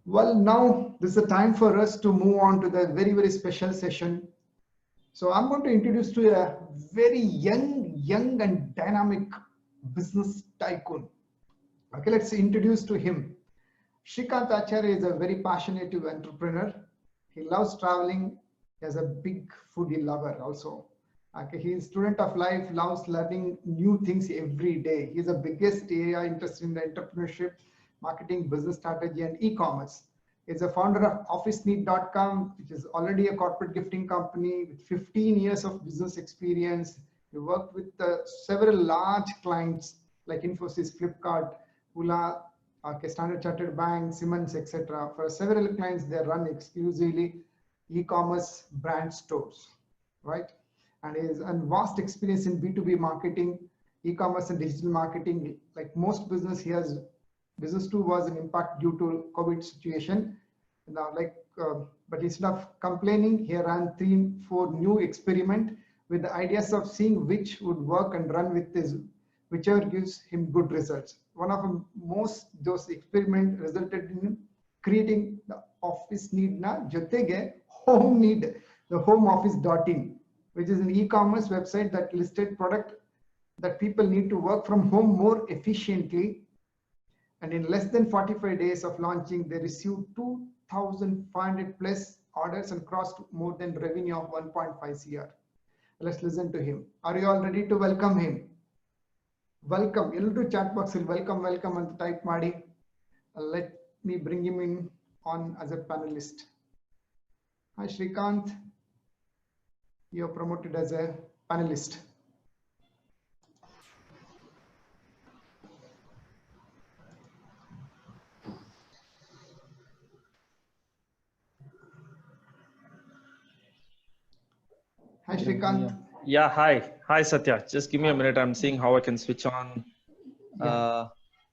Well, now this is the time for us to move on to the very, very special session. So I'm going to introduce to you a very young and dynamic business tycoon. Okay, let's introduce to him. Shrikant Acharya is a very passionate entrepreneur. He loves traveling. He has a big foodie lover also. Okay, he is student of life, loves learning new things every day. He is the biggest area interested in the entrepreneurship, marketing, business strategy, and e-commerce. He's a founder of OfficeNeed.com, which is already a corporate gifting company with 15 years of business experience. He worked with several large clients like Infosys, Flipkart, Ula, okay, Standard Chartered Bank, Siemens, etc. For several clients, they run exclusively e-commerce brand stores, right? And he has a vast experience in B2B marketing, e-commerce and digital marketing. Like most business, he has business too was an impact due to COVID situation. Now, but instead of complaining, he ran 3-4 new experiment with the ideas of seeing which would work and run with this, whichever gives him good results. One of the most those experiment resulted in creating the office need na jotege home need, the homeoffice.in, which is an e-commerce website that listed product that people need to work from home more efficiently. And in less than 45 days of launching, they received 2,500 plus orders and crossed more than revenue of 1.5 CR. Let's listen to him. Are you all ready to welcome him? Welcome. Elru chat box welcome and type ಮಾಡಿ. Let me bring him in on as a panelist. Hi Shrikant. You are promoted as a panelist. Hi Shrikant. Yeah, hi. Hi Satya. Just give me a minute. I'm seeing how I can switch on. Yeah.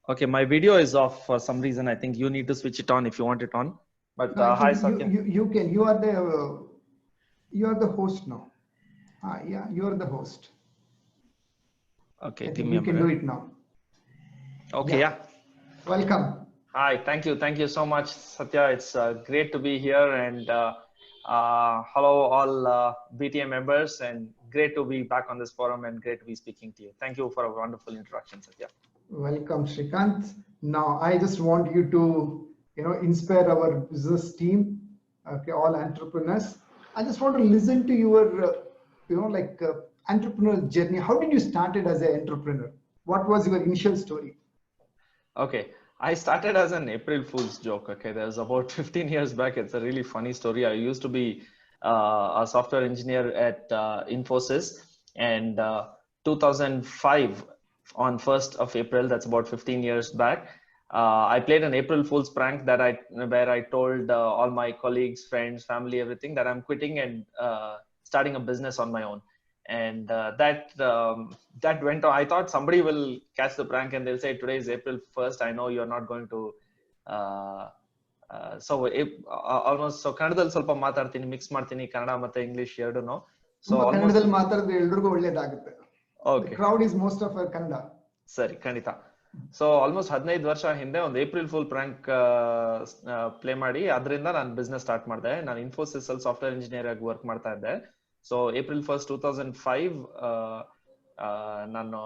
Okay, my video is off for some reason. I think you need to switch it on if you want it on. But No, hi Satya. you can. You are the host now. Yeah, you are the host. Okay, I give think me you a can minute. do it now. Okay, yeah. Welcome. Hi, thank you so much, Satya. It's great to be here, and hello all BTM members, and great to be back on this forum, and great to be speaking to you. Thank you for a wonderful introduction, Satya. Welcome, Shrikant. Now, I just want you to, inspire our business team, okay, all entrepreneurs. I just want to listen to your, entrepreneurial journey. How did you started as an entrepreneur? What was your initial story? Okay, I started as an April Fool's joke. Okay, that was about 15 years back. It's a really funny story. I used to be a software engineer at Infosys, and 2005 on 1st of April, that's about 15 years back, I played an April Fool's prank where I told all my colleagues, friends, family, everything that I'm quitting and starting a business on my own. And that went on. I thought somebody will catch the prank and they'll say today is April 1st. I know you're not going to so almost so ಕನ್ನಡದಲ್ಲಿ ಸ್ವಲ್ಪ ಮಾತಾಡ್ತೀನಿ, mix ಮಾಡ್ತೀನಿ ಕನ್ನಡ ಮತ್ತೆ English ಎರಡೂನು. So ಕನ್ನಡದಲ್ಲಿ ಮಾತಾಡಿದ್ರೆ ಎಲ್ರಿಗೂ ಒಳ್ಳೇದಾಗುತ್ತೆ. Okay, crowd is most of Kannada. ಸರಿ, ಖಂಡಿತ. ಸೊ ಆಲ್ಮೋಸ್ಟ್ 15 ವರ್ಷ ಹಿಂದೆ ಒಂದು ಏಪ್ರಿಲ್ ಫುಲ್ ಪ್ರ್ಯಾಂಕ್ ಪ್ಲೇ ಮಾಡಿ ಅದರಿಂದ ನಾನು ಬಿಸ್ನೆಸ್ ಸ್ಟಾರ್ಟ್ ಮಾಡಿದೆ. ನಾನು ಇನ್ಫೋಸಿಸ್ ಅಲ್ಲಿ ಸಾಫ್ಟ್ವೇರ್ ಇಂಜಿನಿಯರ್ ಆಗಿ ವರ್ಕ್ ಮಾಡ್ತಾ ಇದ್ದೆ. ಸೊ ಏಪ್ರಿಲ್ 1st 2005 ನಾನು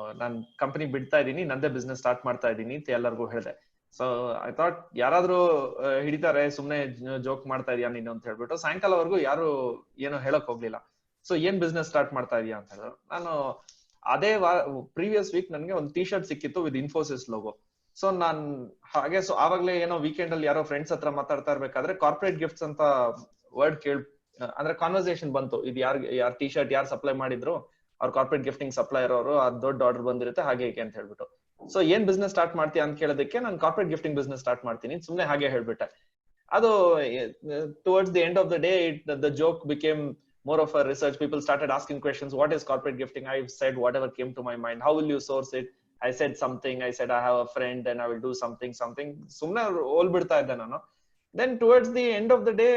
ಕಂಪನಿ ಬಿಡ್ತಾ ಇದ್ದೀನಿ, ನಂದೇ ಬಿಸ್ನೆಸ್ ಸ್ಟಾರ್ಟ್ ಮಾಡ್ತಾ ಇದ್ದೀನಿ ಅಂತ ಎಲ್ಲರಿಗೂ ಹೇಳಿದೆ. ಸೊ ಐ ಥಾಟ್ ಯಾರಾದ್ರೂ ಹಿಡಿತಾರೆ, ಸುಮ್ನೆ ಜೋಕ್ ಮಾಡ್ತಾ ಇದೀಯಾ ನೀನು ಅಂತ ಹೇಳ್ಬಿಟ್ಟು ಸಾಯಂಕಾಲವರೆಗೂ ಯಾರು ಏನೋ ಹೇಳಕ್ ಹೋಗ್ಲಿಲ್ಲ. ಸೊ ಏನ್ ಬಿಸ್ನೆಸ್ ಸ್ಟಾರ್ಟ್ ಮಾಡ್ತಾ ಇದೀಯಾ ಅಂತ ಹೇಳಿದ್ರು. ನಾನು ಅದೇ ಪ್ರೀವಿಯಸ್ ವೀಕ್ ನನಗೆ ಒಂದು ಟಿ ಶರ್ಟ್ ಸಿಕ್ಕಿತ್ತು ವಿತ್ ಇನ್ಫೋಸಿಸ್ ಲೋಗೋ. ಸೊ ನಾನ್ ಹಾಗೆ ಆವಾಗ್ಲೇ ಏನೋ ವೀಕೆಂಡ್ ಅಲ್ಲಿ ಯಾರೋ ಫ್ರೆಂಡ್ಸ್ ಹತ್ರ ಮಾತಾಡ್ತಾ ಇರ್ಬೇಕಾದ್ರೆ ಕಾರ್ಪೊರೇಟ್ ಗಿಫ್ಟ್ಸ್ ಅಂತ ವರ್ಡ್ ಅಂದ್ರೆ ಕಾನ್ವರ್ಸೇಷನ್ ಬಂತು. ಇದು ಯಾರ್ ಟಿ ಶರ್ಟ್ ಯಾರು ಸಪ್ಲೈ ಮಾಡಿದ್ರು, ಅವ್ರ ಕಾರ್ಪೊರೇಟ್ ಗಿಫ್ಟಿಂಗ್ ಸಪ್ಲೈಯರ್ ಅವರು, ಅದ್ ದೊಡ್ಡ ಆರ್ಡರ್ ಬಂದಿರುತ್ತೆ ಹಾಗೆ ಹೀಗೆ ಅಂತ ಹೇಳ್ಬಿಟ್ಟು. ಸೊ ಏನ್ ಬಿಸ್ನೆಸ್ ಸ್ಟಾರ್ಟ್ ಮಾಡ್ತೀಯ ಅಂತ ಕೇಳೋದಕ್ಕೆ ನಾನು ಕಾರ್ಪೊರೇಟ್ ಗಿಫ್ಟಿಂಗ್ ಬಿಸ್ನೆಸ್ ಸ್ಟಾರ್ಟ್ ಮಾಡ್ತೀನಿ ಸುಮ್ನೆ ಹಾಗೆ ಹೇಳ್ಬಿಟ್ಟೆ. ಅದು towards the end of the day the joke became more of a research. People started asking questions. What is corporate gifting? I said whatever came to my mind. How will you source it? I said something. I said I have a friend and I will do something. Sumna all bidta idde nanu. Then towards the end of the day,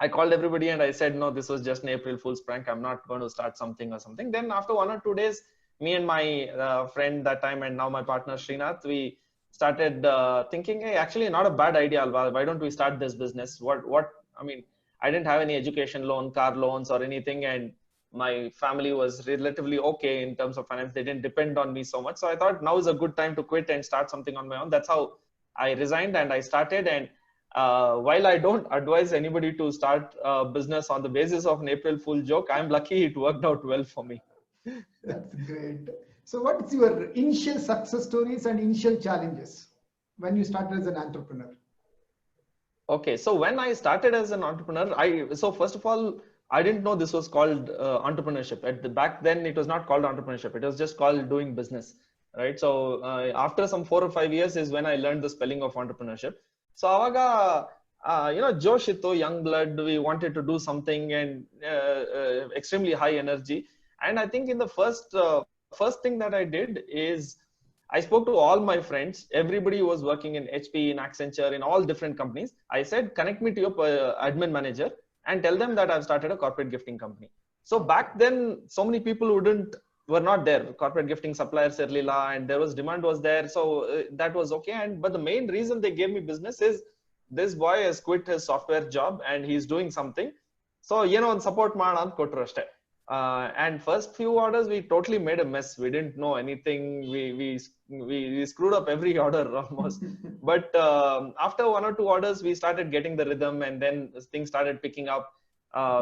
I called everybody and I said, no, this was just an April Fool's prank. I'm not going to start something or something. Then after 1 or 2 days, me and my friend that time and now my partner Srinath, started thinking, hey, actually not a bad idea, Alva. Why don't we start this business? I mean, I didn't have any education loan, car loans or anything. And my family was relatively okay in terms of finance. They didn't depend on me so much. So I thought now is a good time to quit and start something on my own. That's how I resigned and I started. And while I don't advise anybody to start a business on the basis of an April Fool joke, I'm lucky it worked out well for me. That's great. So what's your initial success stories and initial challenges when you started as an entrepreneur? Okay, so when I started as an entrepreneur, so first of all, I didn't know this was called entrepreneurship. Back then, it was not called entrepreneurship. It was just called doing business, right? So after some 4 or 5 years is when I learned the spelling of entrepreneurship. So avaga, Josh ittu, young blood, we wanted to do something and extremely high energy. And I think in the first thing that I did is I spoke to all my friends. Everybody who was working in HP, in Accenture, in all different companies. I said, connect me to your admin manager and tell them that I've started a corporate gifting company. So back then, so many people were not there. Corporate gifting suppliers, Lila, and there was demand was there. So that was okay. But the main reason they gave me business is this boy has quit his software job and he's doing something. So, support man kotru ashte. And first few orders, we totally made a mess. We didn't know anything. We screwed up every order almost. But after 1 or 2 orders, we started getting the rhythm, and then things started picking up.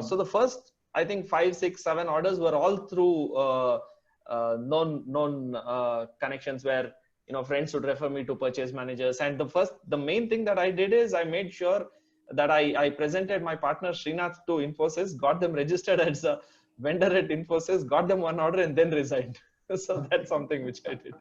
So the first, I think 5, 6, 7 orders were all through known connections where friends would refer me to purchase managers. And the main thing that I did is I made sure that I presented my partner Srinath to Infosys, got them registered as a vendor at Infosys, got them one order, and then resigned. So that's something which I did.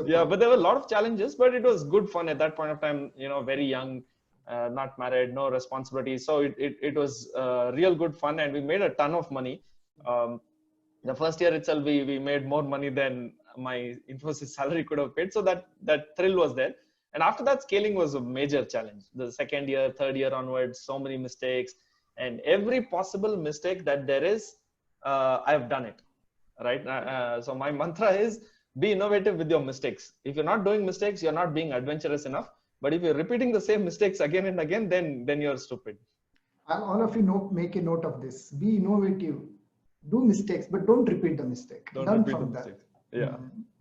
Yeah, but there were a lot of challenges, but it was good fun at that point of time. Very young, not married, no responsibilities. So it was real good fun, and we made a ton of money. The first year itself, we made more money than my Infosys salary could have paid. So that thrill was there. And after that, scaling was a major challenge. The second year, third year onwards, so many mistakes. And every possible mistake that there is, I've done it, right? So my mantra is be innovative with your mistakes. If you're not doing mistakes, you're not being adventurous enough. But if you're repeating the same mistakes again and again, then you're stupid. All of you make a note of this. Be innovative. Do mistakes, but don't repeat the mistake. Learn from that. Yeah.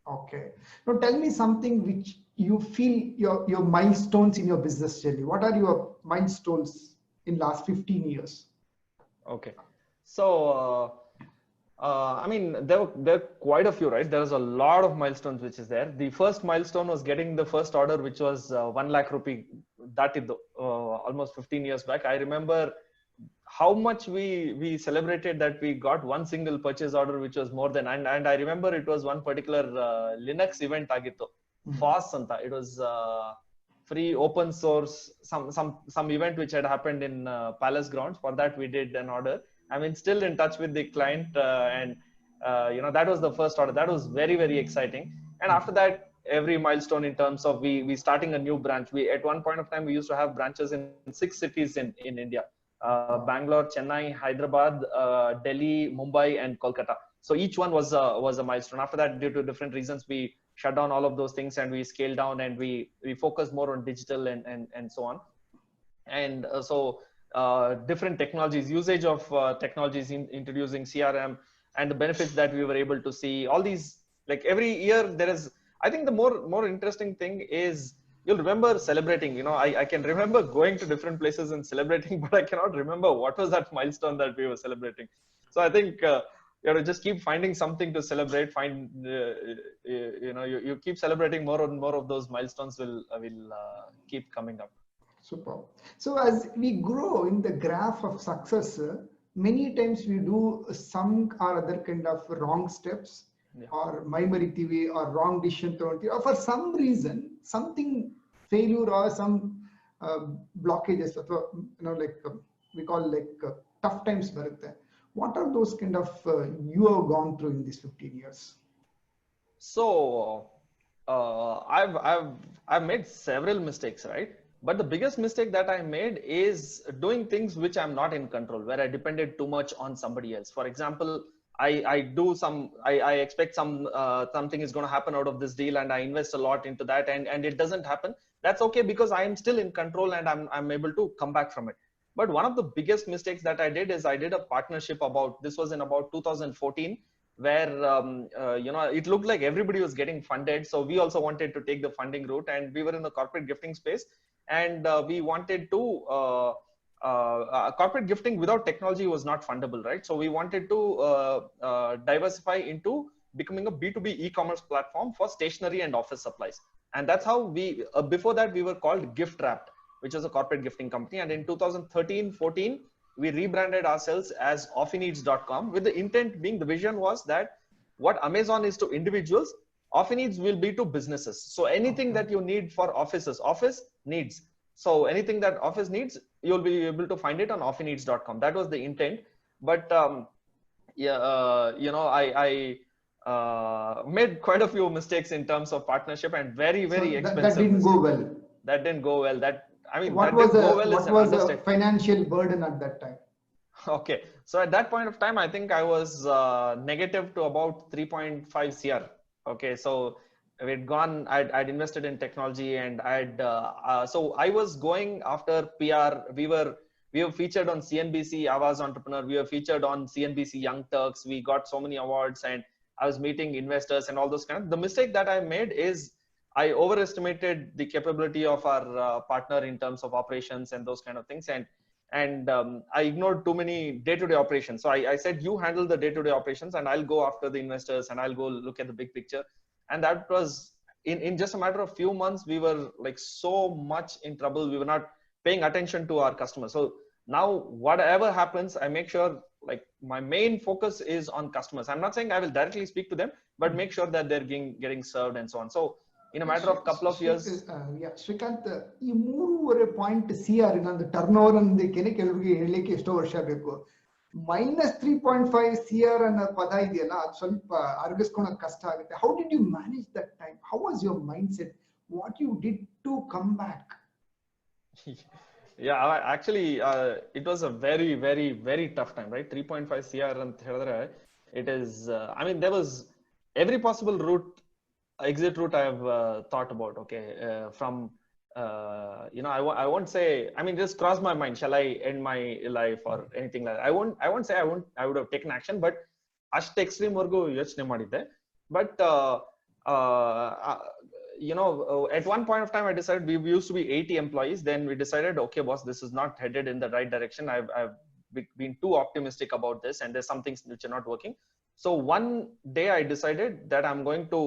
Okay. Now tell me something which you feel your milestones in your business journey. What are your milestones in last 15 years? Okay. So, I mean, there are quite a few, right? There is a lot of milestones which is there. The first milestone was getting the first order, which was 1 lakh rupee. That is almost 15 years back. I remember how much we celebrated that we got one single purchase order, which was more than, and I remember it was one particular Linux event agittu. FOSS anta. It was free open source, some event which had happened in Palace grounds. For that we did an order. I mean, still in touch with the client, and that was the first order. That was very, very exciting. And after that, every milestone in terms of we starting a new branch. We at one point of time we used to have branches in 6 cities in India: Bangalore, Chennai, Hyderabad, Delhi, Mumbai, and Kolkata. So each one was a milestone. After that, due to different reasons, we shut down all of those things and we scaled down and we focused more on digital and so on. And so different technologies, usage of technologies, introducing CRM, and the benefits that we were able to see. All these, like every year there is, I think the more interesting thing is you'll remember celebrating. I can remember going to different places and celebrating, but I cannot remember what was that milestone that we were celebrating. So I think you have to just keep finding something to celebrate. You keep celebrating more and more of those milestones will keep coming up. Super. So as we grow in the graph of success, many times we do some or other kind of wrong steps, or maimaritivi, or wrong decision, or for some reason, something failure or some blockages, we call tough times. What are those kind of you have gone through in these 15 years? So I've made several mistakes, right? But the biggest mistake that I made is doing things which I'm not in control, where I depended too much on somebody else. For example, I do some, I expect something is going to happen out of this deal, and I invest a lot into that, and it doesn't happen. That's okay, because I am still in control, and I'm able to come back from it. But one of the biggest mistakes that I did is I did a partnership this was in about 2014, where it looked like everybody was getting funded, so we also wanted to take the funding route, and we were in the corporate gifting space, and we wanted to corporate gifting without technology was not fundable, right? So we wanted to diversify into becoming a B2B e-commerce platform for stationery and office supplies. And that's how we, before that, we were called GiftWrapped, which is a corporate gifting company. And in 2013-14, we rebranded ourselves as OffiNeeds.com, with the intent being, the vision was that what Amazon is to individuals, OffiNeeds will be to businesses. So anything that you need for offices, office needs. So anything that office needs, you'll be able to find it on OffiNeeds.com. That was the intent. But I made quite a few mistakes in terms of partnership, and very expensive. That didn't go well. That didn't go well. What was the financial burden at that time? Okay, so at that point of time, I think I was negative to about 3.5 CR. Okay, so we'd gone, I'd invested in technology, and so I was going after PR. We were featured on CNBC Awaaz Entrepreneur. We were featured on CNBC Young Turks. We got so many awards, and I was meeting investors and all those kind of. The mistake that I made is I overestimated the capability of our partner in terms of operations and those kind of things, and I ignored too many day-to-day operations. So I said, you handle the day-to-day operations, and I'll go after the investors, and I'll go look at the big picture. And that was in just a matter of few months, we were like so much in trouble. We were not paying attention to our customers. So now whatever happens, I make sure, like, my main focus is on customers. I'm not saying I will directly speak to them, but make sure that they're getting served and so on. So in a matter of couple of years. Srikanth, ಈ 3.5 CR ಇನ್ನೊಂದು turn over ಅಂದಕ್ಕೆ ಕೆಲವರಿಗೆ ಹೇಳಲಿಕ್ಕೆ ಎಷ್ಟೋ ವರ್ಷ ಬೇಕು. -3.5 CR ಅನ್ನೋ ಪದ ಇದೆಯಲ್ಲ, ಅದು ಸ್ವಲ್ಪ ಅರ್ಗಿಸ್ಕೊಳಕ್ ಕಷ್ಟ ಆಗುತ್ತೆ. How did you manage that time? How was your mindset? What you did to come back? Yeah, actually, it was a very tough time, right? 3.5 CR ಅಂತ ಹೇಳಿದ್ರೆ, it is, I mean, there was every possible exit route I have thought about. Okay, from I won't say, I mean, just crossed my mind, shall I end my life or anything like that. I won't say I would have taken action, but ಅಷ್ಟು extreme ವರ್ಗೂ ಯೋಚನೆ ಮಾಡಿದ್ದೆ. But at one point of time, I decided, we used to be 80 employees. Then we decided, okay, boss, this is not headed in the right direction. I've been too optimistic about this, and there's some things which are not working. So one day I decided that I'm going to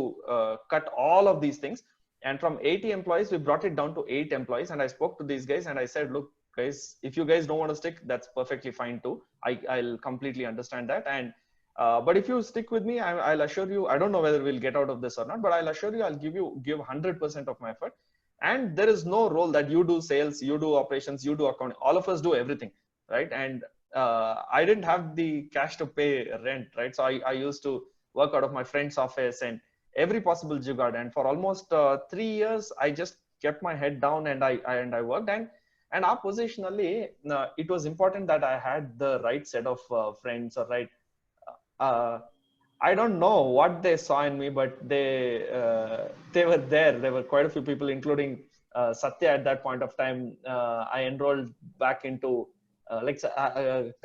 cut all of these things. And from 80 employees, we brought it down to 8 employees. And I spoke to these guys and I said, look, guys, if you guys don't want to stick, that's perfectly fine too. I'll completely understand that. And but if you stick with me, I'll assure you, I don't know whether we'll get out of this or not, but I'll assure you, I'll give 100% of my effort. And there is no role that you do sales, you do operations, you do accounting. All of us do everything, right? And I didn't have the cash to pay rent, right? So I used to work out of my friend's office and every possible jugad. And for almost 3 years, I just kept my head down and I worked. And our positionally, it was important that I had the right set of friends, or right. I don't know what they saw in me, but they were there. There were quite a few people, including Satya at that point of time. I enrolled back into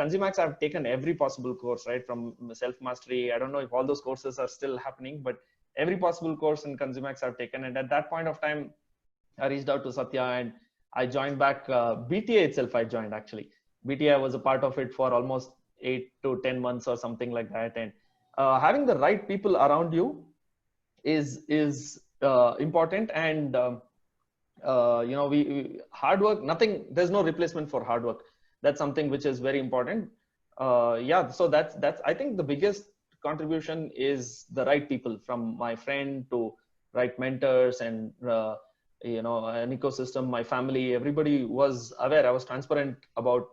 Consumax. I've taken every possible course, right, from self mastery. I don't know if all those courses are still happening, but every possible course in Consumax I've taken. And at that point of time, I reached out to Satya and I joined back BTA itself. I joined, actually. BTA, I was a part of it for almost 8 to 10 months or something like that. And having the right people around you is important. And we hard work, there's no replacement for hard work. That's something which is very important. So that's I think the biggest contribution is the right people, from my friend to right mentors and an ecosystem. My family, everybody was aware. I was transparent about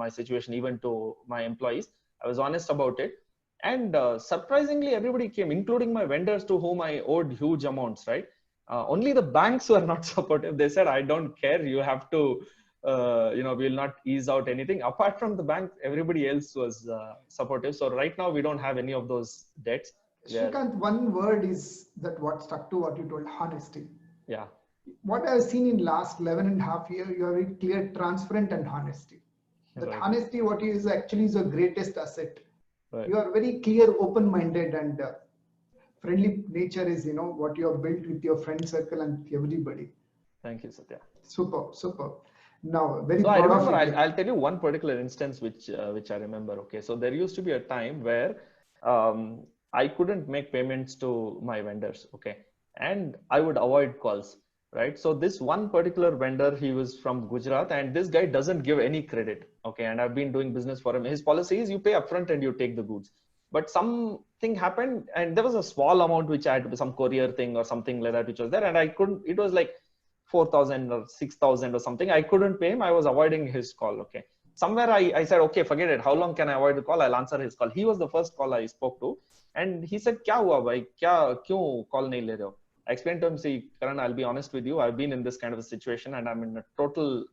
my situation, even to my employees. I was honest about it, and surprisingly, everybody came, including my vendors to whom I owed huge amounts, right? Only the banks were not supportive. They said, I don't care, you have to we will not ease out anything. Apart from the bank, everybody else was supportive. So right now we don't have any of those debts. Shrikant, one word is that what stuck to what you told, honesty. Yeah. What I've seen in last 11 and a half years, you are very clear, transparent and honesty. That Right. honesty, what is actually is your greatest asset. Right. You are very clear, open-minded, and friendly nature is, what you have built with your friend circle and everybody. Thank you, Satya. Super, super. Now, very So I proud remember, of you. I'll tell you one particular instance which I remember. Okay, so there used to be a time where I couldn't make payments to my vendors. Okay, and I would avoid calls. Right. So this one particular vendor, he was from Gujarat, and this guy doesn't give any credit. Okay, and I've been doing business for him. His policy is you pay upfront and you take the goods. But something happened, and there was a small amount which I had, some courier thing or something like that, which was there, and I couldn't. It was like 4,000 or 6,000 or something. I couldn't pay him. I was avoiding his call. Okay. Somewhere I said, okay, forget it. How long can I avoid the call? I'll answer his call. He was the first call I spoke to. And he said, Kya hua bhai? Kyun call nahi le rahe ho? I explained to him, see, Karan, I'll be honest with you. I've been in this kind of a situation and I'm in a total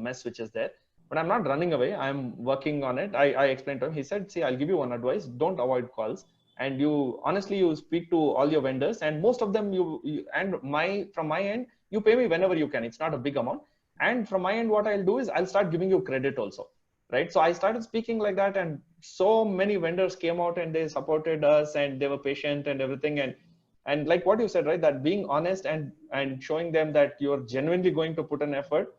mess which is there. But I'm not running away. I'm working on it. I explained to him. He said, see, I'll give you one advice. Don't avoid calls. And you honestly, you speak to all your vendors, and most of them from my end, you pay me whenever you can. It's not a big amount. And from my end, what I'll do is I'll start giving you credit also. Right. So I started speaking like that, and so many vendors came out and they supported us and they were patient and everything. And like what you said, right, that being honest and showing them that you're genuinely going to put an effort,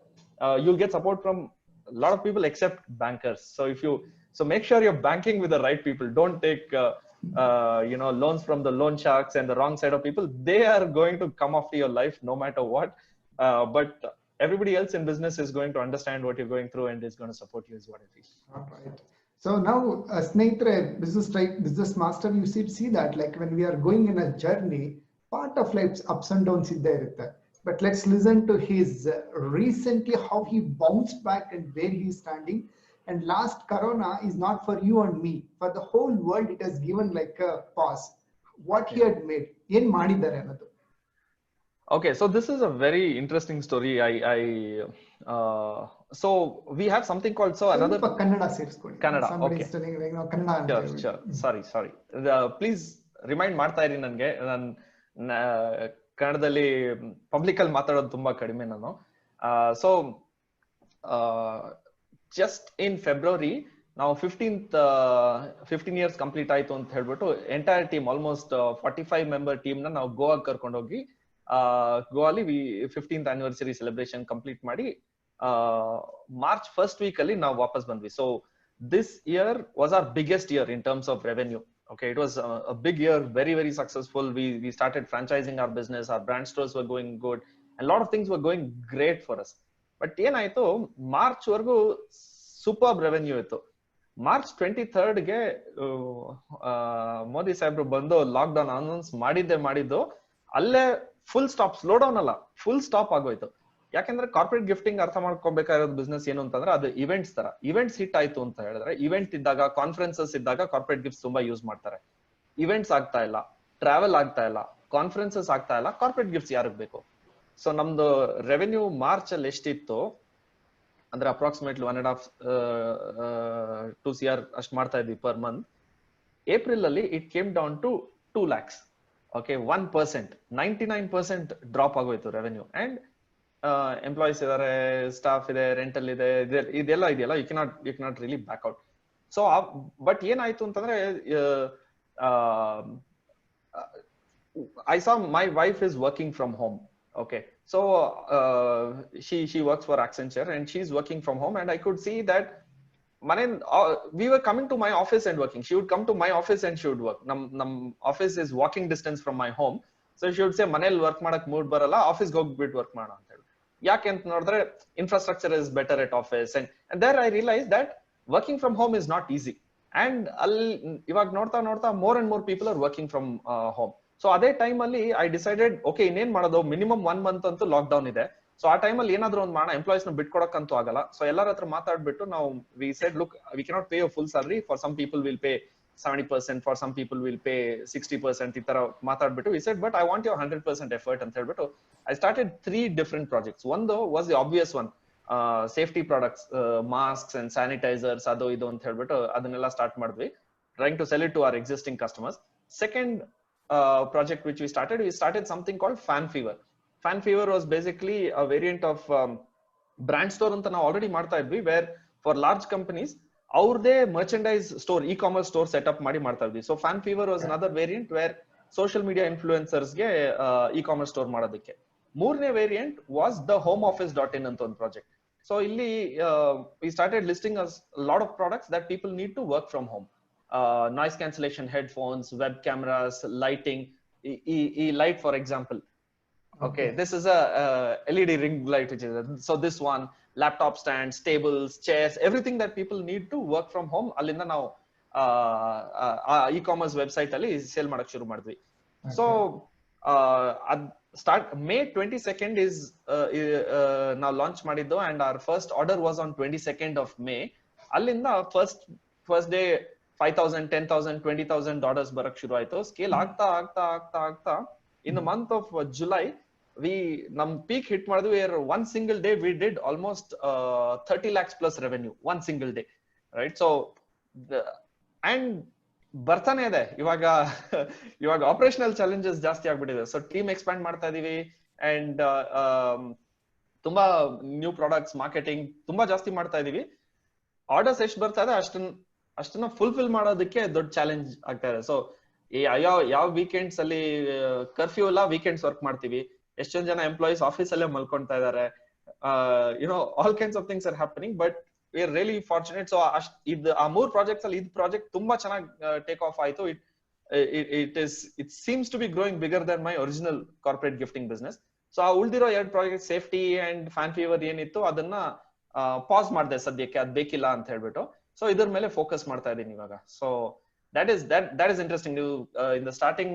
you'll get support from a lot of people except bankers. So make sure you're banking with the right people. Don't take loans from the loan sharks and the wrong side of people. They are going to come after your life no matter what. But everybody else in business is going to understand what you're going through and is going to support you, is what I feel. All right. So now, Snehitra, business master, you see that like when we are going in a journey, part of life's ups and downs is there. But let's listen to his recently how he bounced back and where he's standing. And last Corona is not for you and me, for the whole world. It has given like a pause. What he had made, yen madidare annadu. Okay, so this is a very interesting story. So we have something called another Kannada ಸೇರಿಸ್ಕೊಳ್ಳಿ. Kannada. Somebody Okay. is telling like ನಾವು ಕನ್ನಡ ಅಂತ Sure. Sorry. Please remind ಮಾಡ್ತಾ ಇರಿ ನನಗೆ. ನಾನು ಕನ್ನಡದಲ್ಲಿ public ಅಲ್ಲಿ ಮಾತಾಡೋದು ತುಂಬಾ ಕಡಿಮೆ ನಾನು. So just in February ನಾವು 15 years ಕಂಪ್ಲೀಟ್ ಆಯ್ತು ಅಂತ ಹೇಳ್ಬಿಟ್ಟು entire team almost 45 member team ನ ನಾವು ಗೋವಾ ಕರ್ಕೊಂಡು ಹೋಗಿ ಗೋವಾಲಿ 15th anniversary celebration ಕಂಪ್ಲೀಟ್ ಮಾಡಿ ಮಾರ್ಚ್ ಫಸ್ಟ್ ವೀಕ್ ಅಲ್ಲಿ ನಾವು ವಾಪಸ್ ಬಂದ್ವಿ. So this year was our biggest year in terms of revenue. Okay, it was a big year, very, very successful. We started franchising our business, our brand stores were going good, and a lot of things were going great for us. But ಏನಾಯ್ತು, March ವರೆಗೂ super revenue ಇತ್ತು. March 23rd ಗೆ ಮೋದಿ ಸಾಹೇಬ್ರು ಬಂದು lock down announce ಮಾಡಿದ್ದು ಅಲ್ಲೇ full stop, slow down ಅಲ್ಲ, full stop ಆಗೋಯ್ತು. ಯಾಕಂದ್ರೆ ಕಾರ್ಪೊರೇಟ್ ಗಿಫ್ಟಿಂಗ್ ಅರ್ಥ ಮಾಡ್ಕೊಬೇಕಾಗಿರೋದು ಬಿಸ್ನೆಸ್ ಏನು ಅಂತಂದ್ರೆ ಅದು ಇವೆಂಟ್ಸ್ ತರ. ಇವೆಂಟ್ಸ್ ಹಿಟ್ ಆಯ್ತು ಅಂತ ಹೇಳಿದ್ರೆ, ಇವೆಂಟ್ ಇದ್ದಾಗ, ಕಾನ್ಫರೆನ್ಸಸ್ ಇದ್ದಾಗ ಕಾರ್ಪೊರೇಟ್ ಗಿಫ್ಟ್ಸ್ ತುಂಬಾ ಯೂಸ್ ಮಾಡ್ತಾರೆ. ಇವೆಂಟ್ಸ್ ಆಗ್ತಾ ಇಲ್ಲ, ಟ್ರಾವೆಲ್ ಆಗ್ತಾ ಇಲ್ಲ, ಕಾನ್ಫರೆನ್ಸಸ್ ಆಗ್ತಾ ಇಲ್ಲ, ಕಾರ್ಪೊರೇಟ್ ಗಿಫ್ಟ್ಸ್ ಯಾರಿಗೆ ಬೇಕು? ಸೊ ನಮ್ದು ರೆವೆನ್ಯೂ ಮಾರ್ಚ್ ಅಲ್ಲಿ ಎಷ್ಟಿತ್ತು ಅಂದ್ರೆ ಅಪ್ರಾಕ್ಸಿಮೇಟ್ಲಿ 1.5 2 CR ಅಷ್ಟು ಮಾಡ್ತಾ ಇದ್ವಿ ಪರ್ ಮಂತ್. ಏಪ್ರಿಲ್ ಅಲ್ಲಿ it came down to 2 lakhs. Okay, 1%, 99% drop ಆಗೋಯ್ತು ರೆವೆನ್ಯೂ. ಅಂಡ್ ಎಂಪ್ಲಾಯೀಸ್ ಇದಾರೆ, ಸ್ಟಾಫ್ ಇದೆ, ರೆಂಟಲ್ ಇದೆ, ಇದೆಲ್ಲ ಇದೆಯಲ್ಲ, you cannot really back out. So but ಏನಾಯ್ತು ಅಂತಂದ್ರೆ, I saw my wife is working from home. Okay, so she works for Accenture and she's working from home, and I could see that we were coming to my office and working. She would come to my office and she would work. Nam office is walking distance from my home, so she would say manel work madak mood baralla, office go bit work mada anta ಹೇಳಿ. ಯಾಕೆ ಅಂತ ನೋಡಿದ್ರೆ infrastructure is better at office, and there I realized that working from home is not easy. And ಇವಾಗ ನೋಡ್ತಾ more and more people are working from home. So ಅದೇ time ಅಲ್ಲಿ I decided, okay, ಇನ್ನೇನ್ ಮಾಡೋದು, ಮಿನಿಮಮ್ 1 month ಅಂತೂ lock down ಇದೆ. So ಆ time ಅಲ್ಲಿ ಏನಾದ್ರು ಒಂದು ಮಾಡೋಣ, ಎಂಪ್ಲಾಯೀಸ್ ನ ಬಿಟ್ಕೊಡಕ್ಕಂತೂ ಆಗಲ್ಲ. ಸೊ ಎಲ್ಲರ ಹತ್ರ ಮಾತಾಡ್ಬಿಟ್ಟು ನಾವು we said, look, we cannot pay full salary, for some people will pay 70%, for some people will pay 60%, ಈ ತರ ಮಾತಾಡ್ಬಿಟ್ಟು we said, but I want your 100% effort ಅಂತ ಹೇಳ್ಬಿಟ್ಟು ಐ ಸ್ಟಾರ್ಟೆಡ್ 3 different ಪ್ರಾಜೆಕ್ಟ್ಸ್. ಒಂದು was the obvious one, safety products, masks and sanitizers, ಅದು ಇದು ಅಂತ ಹೇಳ್ಬಿಟ್ಟು ಅದನ್ನೆಲ್ಲ ಸ್ಟಾರ್ಟ್ ಮಾಡಿದ್ವಿ, trying to sell it to our existing customers. Second project which we started something called Fan Fever. Fan Fever was basically a variant of brand store anta ನಾವು already ಮಾಡ್ತಾ ಇದ್ವಿ, where for large companies ಅವ್ರದೇ merchandise store, e-commerce store setup ಮಾಡಿ ಮಾಡ್ತಾ ಇದ್ವಿ. So Fan Fever was another variant where social media influencers ಗೆ e-commerce store ಮಾಡೋದಕ್ಕೆ. ಮೂರನೇ ವೇರಿಯಂಟ್ ವಾಸ್ ದ homeoffice.in ಅಂತ ಒಂದು ಪ್ರಾಜೆಕ್ಟ್. ಸೊ ಇಲ್ಲಿ we started listing a lot of products that people need to work from home. Noise cancellation headphones, web cameras, lighting, light for example. Okay, this is a LED ring light, which is so this one, laptop stands, tables, chairs, everything that people need to work from home. Allinda ನಾವು e-commerce website ಅಲ್ಲಿ sale ಮಾಡಕ್ ಶುರು ಮಾಡಿದ್ವಿ. So start May 22nd is now launch ಮಾಡಿದ್ದು, and our first order was on 22nd of May. ಅಲ್ಲಿಂದ first day 5,000, 10,000, 20,000 orders ಬರಕ್ ಶುರು ಆಯ್ತು. ಸ್ಕೇಲ್ ಆಗ್ತಾ in the month of July ನಮ್ ಪೀಕ್ ಹಿಟ್ ಮಾಡಿದ್ವಿ. one single day we did almost 30 lakhs plus revenue, one single day, right? So and ಬರ್ತಾನೆ ಇದೆ ಇವಾಗ ಆಪರೇಷನಲ್ ಚಾಲೆಂಜಸ್ ಜಾಸ್ತಿ ಆಗ್ಬಿಟ್ಟಿದೆ. ಸೊ ಟೀಮ್ ಎಕ್ಸ್ಪ್ಯಾಂಡ್ ಮಾಡ್ತಾ ಇದೀವಿ, ಅಂಡ್ ತುಂಬಾ ನ್ಯೂ ಪ್ರಾಡಕ್ಟ್ಸ್, ಮಾರ್ಕೆಟಿಂಗ್ ತುಂಬಾ ಜಾಸ್ತಿ ಮಾಡ್ತಾ ಇದೀವಿ. ಆರ್ಡರ್ಸ್ ಎಷ್ಟು ಬರ್ತಾ ಇದೆ ಅಷ್ಟನ್ನ ಫುಲ್ಫಿಲ್ ಮಾಡೋದಕ್ಕೆ ದೊಡ್ಡ ಚಾಲೆಂಜ್ ಆಗ್ತಾ ಇದೆ. ಸೊ ಯಾವ ವೀಕೆಂಡ್ಸ್ ಅಲ್ಲಿ ಕರ್ಫ್ಯೂ ಇಲ್ಲ, ವೀಕೆಂಡ್ಸ್ ವರ್ಕ್ ಮಾಡ್ತೀವಿ. ಎಷ್ಟೊಂದ್ ಜನ ಎಂಪ್ಲಾಯೀಸ್ ಆಫೀಸ್ ಅಲ್ಲೇ ಮಲ್ಕೊಳ್ತಾ ಇದಾರೆ. All kinds of things are happening, but we are really fortunate. So ಆ ಮೂರ್ ಪ್ರಾಜೆಕ್ಟ್ಸ್ ಅಲ್ಲಿ ಇದು ಪ್ರಾಜೆಕ್ಟ್ ತುಂಬಾ ಚೆನ್ನಾಗಿ ಟೇಕ್ ಆಫ್ ಆಯ್ತು. it seems to be growing bigger than my original corporate gifting business. So ಆ ಉಳಿದಿರೋ ಎರಡು project, safety and fan fever ಏನಿತ್ತು ಅದನ್ನ ಪಾಸ್ ಮಾಡಿದೆ ಸದ್ಯಕ್ಕೆ, ಅದ್ ಬೇಕಿಲ್ಲ ಅಂತ ಹೇಳ್ಬಿಟ್ಟು. ಸೊ ಇದ್ರ ಮೇಲೆ ಫೋಕಸ್ ಮಾಡ್ತಾ ಇದ್ದೀನಿ ಇವಾಗ. So that is interesting. In the starting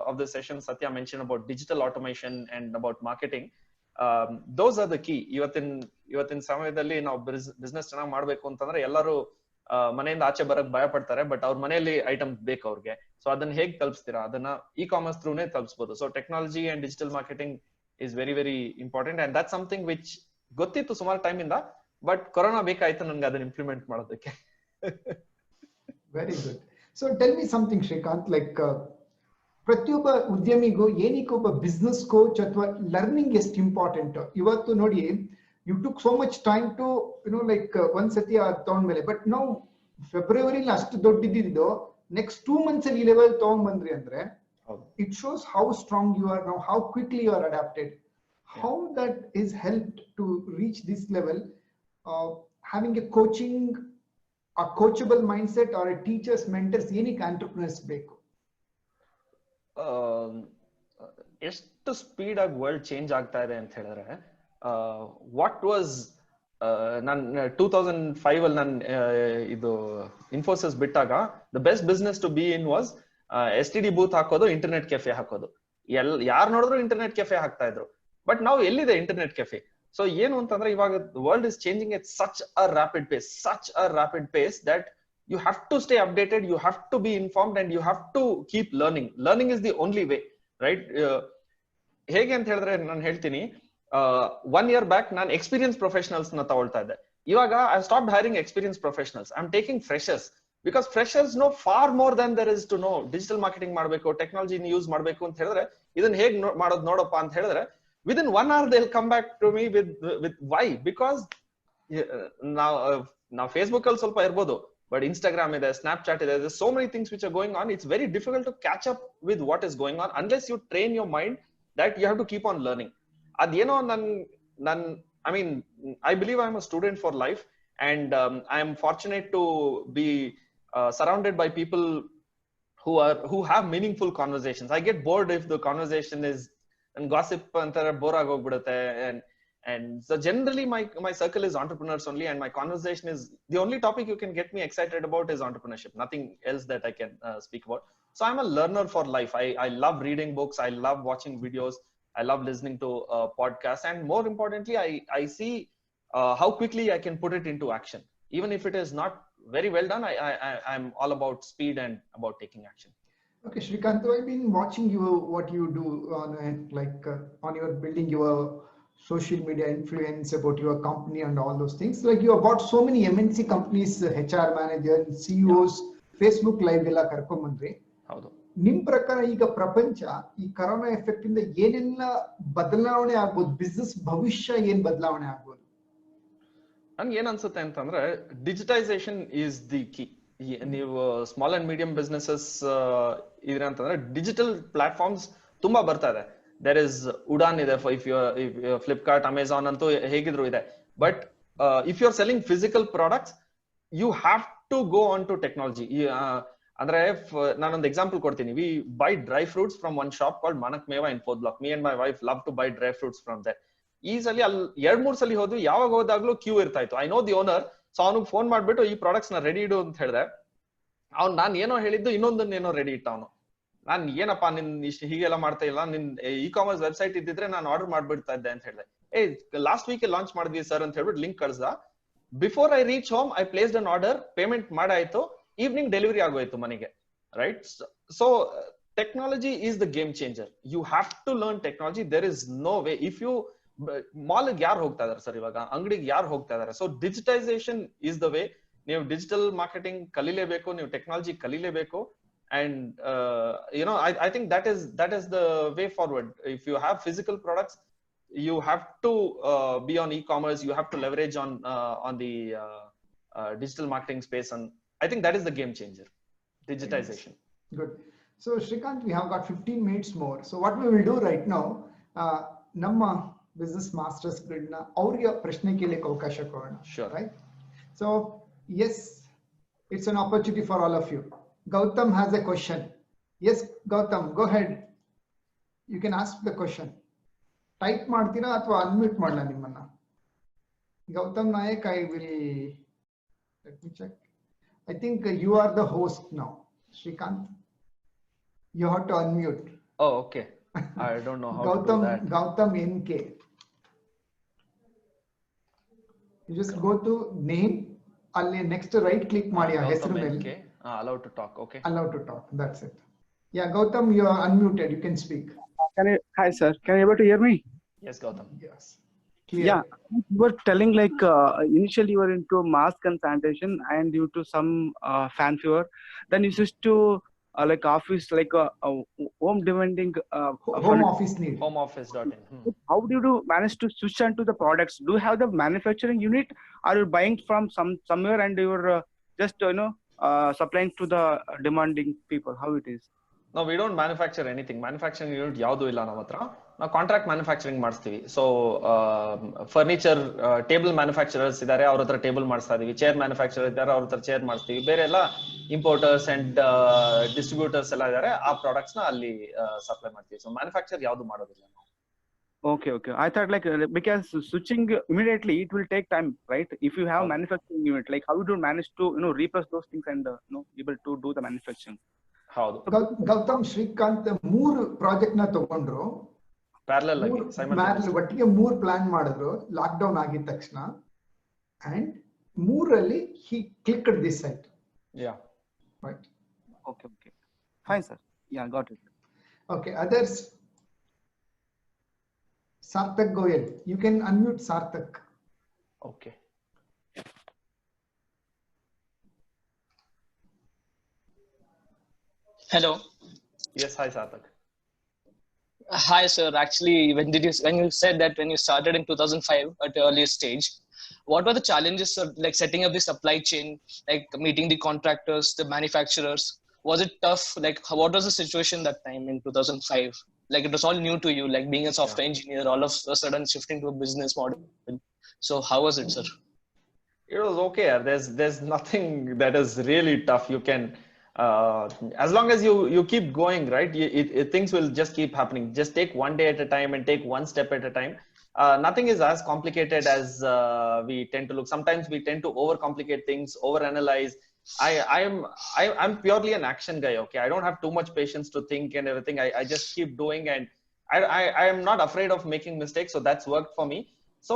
of the session, Satya mentioned about digital automation and about marketing. Those are the key. ಇವತ್ತಿನ ಸಮಯದಲ್ಲಿ ನಾವು ಬಿಸ್ನೆಸ್ ಚೆನ್ನಾಗಿ ಮಾಡ್ಬೇಕು ಅಂತಂದ್ರೆ ಎಲ್ಲರೂ ಮನೆಯಿಂದ ಆಚೆ ಬರಕ್ ಭಯ ಪಡ್ತಾರೆ, ಬಟ್ ಅವ್ರ ಮನೆಯಲ್ಲಿ ಐಟಮ್ ಬೇಕು ಅವ್ರಿಗೆ. ಸೊ ಅದನ್ನ ಹೇಗ್ ತಲುಪಿಸ್ತೀರಾ, ಅದನ್ನ e-commerce ಥ್ರೂನೇ ತಲುಪಿಸಬಹುದು. So technology and digital marketing is very very important, and that something which ಗೊತ್ತಿತ್ತು ಸುಮಾರು ಟೈಮ್ ಇಂದ, ಬಟ್ ಕೊರೋನಾ ಬೇಕಾಯ್ತು ನನ್ಗೆ ಅದನ್ನ ಇಂಪ್ಲಿಮೆಂಟ್ ಮಾಡೋದಕ್ಕೆ. Very good. So tell me something Srikanth, like ಪ್ರತಿಯೊಬ್ಬ ಉದ್ಯಮಿಗೂ ಏನಕ್ಕೆ ಒಬ್ಬ ಬಿಸ್ನೆಸ್ ಕೋಚ್ ಅಥವಾ ಲರ್ನಿಂಗ್ ಎಷ್ಟು ಇಂಪಾರ್ಟೆಂಟ್ ಇವತ್ತು ನೋಡಿ. You took so much time to like ಒಂದ್ಸತಿ ತಗೊಂಡ್ಮೇಲೆ, ಬಟ್ ನಾವು ಫೆಬ್ರವರಿಲಿ ಅಷ್ಟು ದೊಡ್ಡದಿದ್ದು ನೆಕ್ಸ್ಟ್ 2 months ಅಲ್ಲಿ ಈ ಲೆವೆಲ್ ತಗೊಂಡ್ ಬಂದ್ರಿ ಅಂದ್ರೆ it shows how strong you are now, how quickly you are adapted, how that is helped to reach this level. Having a coaching, a coachable mindset or a teacher's mentors ಏನಕ್ಕೆ entrepreneurs ಬೇಕು? ಎಷ್ಟು speed ಆಗಿ world change ಆಗ್ತಾ ಇದೆ ಅಂತ ಹೇಳಿದ್ರೆ, what was ನಾನು 2005 ಅಲ್ಲಿ ನಾನು ಇದು ಇನ್ಫೋಸಿಸ್ ಬಿಟ್ಟಾಗ the best business to be in was STD booth ಹಾಕೋದು, ಇಂಟರ್ನೆಟ್ ಕೆಫೆ ಹಾಕೋದು. ಯಾರು ನೋಡಿದ್ರು ಇಂಟರ್ನೆಟ್ ಕೆಫೆ ಹಾಕ್ತಾ ಇದ್ರು. ಬಟ್ ನಾವು ಎಲ್ಲಿದೆ ಇಂಟರ್ನೆಟ್ ಕೆಫೆ? ಸೊ ಏನು ಅಂತಂದ್ರೆ ಇವಾಗ world is changing at such a rapid pace that you have to stay updated, you have to be informed, and you have to keep learning is the only way, right? ಹೇಗೆ ಅಂತ ಹೇಳಿದ್ರೆ ನಾನು ಹೇಳ್ತೀನಿ, 1 year back ನಾನು experience professionals ನ ತಗೊಳ್ತಾ ಇದ್ದೆ. ಇವಾಗ I stop hiring experience professionals, I am taking freshers, because freshers know far more than there is to know. Digital marketing ಮಾಡಬೇಕು, ಟೆಕ್ನಾಲಜಿ ಯೂಸ್ ಮಾಡಬೇಕು ಅಂತ ಹೇಳಿದ್ರೆ ಇದನ್ನ ಹೇಗ್ ಮಾಡೋದು ನೋಡಪ್ಪ ಅಂತ ಹೇಳಿದ್ರೆ, within 1 hour they'll come back to me with why, because now Facebook ಅಲ್ಲಿ ಸ್ವಲ್ಪ ಇರ್ಬೋದು, but Instagram ಇದೆ, Snapchat ಇದೆ, there's so many things which are going on. It's very difficult to catch up with what is going on unless you train your mind that you have to keep on learning. Aದೇನೋ I mean, I believe I'm a student for life, and I am fortunate to be surrounded by people who have meaningful conversations. I get bored if the conversation is and gossip ಅಂತಾರೆ, bore ಆಗೋಗ್ಬಿಡುತ್ತೆ. And so generally my circle is entrepreneurs only, and my conversation is the only topic you can get me excited about is entrepreneurship, nothing else that I can speak about. So I'm a learner for life. I love reading books, I love watching videos, I love listening to podcasts, and more importantly I see how quickly I can put it into action. Even if it is not very well done, I'm all about speed and about taking action. Okay, Shrikant, I've been watching you, what you do on like on your building your social media influence about your company and all those things. Like you have got so many MNC companies, HR manager, CEOs, Facebook live ಎಲ್ಲ ಕರ್ಕೊಂಡ್ ಬಂದ್ರಿ. ಹೌದು. ನಿಮ್ ಪ್ರಕಾರ ಈಗ ಪ್ರಪಂಚ ಈ corona effect ಇಂದ ಏನೆಲ್ಲ ಬದಲಾವಣೆ ಆಗ್ಬೋದು, ಬಿಸ್ನೆಸ್ ಭವಿಷ್ಯ ಏನ್ ಬದಲಾವಣೆ ಆಗ್ಬೋದು? ನನ್ಗೆ ಏನ್ ಅನ್ಸುತ್ತೆ ಅಂತಂದ್ರೆ ಡಿಜಿಟೈಸೇಷನ್ ಈಸ್ ದಿ ಕೀ. ನೀವು ಸ್ಮಾಲ್ ಅಂಡ್ ಮೀಡಿಯಂ ಬಿಸ್ನೆಸಸ್ ಇದ್ರೆ ಅಂತಂದ್ರೆ ಡಿಜಿಟಲ್ ಪ್ಲಾಟ್ಫಾರ್ಮ್ಸ್ ತುಂಬಾ ಬರ್ತಾ ಇದೆ. ದೇರ್ ಇಸ್ ಉಡಾನ್ ಇದೆ, ಇಫ್ ಫ್ಲಿಪ್ಕಾರ್ಟ್, ಅಮೆಝಾನ್ ಅಂತೂ ಹೇಗಿದ್ರು ಇದೆ. But if you are selling physical products, you have to go on to technology. ಅಂದ್ರೆ ನಾನೊಂದು ಎಕ್ಸಾಂಪಲ್ ಕೊಡ್ತೀನಿ. We buy dry fruits from one shop called Manak Mewa in 4th block. Me and my wife love to buy dry fruits from there. ಈ ಸಲ ಅಲ್ಲಿ 2-3 ಸಲ ಹೋದ್ವಿ. ಯಾವಾಗ ಹೋದಾಗ್ಲೂ Q ಇರ್ತಾ ಇತ್ತು. I know the owner. So ಅವನಿಗೆ ಫೋನ್ ಮಾಡ್ಬಿಟ್ಟು ಈ ಪ್ರಾಡಕ್ಟ್ಸ್ ನ ರೆಡಿ ಇಡು ಅಂತ ಹೇಳಿದೆ. ಅವ್ನು ನಾನು ಏನೋ ಹೇಳಿದ್ದು ಇನ್ನೊಂದನ್ನೇನೋ ರೆಡಿ ಇಟ್ಟ ಅವನು. ನಾನ್ ಏನಪ್ಪಾ ನಿನ್ ಇಷ್ಟು ಹೀಗೆಲ್ಲ ಮಾಡ್ತಾ ಇಲ್ಲ, ನಿನ್ ಇ-ಕಾಮರ್ಸ್ ವೆಬ್ಸೈಟ್ ಇದ್ದಿದ್ರೆ ನಾನು ಆರ್ಡರ್ ಮಾಡ್ಬಿಡ್ತಾ ಇದ್ದೆ ಅಂತ ಹೇಳಿದೆ. ಲಾಸ್ಟ್ ವೀಕ್ ಲಾಂಚ್ ಮಾಡಿದ್ವಿ ಸರ್ ಅಂತ ಹೇಳ್ಬಿಟ್ಟು ಲಿಂಕ್ ಕಳ್ಸ. Before I reach home I placed an order, payment ಮಾಡಾಯ್ತು, ಈವ್ನಿಂಗ್ ಡೆಲಿವರಿ ಆಗೋಯ್ತು ಮನೆಗೆ. Right? So technology is the game changer. You have to learn technology. There is no way. If you ಮಾಲ್ಗೆ ಯಾರು ಹೋಗ್ತಾ ಇದಾರೆ ಸರ್, ಇವಾಗ ಅಂಗಡಿಗೆ ಯಾರು ಹೋಗ್ತಾ ಇದಾರೆ? So digitization is the way. ನೀವು ಡಿಜಿಟಲ್ ಮಾರ್ಕೆಟಿಂಗ್ ಕಲಿಲೇಬೇಕು, ನೀವು ಟೆಕ್ನಾಲಜಿ ಕಲಿಲೇಬೇಕು. And I think that is the way forward. If you have physical products, you have to be on e-commerce. You have to leverage on the digital marketing space, and I think that is the game changer, digitization. Good. So Shrikant, we have got 15 minutes more. So what we will do right now, ನಮ್ಮ business masters ಗಳನ್ನ ಅವರಿಗೆ ಪ್ರಶ್ನೆ ಕೇಳಲಿಕ್ಕೆ ಅವಕಾಶ ಕೊಡೋಣ. Sure. Right? So yes, it's an opportunity for all of you. Gautam has a question. Yes, Gautam, go ahead. You can ask the question. Type ಮಾಡ್ತೀರಾ ಅಥವಾ unmute ಮಾಡಲಾ ನಿಮ್ಮನ್ನ? Gautam Nayak, let me check. I think you are the host now. Shrikant, you have to unmute. Oh, okay. I don't know how to do that. Gautam NK. You just go to name. ಅಲ್ಲಿ next right click ಮಾಡಿ ಆ ಹೆಸರು ಮೇಲೆ. Allowed to talk. Okay. Allowed to talk. That's it. Yeah, Gautam, you are unmuted. You can speak. Hi, sir. Can you able to hear me? Yes, Gautam. Yes. Clear. Yeah, you were telling like initially you were into mass consultation and due to some fanfare, then you switched to like office, like home demanding. Home office need. Homeoffice.in. How did you manage to switch onto the products? Do you have the manufacturing unit? Are you buying from somewhere and you're just supplying to the demanding people? How it is? No, we don't manufacture anything. Manufacturing unit ಯಾವುದು ಇಲ್ಲ ನಮ್ಮ ಹತ್ರ. ನಾವು contract manufacturing ಮಾಡಿಸ್ತೀವಿ. So furniture table manufacturers ಇದಾರೆ, ಅವ್ರ ಹತ್ರ table ಮಾಡಿಸ್ತಾ ಇದೀವಿ. ಚೇರ್ ಮ್ಯಾನುಫ್ಯಾಕ್ಚರರ್ ಇದ್ದಾರೆ, ಅವ್ರ ಹತ್ರ ಚೇರ್ ಮಾಡಿಸ್ತೀವಿ. ಬೇರೆ ಎಲ್ಲ ಇಂಪೋರ್ಟರ್ಸ್ ಅಂಡ್ ಡಿಸ್ಟ್ರಿಬ್ಯೂಟರ್ಸ್ ಎಲ್ಲ ಇದಾರೆ, ಆ ಪ್ರಾಡಕ್ಟ್ಸ್ ನ ಅಲ್ಲಿ ಸಪ್ಲೈ ಮಾಡ್ತೀವಿ. ಸೊ ಮ್ಯಾನುಫ್ಯಾಕ್ಚರ್ ಯಾವುದು ಮಾಡೋದಿಲ್ಲ. Okay. I thought like because switching immediately it will take time, right? If you have manufacturing unit, like how do you manage to repress those things and able to do the manufacturing? ಹೌದು. Gautam, Shrikant 3 project ನ ತಗೊಂಡ್ರು, parallel ಆಗಿ ಒಟ್ಟಿಗೆ 3 plan ಮಾಡಿದ್ರು lock down ಆಗಿದ ತಕ್ಷಣ, and 3ರಲ್ಲಿ he clicked this site. Yeah. Right. Okay. Fine, sir. Yeah, got it. Okay, others. Sarthak Goyal, you can unmute Sarthak. Okay. Hello. Yes, hi Sarthak. Hi sir. Actually, when you said that when you started in 2005 at the earliest stage, what were the challenges of like setting up the supply chain, like meeting the contractors, the manufacturers? Was it tough? Like what was the situation that time in 2005? Like it was all new to you, like being a software engineer, all of a sudden shifting to a business model. So how was it, sir? It was okay. There's nothing that is really tough. You can as long as you keep going, right? Things will just keep happening. Just take one day at a time and take one step at a time. Nothing is as complicated as we tend to look. Sometimes we tend to overcomplicate things, overanalyze. I'm purely an action guy. Okay, I don't have too much patience to think and everything. I just keep doing, and I am not afraid of making mistakes. So that's worked for me. So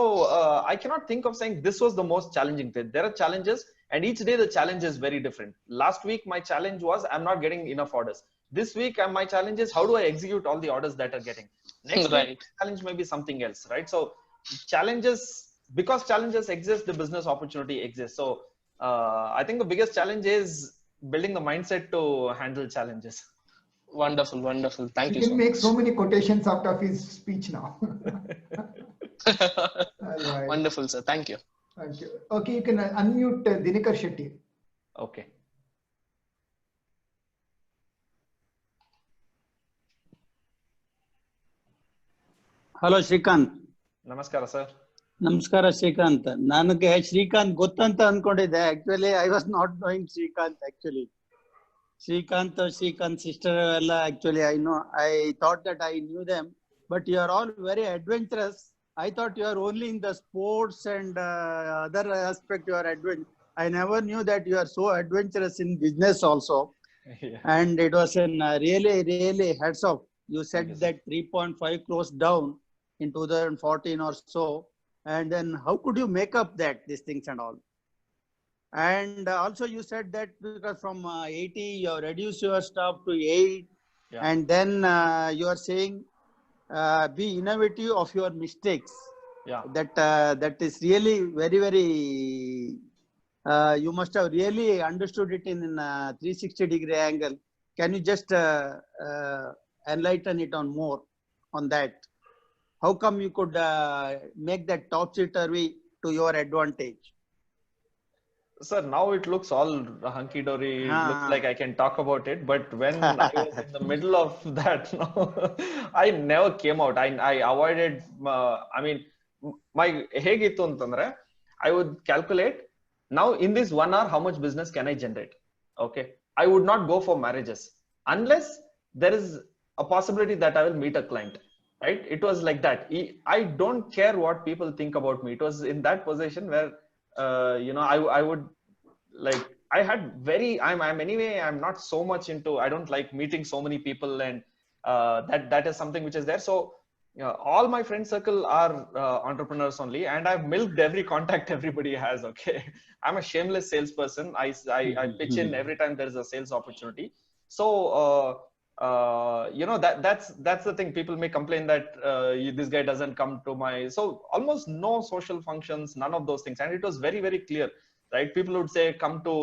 I cannot think of saying this was the most challenging thing. There are challenges, and each day the challenge is very different. Last week my challenge was I'm not getting enough orders. This week my challenge is how do I execute all the orders that are getting. Next week challenge may be something else, right? So because challenges exist, the business opportunity exists. So I think the biggest challenge is building the mindset to handle challenges. Wonderful, wonderful. Thank You you can so make much. so many quotations out of his speech now. All right. Wonderful, sir. Thank you. Thank you. Okay, you can unmute Dinakar Shetty. Okay. Hello Srikanth. ನಮಸ್ಕಾರ sir. ನಮಸ್ಕಾರ ಶ್ರೀಕಾಂತ್. ನನಗೆ ಶ್ರೀಕಾಂತ್ ಗೊತ್ತಂತ ಅನ್ಕೊಂಡಿದ್ದೆ. Actually I was not knowing Srikanth. Actually Srikanth sister ಎಲ್ಲ actually I thought that I knew them, but you are all very adventurous. I thought you are only in the sports and other aspect you are adventurous. I never knew that you are so adventurous in business also. Yeah. And it was really hats off. You said Yes. that 3.5 crores down in 2014 or so. And then how could you make up these things and all? And also you said that because from 80, you have reduced your staff to 8. Yeah. And then you are saying, be innovative of your mistakes. Yeah. That is really very you must have really understood it in a 360-degree angle. Can you just enlighten it on more on that? How come you could make that topsy-turvy to your advantage? Sir, now it looks all hunky dory. It looks like I can talk about it, but when I was in the middle of that, no, I never came out. I avoided. I mean, my hegittu antandre, I would calculate now in this 1 hour how much business can I generate. Okay, I would not go for marriages unless there is a possibility that I will meet a client. Right? It was like that. I don't care what people think about me. It was in that position where. I would like, I had I'm anyway, I'm not so much into, I don't like meeting so many people, and that is something which is there. So all my friend circle are entrepreneurs only, and I've milked every contact everybody has. Okay. I'm a shameless salesperson. I pitch in every time there is a sales opportunity. So, that's the thing. People may complain that this guy doesn't come to so almost no social functions, none of those things. And it was very, very clear, right? People would say, come to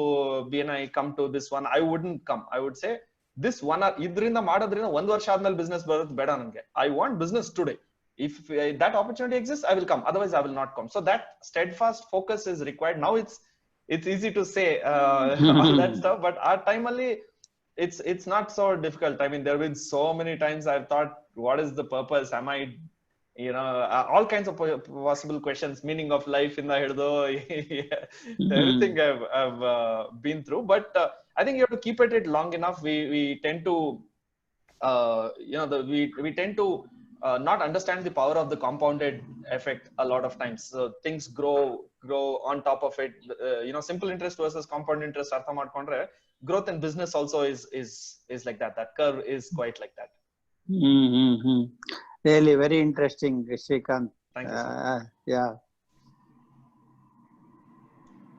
BNI, come to this one. I wouldn't come. I would say, this 1 hour, idrinda madadrinda 1 varsha admel business baradu beda nange. I want business today. If that opportunity exists, I will come. Otherwise, I will not come. So that steadfast focus is required. Now it's easy to say all that stuff, but our time only, it's not so difficult. I mean, there have been so many times I've thought, what is the purpose? Am I, all kinds of possible questions, meaning of life in the hirdo, everything I've been through. But I think you have to keep at it long enough. We tend to, we tend to not understand the power of the compounded effect a lot of times. So things grow on top of it. Simple interest versus compound interest, artha madkondre, growth in business also is like that. That curve is quite like that. Really very interesting, Srikanth. Thank you, sir. Yeah.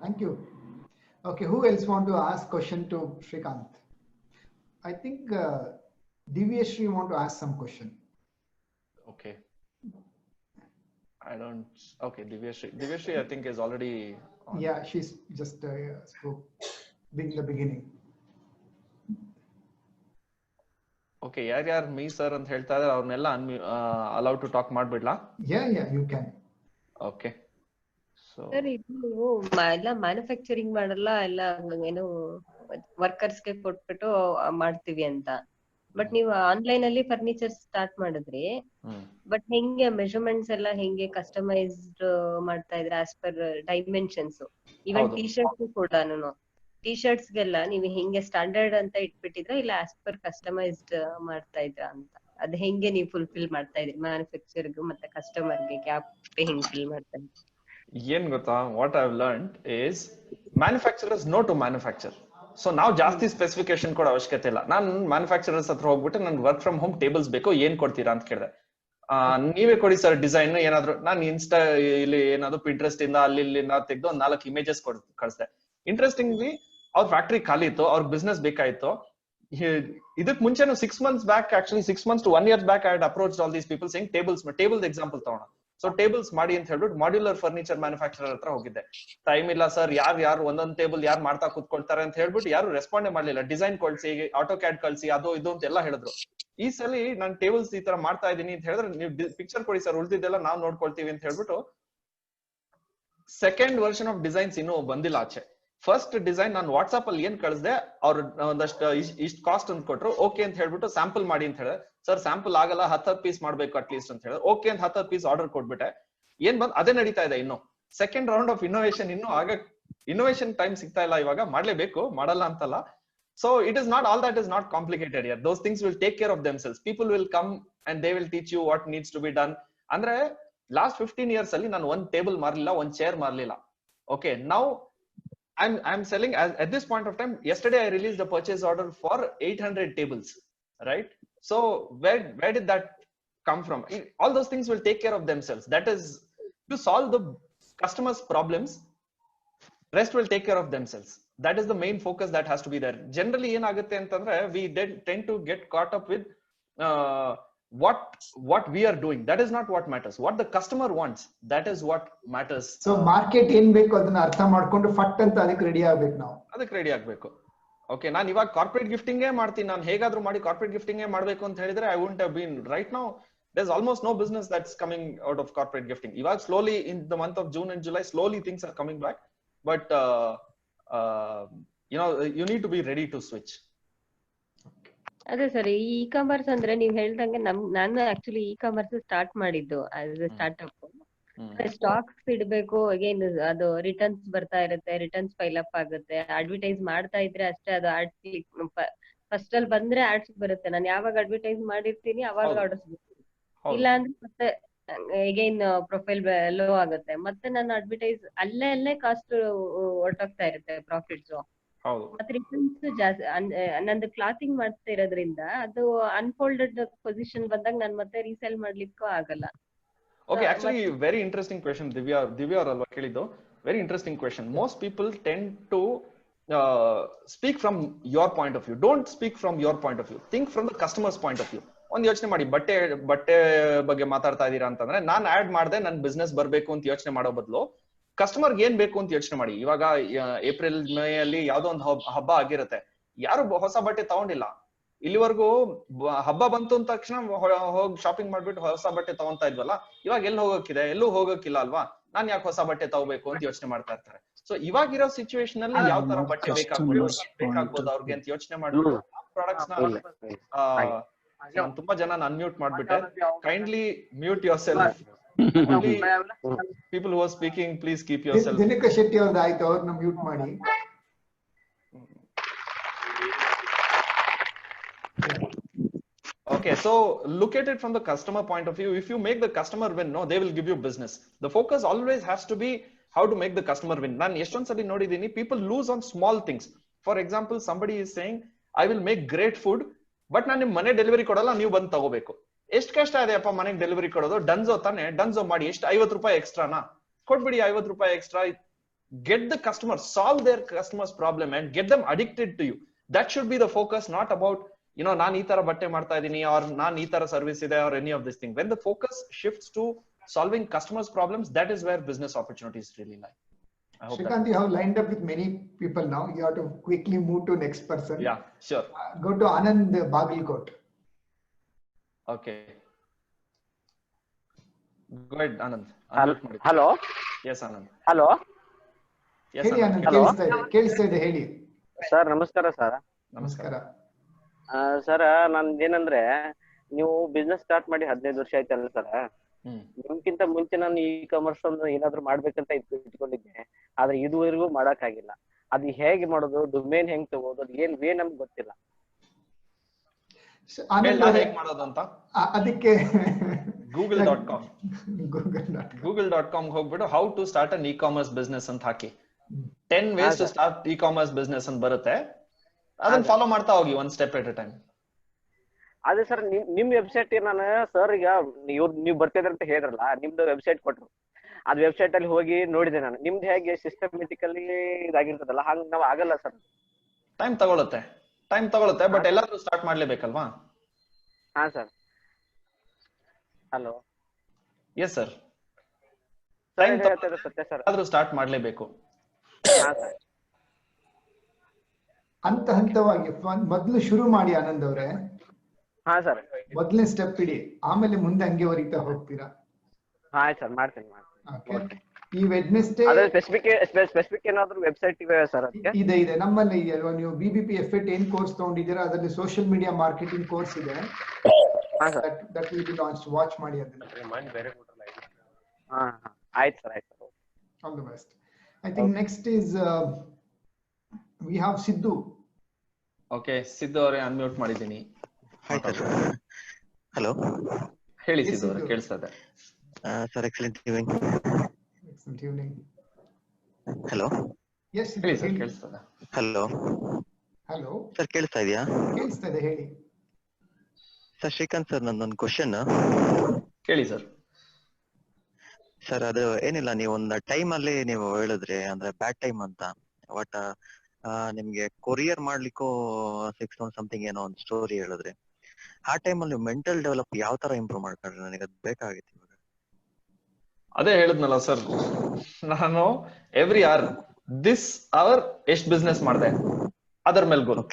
Thank you. Okay, who else want to ask question to Srikanth? I think Divyashree want to ask some question. Okay. I don't. Okay, Divyashree, I think is already on. Yeah, she's just spoke in the beginning. Okay, ಯಾರ್ಯಾರು me sir ಅಂತ ಹೇಳ್ತಾ ಇದ್ದಾರೆ ಅವ್ರನ್ನೆಲ್ಲ allow to talk ಮಾಡ್ಬಿಡ್ಲಾ? Yeah, you can. Okay. So sir, ಇದು ಎಲ್ಲ manufacturing ಮಾಡಲ್ಲ, ಎಲ್ಲ ಏನು ವರ್ಕರ್ಸ್ಗೆ ಕೊಟ್ಬಿಟ್ಟು ಮಾಡ್ತೀವಿ ಅಂತ. ಬಟ್ ನೀವು ಆನ್ಲೈನ್ ಅಲ್ಲಿ ಫರ್ನಿಚರ್ ಸ್ಟಾರ್ಟ್ ಮಾಡಿದ್ರಿ, ಬಟ್ ಹೆಂಗೆ ಮೆಜರ್ಮೆಂಟ್ಸ್ ಎಲ್ಲ ಹೆಂಗೆ ಕಸ್ಟಮೈಸ್ಡ್ ಮಾಡ್ತಾ ಇದ್ರೆ as per dimensions? Even T shirts ಕೂಡಾನು, ಟಿ ಶರ್ಟ್ಸ್ ಗೆಲ್ಲ ನೀವು ಹೆಂಗೆ ಸ್ಟ್ಯಾಂಡರ್ಡ್ ಅಂತ ಇಟ್ಬಿಟ್ಟಿದ್ರ, ಇಲ್ಲ ಆಸ್ ಪರ್ ಕಸ್ಟಮೈಸ್ಡ್ ಮಾಡ್ತಾ ಇದ್ರ ಅಂತ? ಅದ್ ಹೆಂಗೆ ನೀವು ಫುಲ್ಫಿಲ್ ಮಾಡ್ತಾ ಇದ್ರಿ ಮ್ಯಾನುಫ್ಯಾಕ್ಚರ್ಗೂ ಮತ್ತೆ ಕಸ್ಟಮರ್ಗೆ ಗ್ಯಾಪ್ ಹೆಂಗ್ ಫಿಲ್ ಮಾಡ್ತಾ ಇದ್ರಿ? ಏನ್ ಗೊತ್ತಾ, what I have learned is manufacturers know to manufacture. So ನಾವು ಜಾಸ್ತಿ ಸ್ಪೆಸಿಫಿಕೇಶನ್ ಕೊಡೋ ಅವಶ್ಯಕತೆ ಇಲ್ಲ. ನಾನು ಮ್ಯಾನುಫ್ಯಾಕ್ಚರರ್ಸ್ ಹತ್ರ ಹೋಗ್ಬಿಟ್ಟು ನನ್ಗೆ ವರ್ಕ್ ಫ್ರಮ್ ಹೋಮ್ ಟೇಬಲ್ಸ್ ಬೇಕು, ಏನ್ ಕೊಡ್ತೀರಾ ಅಂತ ಕೇಳಿದೆ. ನೀವೇ ಕೊಡಿ ಸರ್ ಡಿಸೈನ್ ಏನಾದ್ರು. ನಾನು ಇನ್ಸ್ಟಾ ಇಲ್ಲಿ ಏನಾದ್ರು ಪಿಂಟ್ರೆಸ್ಟ್ ಇಂದ ಇಲ್ಲಿಂದ ತೆಗೆದು ಒಂದ್ 4 ಇಮೇಜಸ್ ಕಳಿಸ್ದೆ. ಇಂಟ್ರೆಸ್ಟಿಂಗ್ಲಿ ಅವ್ರ ಫ್ಯಾಕ್ಟ್ರಿ ಖಾಲಿ ಇತ್ತು, ಅವ್ರ ಬಿಸ್ನೆಸ್ ಬೇಕಾಯ್ತು. ಇದಕ್ ಮುಂಚೆನು 6 months back, actually 6 months to 1 year back, I had approached all these people saying tables example ತಗೋಣ. ಸೊ ಟೇಬಲ್ಸ್ ಮಾಡಿ ಅಂತ ಹೇಳ್ಬಿಟ್ಟು ಮಾಡ್ಯುಲರ್ ಫರ್ನಿಚರ್ ಮ್ಯಾನುಫ್ಯಾಕ್ಚರರ್ ಹತ್ರ ಹೋಗಿದ್ದೆ. ಟೈಮ್ ಇಲ್ಲ ಸರ್, ಯಾರು ಒಂದೊಂದ್ ಟೇಬಲ್ ಯಾರು ಮಾಡ್ತಾ ಕೂತ್ಕೊಳ್ತಾರೆ ಅಂತ ಹೇಳ್ಬಿಟ್ಟು ಯಾರು ರೆಸ್ಪಾಂಡೇ ಮಾಡ್ಲಿಲ್ಲ. ಡಿಸೈನ್ ಕಳ್ಸಿ, ಆಟೋ ಕ್ಯಾಡ್ ಕಳ್ಸಿ, ಅದು ಇದು ಅಂತ ಎಲ್ಲ ಹೇಳಿದ್ರು. ಈ ಸಲ ನಾನು ಟೇಬಲ್ಸ್ ಈ ತರ ಮಾಡ್ತಾ ಇದೀನಿ ಅಂತ ಹೇಳಿದ್ರೆ ನೀವು ಪಿಕ್ಚರ್ ಕೊಡಿ ಸರ್, ಉಳಿದಿದ್ದೆಲ್ಲ ನಾವ್ ನೋಡ್ಕೊಳ್ತೀವಿ ಅಂತ ಹೇಳ್ಬಿಟ್ಟು ಸೆಕೆಂಡ್ ವರ್ಷನ್ ಆಫ್ ಡಿಸೈನ್ಸ್ ಇನ್ನೂ ಬಂದಿಲ್ಲ ಆಚೆ. ಫಸ್ಟ್ ಡಿಸೈನ್ ನಾನು ವಾಟ್ಸ್ಆಪ್ ಅಲ್ಲಿ ಏನ್ ಕಳಿಸ್ದೆ, ಅವ್ರು ಒಂದಷ್ಟು ಇಷ್ಟ ಕಾಸ್ಟ್ ಅಂತ ಕೊಟ್ರು. ಓಕೆ ಅಂತ ಹೇಳ್ಬಿಟ್ಟು ಸ್ಯಾಂಪಲ್ ಮಾಡಿ ಅಂತ ಹೇಳಿದ್ರೆ, ಸರ್ ಸ್ಯಾಂಪಲ್ ಆಗಲ್ಲ, 10 ಪೀಸ್ ಮಾಡ್ಬೇಕು ಅಟ್ಲೀಸ್ಟ್ ಅಂತ ಹೇಳಿದ್ರೆ ಓಕೆ ಅಂತ 10 ಪೀಸ್ ಆರ್ಡರ್ ಕೊಟ್ಬಿಟ್ಟೆ. ಏನ್ ಬಂದ್ ಅದೇ ನಡೀತಾ ಇದೆ. ಇನ್ನು ಸೆಕೆಂಡ್ ರೌಂಡ್ ಆಫ್ ಇನ್ನೋವೇಷನ್ ಇನ್ನು ಆಗ ಇನ್ನೋವೇಷನ್ ಟೈಮ್ ಸಿಗ್ತಾ ಇಲ್ಲ. ಇವಾಗ ಮಾಡ್ಲೇಬೇಕು, ಮಾಡಲ್ಲ ಅಂತಲ್ಲ. So it is not all that is not complicated here. Those things will take care of themselves. People will come and they will teach you what needs to be done. Andre last 15 years alli ನಾನು one table marlilla, one chair marlilla. Okay, now I'm selling at this point of time. Yesterday I released a purchase order for 800 tables, right? So where did that come from? All those things will take care of themselves. That is to solve the customers' problems. Rest will take care of themselves. That is the main focus that has to be there. Generally ಏನಾಗುತ್ತೆ ಅಂತಂದ್ರೆ we tend to get caught up with what we are doing. That is not what matters. What the customer wants, that is what matters. So market ಏನ್ ಬೇಕು ಅದನ್ನ ಅರ್ಥ ಮಾಡ್ಕೊಂಡು ಫಟ್ ಅಂತ ಅದಕ್ಕೆ ready ಆಗ್ಬೇಕು. ನಾವು ಅದಕ್ಕೆ ರೆಡಿ ಆಗ್ಬೇಕು. ಓಕೆ, ನಾನು ಇವಾಗ ಕಾರ್ಪೊರೇಟ್ ಗಿಫ್ಟಿಂಗ್ ಮಾಡ್ತೀನಿ, ನಾನು ಹೇಗಾದ್ರೂ ಮಾಡಿ ಕಾರ್ಪೊರೇಟ್ ಗಿಫ್ಟಿಂಗ್ ಮಾಡ್ಬೇಕು ಅಂತ ಹೇಳಿದ್ರೆ I wouldn't have been. Right now there's almost no business that's coming out of corporate gifting. ಇವಾಗ slowly in the month of June and July slowly things are coming back, but you know, you need to be ready to switch. ಅದೇ sir, ಈ e-commerce ಅಂದ್ರೆ ನೀವ್ ಹೇಳ್ದಂಗೆ ನಾನು actually e-commerce start ಮಾಡಿದ್ದು as A startup. Stocks ಇಡ್ಬೇಕು, again ಅದು returns ಬರ್ತಾ ಇರುತ್ತೆ, ರಿಟರ್ನ್ಸ್ ಫೈಲ್ ಅಪ್ ಆಗುತ್ತೆ, ಅಡ್ವರ್ಟೈಸ್ ಮಾಡ್ತಾ ಇದ್ರೆ ಅಷ್ಟೇ ಅದು ಆಡ್ಸ್ ಫಸ್ಟ್ ಅಲ್ಲಿ ಬಂದ್ರೆ ಆಡ್ಸ್ ಬರುತ್ತೆ. ನಾನು ಯಾವಾಗ ಅಡ್ವರ್ಟೈಸ್ ಮಾಡಿರ್ತೀನಿ ಅವಾಗ ಆರ್ಡರ್ಸ್ ಬರುತ್ತೆ. ಇಲ್ಲ ಅಂದ್ರೆ ಮತ್ತೆ ಅಗೈನ್ ಪ್ರೊಫೈಲ್ ಲೋ ಆಗುತ್ತೆ, ಮತ್ತೆ ನನ್ನ ಅಡ್ವರ್ಟೈಸ್ ಅಲ್ಲೇ ಕಾಸ್ಟ್ ಹೊರಟೋಗ್ತಾ ಇರುತ್ತೆ, ಪ್ರಾಫಿಟ್ಸ್. ಮತ್ತೆ ರಿಟರ್ನ್ಸ್ ಜಾಸ್ತಿ. ನಂದು ಕ್ಲಾತಿಂಗ್ ಮಾಡ್ತಾ ಇರೋದ್ರಿಂದ ಅದು ಅನ್ಫೋಲ್ಡೆಡ್ ಪೊಸಿಷನ್ ಬಂದಾಗ ನಾನು ಮತ್ತೆ ರೀಸೇಲ್ ಮಾಡ್ಲಿಕ್ಕೂ ಆಗಲ್ಲ. Okay, actually very interesting question. Divya alva kelidu, very interesting question. Most people tend to speak from your point of view. Don't speak from your point of view. Think from the customer's point of view. ಒಂದ್ ಯೋಚನೆ ಮಾಡಿ, ಬಟ್ಟೆ ಬಗ್ಗೆ ಮಾತಾಡ್ತಾ ಇದೀರಾ ಅಂತಂದ್ರೆ ನಾನು add ಮಾಡ್ದೆ ನನ್ ಬಿಸ್ನೆಸ್ ಬರ್ಬೇಕು ಅಂತ ಯೋಚನೆ ಮಾಡೋ ಬದಲು ಕಸ್ಟಮರ್ಗೆ ಏನ್ ಬೇಕು ಅಂತ ಯೋಚನೆ ಮಾಡಿ. ಇವಾಗ ಏಪ್ರಿಲ್ ಮೇ ಅಲ್ಲಿ ಯಾವ್ದೋ ಒಂದು ಹಬ್ಬ ಆಗಿರುತ್ತೆ, ಯಾರು ಹೊಸ ಬಟ್ಟೆ ತಗೊಂಡಿಲ್ಲ ಇಲ್ಲಿವರೆಗೂ. ಹಬ್ಬ ಬಂತು ಅಂದ ತಕ್ಷಣ ಹೋಗಿ ಶಾಪಿಂಗ್ ಮಾಡ್ಬಿಟ್ಟು ಹೊಸ ಬಟ್ಟೆ ತಗೊಂತಾ ಇದ್ವಲ್ಲ, ಇವಾಗ ಎಲ್ಲಿ ಹೋಗಕ್ಕಿದೆ? ಎಲ್ಲೂ ಹೋಗಕ್ಕಿಲ್ಲ ಅಲ್ವಾ? ನಾನ್ ಯಾಕೆ ಹೊಸ ಬಟ್ಟೆ ತಗೋಬೇಕು ಅಂತ ಯೋಚನೆ ಮಾಡ್ತಾ ಇರ್ತಾರೆ. ಸೊ ಇವಾಗಿರೋ ಸಿಚುವೇಶನ್ ಅಲ್ಲಿ ಯಾವ ತರ ಬಟ್ಟೆ ಬೇಕಾಗ್ಬೋದು ಅವ್ರಿಗೆ ಅಂತ ಯೋಚನೆ ಮಾಡ್ಬಿಟ್ಟು ಪ್ರಾಡಕ್ಟ್ಸ್ ನ ನಾನು ತುಂಬಾ ಜನ ಅನ್ಮ್ಯೂಟ್ ಮಾಡ್ಬಿಟ್ಟೆ. Kindly mute your self. People who are speaking, please keep yourself. ದಿನಕ ಶೆಟ್ಟಿ ಅವ್ರದ್ದು ಆಯ್ತು, ಅವ್ರನ್ನ ಮ್ಯೂಟ್ ಮಾಡಿ. Okay, so look at it from the customer point of view. If you make the customer win, no, they will give you business. The focus always has to be how to make the customer win. Nan eshton sali nodidini, people lose on small things. For example, somebody is saying I will make great food, but ನಾನು ನಿಮ್ ಮನೆ delivery ಕೊಡಲ್ಲ, ನೀವು ಬಂದು ತಗೋಬೇಕು. ಎಷ್ಟು ಕಷ್ಟ ಇದೆ ಅಪ್ಪ ಮನೆಗೆ ಡೆಲಿವರಿ ಕೊಡೋದು? ಡನ್ಸೋ ತಾನೆ, ಡನ್ಸೋ ಮಾಡಿ. ಎಷ್ಟು 50 ರೂಪಾಯಿ ಎಕ್ಸ್ಟ್ರಾನಾ? ಕೊಟ್ಬಿಡಿ 50 ರೂಪಾಯಿ extra. Get the customer, solve their customer's problem and get them addicted to you. That should be the focus, not about, you know, ನಾನು ಈ ತರ ಬಟ್ಟೆ ಮಾಡ್ತಾ ಇದೀನಿ or ನಾನು ಈ ತರ ಸರ್ವಿಸ್ ಇದೆ or any of this thing. When the focus shifts to solving customers' problems, that is where business opportunities really lie. Shrikant, you have lined up with many people now. You have to quickly move to next person. Yeah, sure. Go to Anand Bagalkot. Okay. Go ahead, Anand. Hello. Yes, Anand. Hello. Yes, ಹೇಳಿ Anand. Anand, ಕೇಳಿಸ್ತಾ ಇದೆ ಹೇಳಿ. Sir ನಮಸ್ಕಾರ sir. ನಮಸ್ಕಾರ sir, ನಂದೇನಂದ್ರೆ ನೀವು business start ಮಾಡಿ 15 ವರ್ಷ ಆಯ್ತಲ್ಲ ಸರ್. ನಿಮ್ಗಿಂತ ಮುಂಚೆ ನಾನು ಈ ಕಾಮರ್ಸ್ ಒಂದು ಏನಾದ್ರು ಮಾಡ್ಬೇಕಂತ ಇಟ್ಕೊಂಡಿದ್ದೆ, ಆದ್ರೆ ಇದುವರೆಗೂ ಮಾಡಕ್ ಆಗಿಲ್ಲ. ಅದು ಹೇಗೆ ಮಾಡೋದು, ಡೊಮೇನ್ ಹೆಂಗ್ ತಗೋದು, ಅದು ಏನ್ ವೇ ನಮ್ಗೆ ಗೊತ್ತಿಲ್ಲ. ಅದಕ್ಕೆ google.com ಹೋಗ್ಬಿಟ್ಟು how to start an e-commerce business ಅಂತ ಹಾಕಿ 10 ways to start e-commerce business ಅಂತ ಬರುತ್ತೆ. ಅದನ್ನ ಫಾಲೋ ಮಾಡ್ತಾ ಹೋಗಿ, one step at a time. ಅದೇ ಸರ್, ನಿಮ್ ವೆಬ್ಸೈಟ್ ನಾನು ಸರ್ ಈಗ ನೀವು ಬರ್ತಿದ್ರ ಅಂತ ಹೇಳಿದ್ರಲ್ಲ, ನಿಮ್ದು ವೆಬ್ಸೈಟ್ ಕೊಟ್ರು. ಅದ್ ವೆಬ್ಸೈಟ್ ಅಲ್ಲಿ ಹೋಗಿ ನೋಡಿದೆ ನಾನು. ನಿಮ್ದು ಹೇಗೆ ಸಿಸ್ಟಮೆಟಿಕಲಿ ಇದಾಗಿರ್ತದಲ್ಲ, ಹಂಗ ನಾವ್ ಆಗಲ್ಲ ಸರ್. ಟೈಮ್ ತಗೊಳುತ್ತೆ ಬಟ್ ಎಲ್ಲಾದ್ರೂ ಸ್ಟಾರ್ಟ್ ಮಾಡ್ಲೇಬೇಕಲ್ವಾ? ಹಾ sir. Hello. Yes sir. Time ಸತ್ಯ ಸರ್. ಆದ್ರೂ ಸ್ಟಾರ್ಟ್ ಮಾಡ್ಲೇಬೇಕು. ಹಾ ಸರ್. ಹಂತ ಹಂತವಾಗಿ ಮೊದ್ಲು ಶುರು ಮಾಡಿ ಆನಂದ್ ಅವ್ರೆ. ಹಾ ಸರ್. ಮೊದಲನೇ ಸ್ಟೆಪ್ ಇಡಿ, ಆಮೇಲೆ ಮುಂದೆ ಹಂಗೆ ಹೊರಿತಾ ಹೋಗ್ತೀರಾ. ಆಯ್ತು ಸರ್, ಮಾಡ್ತೀನಿ. ಓಕೆ. ಈ ವೆಡ್ನೆಸ್ಡೇ ಸ್ಪೆಸಿಫಿಕ್ ಏನಾದ್ರು ವೆಬ್ಸೈಟ್ ಇವೆ ಸರ್? ಇದೆ ನಮ್ಮಲ್ಲಿ ಇದೆ ಅಲ್ವಾ. ನೀವು BBP F8 ಏನ್ ಕೋರ್ಸ್ ತಗೊಂಡಿದ್ದೀರಾ ಅದರಲ್ಲಿ ಸೋಷಿಯಲ್ ಮೀಡಿಯಾ ಮಾರ್ಕೆಟಿಂಗ್ ಕೋರ್ಸ್ ಇದೆ. That will be launched. Watch ಮಾಡಿ ಅದನ್ನ. ಆಯ್ತು ಸರ್, ಆಯ್ತು. All the best. I think next is we have Siddu. Okay, Siddu ಅವರೇ ಅನ್ಮ್ಯೂಟ್ ಮಾಡಿದ್ದೀನಿ. ಹಲೋ, ಹೇಳಿ ಸಿದ್ದು ಅವರೇ, ಕೇಳಿಸ್ತಾ ಇದೆ sir. Excellent evening. Excellent evening. Hello, yes ಹೇಳಿ ಸರ್, ಕೇಳಿಸ್ತಾ ಇದೆ. ಹಲೋ ಸರ್, ಕೇಳಿಸ್ತಾ ಇದೆಯಾ? ಕೇಳಿಸ್ತಾ ಇದೆ, ಹೇಳಿ ಸರ್. ಶ್ರೀಕಾಂತ್ ಸರ್, ನಂದೊಂದು ಕ್ವಶನ್. ಕೇಳಿ ಸರ್. ಸರ್, ಅದು ಏನಿಲ್ಲ, ನೀವು ಒಂದು ಟೈಮ್ ಅಲ್ಲಿ ನೀವು ಹೇಳಿದ್ರಿ, ಅಂದ್ರೆ ಬ್ಯಾಡ್ ಟೈಮ್ ಅಂತ. ಬಟ್ ನಿಮ್ಗೆ ಕೊರಿಯರ್ ಮಾಡ್ಲಿಕ್ಕೂ 6 months ಸಮಥಿಂಗ್ ಏನೋ ಒಂದು ಸ್ಟೋರಿ ಹೇಳಿದ್ರಿ. ಆ ಟೈಮಲ್ಲಿ ನೀವು ಮೆಂಟಲ್ ಡೆವಲಪ್ ಯಾವ ತರ ಇಂಪ್ರೂವ್ ಮಾಡ್ಕೊಂಡ್ರಿ? ನನಗೆ ಅದು ಬೇಕಾಗಿತ್ತು ಇವಾಗ. ಅದೇ ಹೇಳಿದ್ನಲ್ಲ ಸರ್, ನಾನು ಎವ್ರಿ ದಿಸ್ ಅವರ್ ಎಷ್ಟು ಬಿಸ್ನೆಸ್ ಮಾಡಿದೆ ಅದರ ಮೇಲೆ ಗೋಲ್.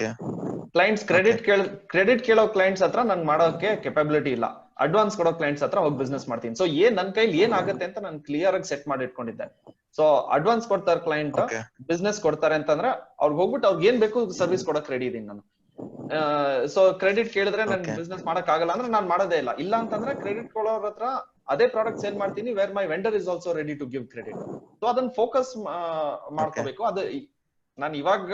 ಕ್ಲೈಂಟ್ಸ್ ಕ್ರೆಡಿಟ್ ಕೇಳೋ ಕ್ಲೈಂಟ್ಸ್ ಹತ್ರ ನನ್ ಮಾಡೋಕೆ ಕೆಪಾಬಿಲಿಟಿ ಇಲ್ಲ, ಅಡ್ವಾನ್ಸ್ ಕೊಡೋ ಕ್ಲೈಂಟ್ಸ್ ಹತ್ರ ಹೋಗಿ ಬಿಸ್ನೆಸ್ ಮಾಡ್ತೀನಿ. ಸೊ ನನ್ ಕೈಲಿ ಏನ್ ಆಗುತ್ತೆ ಅಂತ ನಾನು ಕ್ಲಿಯರ್ ಆಗಿ ಸೆಟ್ ಮಾಡಿ ಇಟ್ಕೊಂಡಿದ್ದೆ. ಸೊ ಅಡ್ವಾನ್ಸ್ ಕೊಡ್ತಾರೆ ಕ್ಲೈಂಟ್, ಬಿಸ್ನೆಸ್ ಕೊಡ್ತಾರೆ ಅಂತಂದ್ರೆ ಅವ್ರಿಗೆ ಹೋಗ್ಬಿಟ್ಟು ಅವ್ರಿಗೆ ಏನ್ ಬೇಕು ಸರ್ವಿಸ್ ಕೊಡಕ್ ರೆಡಿ ಇದೀನಿ ನಾನು. ಸೊ ಕ್ರೆಡಿಟ್ ಕೇಳಿದ್ರೆ ನನ್ ಬಿಸ್ನೆಸ್ ಮಾಡಕ್ ಆಗಲ್ಲ ಅಂದ್ರೆ ನಾನು ಮಾಡೋದೇ ಇಲ್ಲ ಅಂತಂದ್ರೆ ಕ್ರೆಡಿಟ್ ಕೊಡೋರ ಹತ್ರ ಅದೇ ಪ್ರಾಡಕ್ಟ್ ಸೇಲ್ ಮಾಡ್ತೀನಿ, where my vendor is also ready to give credit. So ಅದನ್ನ ಫೋಕಸ್ ಮಾಡ್ಕೋಬೇಕು. ಅದು ನಾನು ಇವಾಗ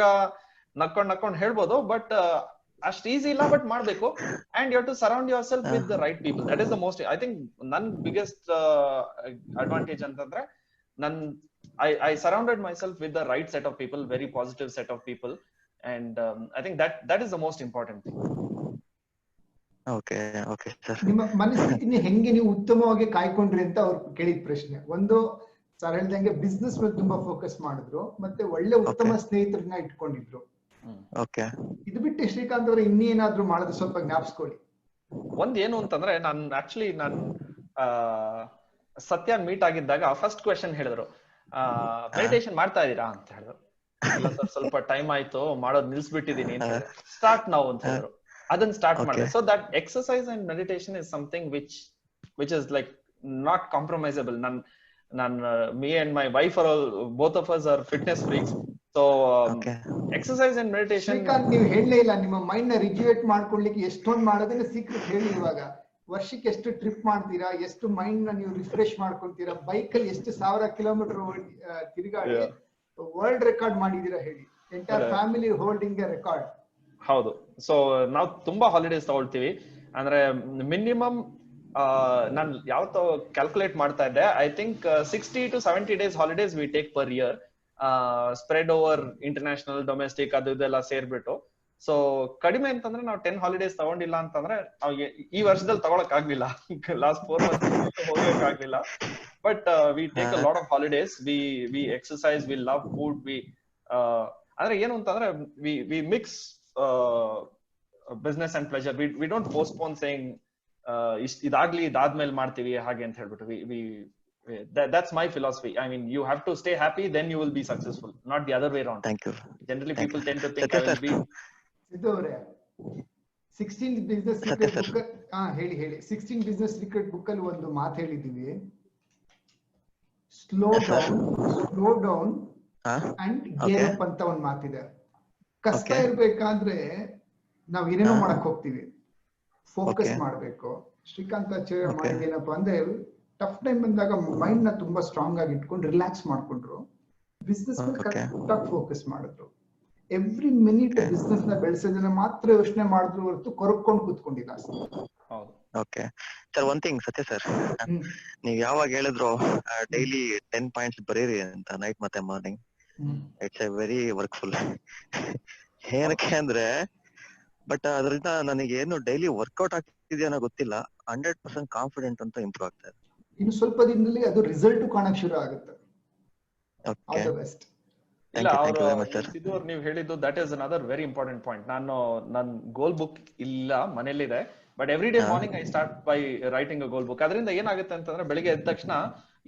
ನಕ್ಕೊಂಡ್ ಹೇಳ್ಬೋದು, ಬಟ್ ಅಷ್ಟು ಈಸಿ ಇಲ್ಲ, ಬಟ್ ಮಾಡ್ಬೇಕು. And you have to surround yourself with the right people. That is the most, I think ನನ್ ಬಿಗ್ಗೆಸ್ಟ್ ಅಡ್ವಾಂಟೇಜ್ ಅಂತಂದ್ರೆ I surrounded myself with the right set of people, very positive set of people, and I think that is the most important thing. Okay sir. ನಿಮ್ಮ ಮನಸ್ಥಿತಿನ ಹೆಂಗೆ ನೀವು ಉತ್ತಮವಾಗಿ ಕಾಯ್ಕೊಂಡ್ರಿ ಅಂತ ಅವ್ರು ಕೇಳಿದ ಪ್ರಶ್ನೆ. ಒಂದು ಸರ್ ಹೇಳ್ದಂಗೆ ಬಿಸ್ನೆಸ್ ಮೇಲೆ ತುಂಬಾ ಫೋಕಸ್ ಮಾಡಿದ್ರು, ಮತ್ತೆ ಒಳ್ಳೆ ಉತ್ತಮ ಸ್ನೇಹಿತರನ್ನ ಇಟ್ಕೊಂಡಿದ್ರು. ಇದು ಬಿಟ್ಟು ಶ್ರೀಕಾಂತ್ ಅವರು ಇನ್ನೇನಾದ್ರೂ ಮಾಡೋದು ಸ್ವಲ್ಪ ಜ್ಞಾಪಿಸ್ಕೊಳ್ಳಿ. ಏನು ಅಂತಂದ್ರೆ ನಾನು ಸತ್ಯ ಮೀಟ್ ಆಗಿದ್ದಾಗ ಫಸ್ಟ್ ಕ್ವೆಶನ್ ಹೇಳಿದ್ರು, ಮೆಡಿಟೇಷನ್ ಮಾಡ್ತಾ ಇದೀರಾ ಅಂತ ಹೇಳಿದ್ರು. ಇಲ್ಲ ಸರ್, ಸ್ವಲ್ಪ ಟೈಮ್ ಆಯ್ತು, ಮಾಡೋದ್ ನಿಲ್ಸ್ಬಿಟ್ಟಿದೀನಿ ಅಂತ ಹೇಳಿದ್ರು. ಸ್ಟಾರ್ಟ್ ನಾವು ಅಂತ ಹೇಳಿದ್ರು. ಅದನ್ನ ಸ್ಟಾರ್ಟ್ ಮಾಡಿದೆ. So that exercise and meditation is something which is like not compromisable. me and my wife are all, both of us are fitness freaks. So exercise and meditation. Srikanth, ನೀವು ಹೇಳಲೇ ಇಲ್ಲ ನಿಮ್ಮ ಮೈಂಡ್ ನ ರಿಜ್ಯುವೇಟ್ ಮಾಡ್ಕೊಳ್ಳಿಕ್ಕೆ ಎಷ್ಟೊಂದು ಮಾಡೋದನ್ನ ಸೀಕ್ರೆಟ್ ಹೇಳಿ. ಇವಾಗ ವರ್ಷಕ್ಕೆ ಎಷ್ಟು ಟ್ರಿಪ್ ಮಾಡ್ತೀರಾ, ಎಷ್ಟು ಮೈಂಡ್ ನ ನೀವು ರಿಫ್ರೆಶ್ ಮಾಡ್ಕೊಂತೀರಾ, ಬೈಕ್ ಅಲ್ಲಿ ಎಷ್ಟು 1000 ಕಿಲೋಮೀಟರ್ ತಿರುಗಾಡಿ ವರ್ಲ್ಡ್ ರೆಕಾರ್ಡ್ ಮಾಡಿದೀರಾ ಹೇಳಿ. Entire family holding A record. ಹೌದು. ಸೊ ನಾವು ತುಂಬಾ ಹಾಲಿಡೇಸ್ ತಗೊಳ್ತೀವಿ. ಅಂದ್ರೆ ಮಿನಿಮಮ್ ನಾನು ಯಾವತ್ತೋ ಕ್ಯಾಲ್ಕುಲೇಟ್ ಮಾಡ್ತಾ ಇದ್ದೆ, I think 60 to 70 days holidays we take per year, spread over international, domestic ಅದು ಇದೆಲ್ಲ ಸೇರ್ಬಿಟ್ಟು. ಸೊ ಕಡಿಮೆ ಅಂತಂದ್ರೆ ನಾವು 10 ಹಾಲಿಡೇಸ್ ತಗೊಂಡಿಲ್ಲ ಅಂತಂದ್ರೆ ಈ ವರ್ಷದಲ್ಲಿ ತಗೊಳಕ್ ಆಗ್ಲಿಲ್ಲ, ಲಾಸ್ಟ್ 4 months ಹೋಗಕ್ ಆಗ್ಲಿಲ್ಲ. But we take a lot of holidays, we exercise, we love food, ಅಂದ್ರೆ ಏನು ಅಂತಂದ್ರೆ we mix business and pleasure. We don't postpone saying ಇದಾಗ್ಲಿ ಇದಾದ್ಮೇಲೆ ಮಾಡ್ತೀವಿ ಹಾಗೆ ಅಂತ ಹೇಳ್ಬಿಟ್ಟು. That's my philosophy. I mean, you have to stay happy, then you will be successful, not the other way around. Thank you. Generally people tend to think I will be. Sidhu avare 16th business secret book ಹೇಳಿ 16th business secret book ಅಲ್ಲಿ ಒಂದು ಮಾತು ಹೇಳಿದೀವಿ, slow down and gear up ಅಂತ ಒಂದು ಮಾತಿದೆ. ಕಷ್ಟ ಇರ್ಬೇಕಾದ್ರೆ ನಾವ್ ಏನೇನೋ ಮಾಡಕ್ ಹೋಗ್ತೀವಿ, ಫೋಕಸ್ ಮಾಡ್ಬೇಕು. ಶ್ರೀಕಾಂತ್ ಆಚಾರ್ಯ ಮಾಡಿದೇನಪ್ಪ ಅಂದ್ರೆ ಟಫ್ ಟೈಮ್ ಬಂದಾಗ ಮೈಂಡ್ ನ ತುಂಬಾ ಸ್ಟ್ರಾಂಗ್ ಆಗಿ ಇಟ್ಕೊಂಡು ರಿಲ್ಯಾಕ್ಸ್ ಮಾಡ್ಕೊಂಡ್ರು, ಬಿಸ್ನೆಸ್ ಮೇಲೆ ಕರೆಕ್ಟ್ ಆಗಿ ಫೋಕಸ್ ಮಾಡಿದ್ರು. ಎವ್ರಿ ಮಿನಿಟ್ ಬಿಸ್ನೆಸ್ ನ ಬೆಳೆಸೋದನ್ನ ಮಾತ್ರ ಯೋಚನೆ ಮಾಡಿದ್ರು ಹೊರತು ಕೊರಕೊಂಡು ಕೂತ್ಕೊಂಡಿಲ್ಲ. ಓಕೆ ಸರ್, ಒನ್ ಥಿಂಗ್ ಸತ್ಯ ಸರ್, ನೀವ್ ಯಾವಾಗ ಹೇಳಿದ್ರು ಡೈಲಿ 10 points ಬರೀರಿ ಅಂತ, ನೈಟ್ ಮತ್ತೆ ಮಾರ್ನಿಂಗ್, ಇಟ್ಸ್ ಎ ವೆರಿ ವರ್ಕ್ಫುಲ್. ಏನಕ್ಕೆ ಅಂದ್ರೆ ಬಟ್ ಅದರಿಂದ ನನಗೆ ಏನು ಡೈಲಿ ವರ್ಕೌಟ್ ಆಗ್ತಿದೆಯೋ ಗೊತ್ತಿಲ್ಲ, 100% ಕಾನ್ಫಿಡೆಂಟ್ ಅಂತ ಇಂಪ್ರೂವ್ ಆಗ್ತಾ ಇದೆ. ಇನ್ನು ಸ್ವಲ್ಪ ದಿನದಲ್ಲಿ ಅದು ರಿಸಲ್ಟ್ ಕಾಣಕ್ ಶುರು ಆಗುತ್ತೆ. ಓಕೆ, ಇಲ್ಲ ಸಿದ್ದು ಅವ್ರು ನೀವು ಹೇಳಿದ್ದು that is another very important point. ನನ್ ಗೋಲ್ ಬುಕ್ ಇಲ್ಲ, ಮನೇಲಿದೆ, but every day morning I start by writing a goal book. ಅದರಿಂದ ಏನಾಗುತ್ತೆ ಅಂತಂದ್ರೆ ಬೆಳಿಗ್ಗೆ ಎದ್ದ ತಕ್ಷಣ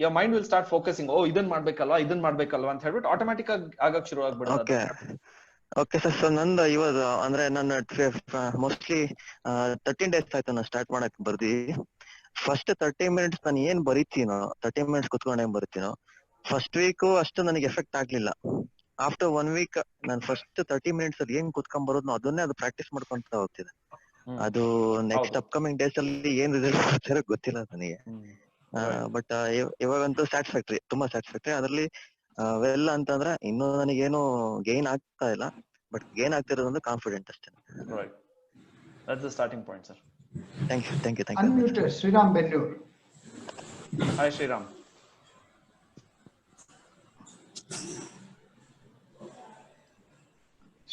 your mind will start focusing, oh ಇದನ್ ಮಾಡ್ಬೇಕಲ್ವಾ ಅಂತ ಹೇಳ್ಬಿಟ್ಟು ಆಟೋಮ್ಯಾಟಿಕ್ ಆಗಕ್ ಶುರು ಆಗ್ಬಿಡುತ್ತೆ. Okay sir. ಸೊ ನಂದು ಇವಾಗ ಅಂದ್ರೆ ನನ್ನ ಮೋಸ್ಟ್ಲಿ 13 days ಆಯ್ತು ನಾನು ಸ್ಟಾರ್ಟ್ ಮಾಡಕ್ ಬರ್ದಿ. ಫಸ್ಟ್ 30 minutes ನಾನು ಏನ್ ಬರೀತೀನೋ 30 minutes ಕುತ್ಕೊಂಡ್ ಏನ್ ಬರೀತೀನೋ ಫಸ್ಟ್ ವೀಕ್ ಅಷ್ಟು ನನಗೆ ಎಫೆಕ್ಟ್ ಆಗ್ಲಿಲ್ಲ. ಆಫ್ಟರ್ 1 week ನಾನು ಫಸ್ಟ್ 30 minutes ಅಲ್ಲಿ ಏನ್ ಕುತ್ಕೊಂಡ್ ಬರೋದ್ನೋ ಅದನ್ನೇ ಅದು ಪ್ರಾಕ್ಟೀಸ್ ಮಾಡ್ಕೊಂತ ಹೋಗ್ತಿದೆ. ಅದು ನೆಕ್ಸ್ಟ್ ಅಪ್ಕಮಿಂಗ್ ಡೇಸ್ ಅಲ್ಲಿ ಏನ್ ರಿಸಲ್ಟ್ ಬರ್ತಾರೋ ಗೊತ್ತಿಲ್ಲ ನನಗೆ. ಬಟ್ ಇವಾಗಂತೂ ಸ್ಯಾಟಿಸ್ಫ್ಯಾಕ್ಟರಿ, ತುಂಬಾ ಸ್ಯಾಟಿಸ್ಫ್ಯಾಕ್ಟರಿ. ಅದ್ರಲ್ಲಿ ವೆಲ್ ಅಂತಂದ್ರೆ ಇನ್ನೂ ನನಗೇನು ಗೇನ್ ಆಗ್ತಾ ಇಲ್ಲ, ಬಟ್ ಗೇನ್ ಆಗ್ತಿರೋದು ಕಾನ್ಫಿಡೆಂಟ್ ಅಷ್ಟೇ. Right. That's the starting point, sir. Thank you. Unmuted, Sriram Bennur. Hi, Sriram.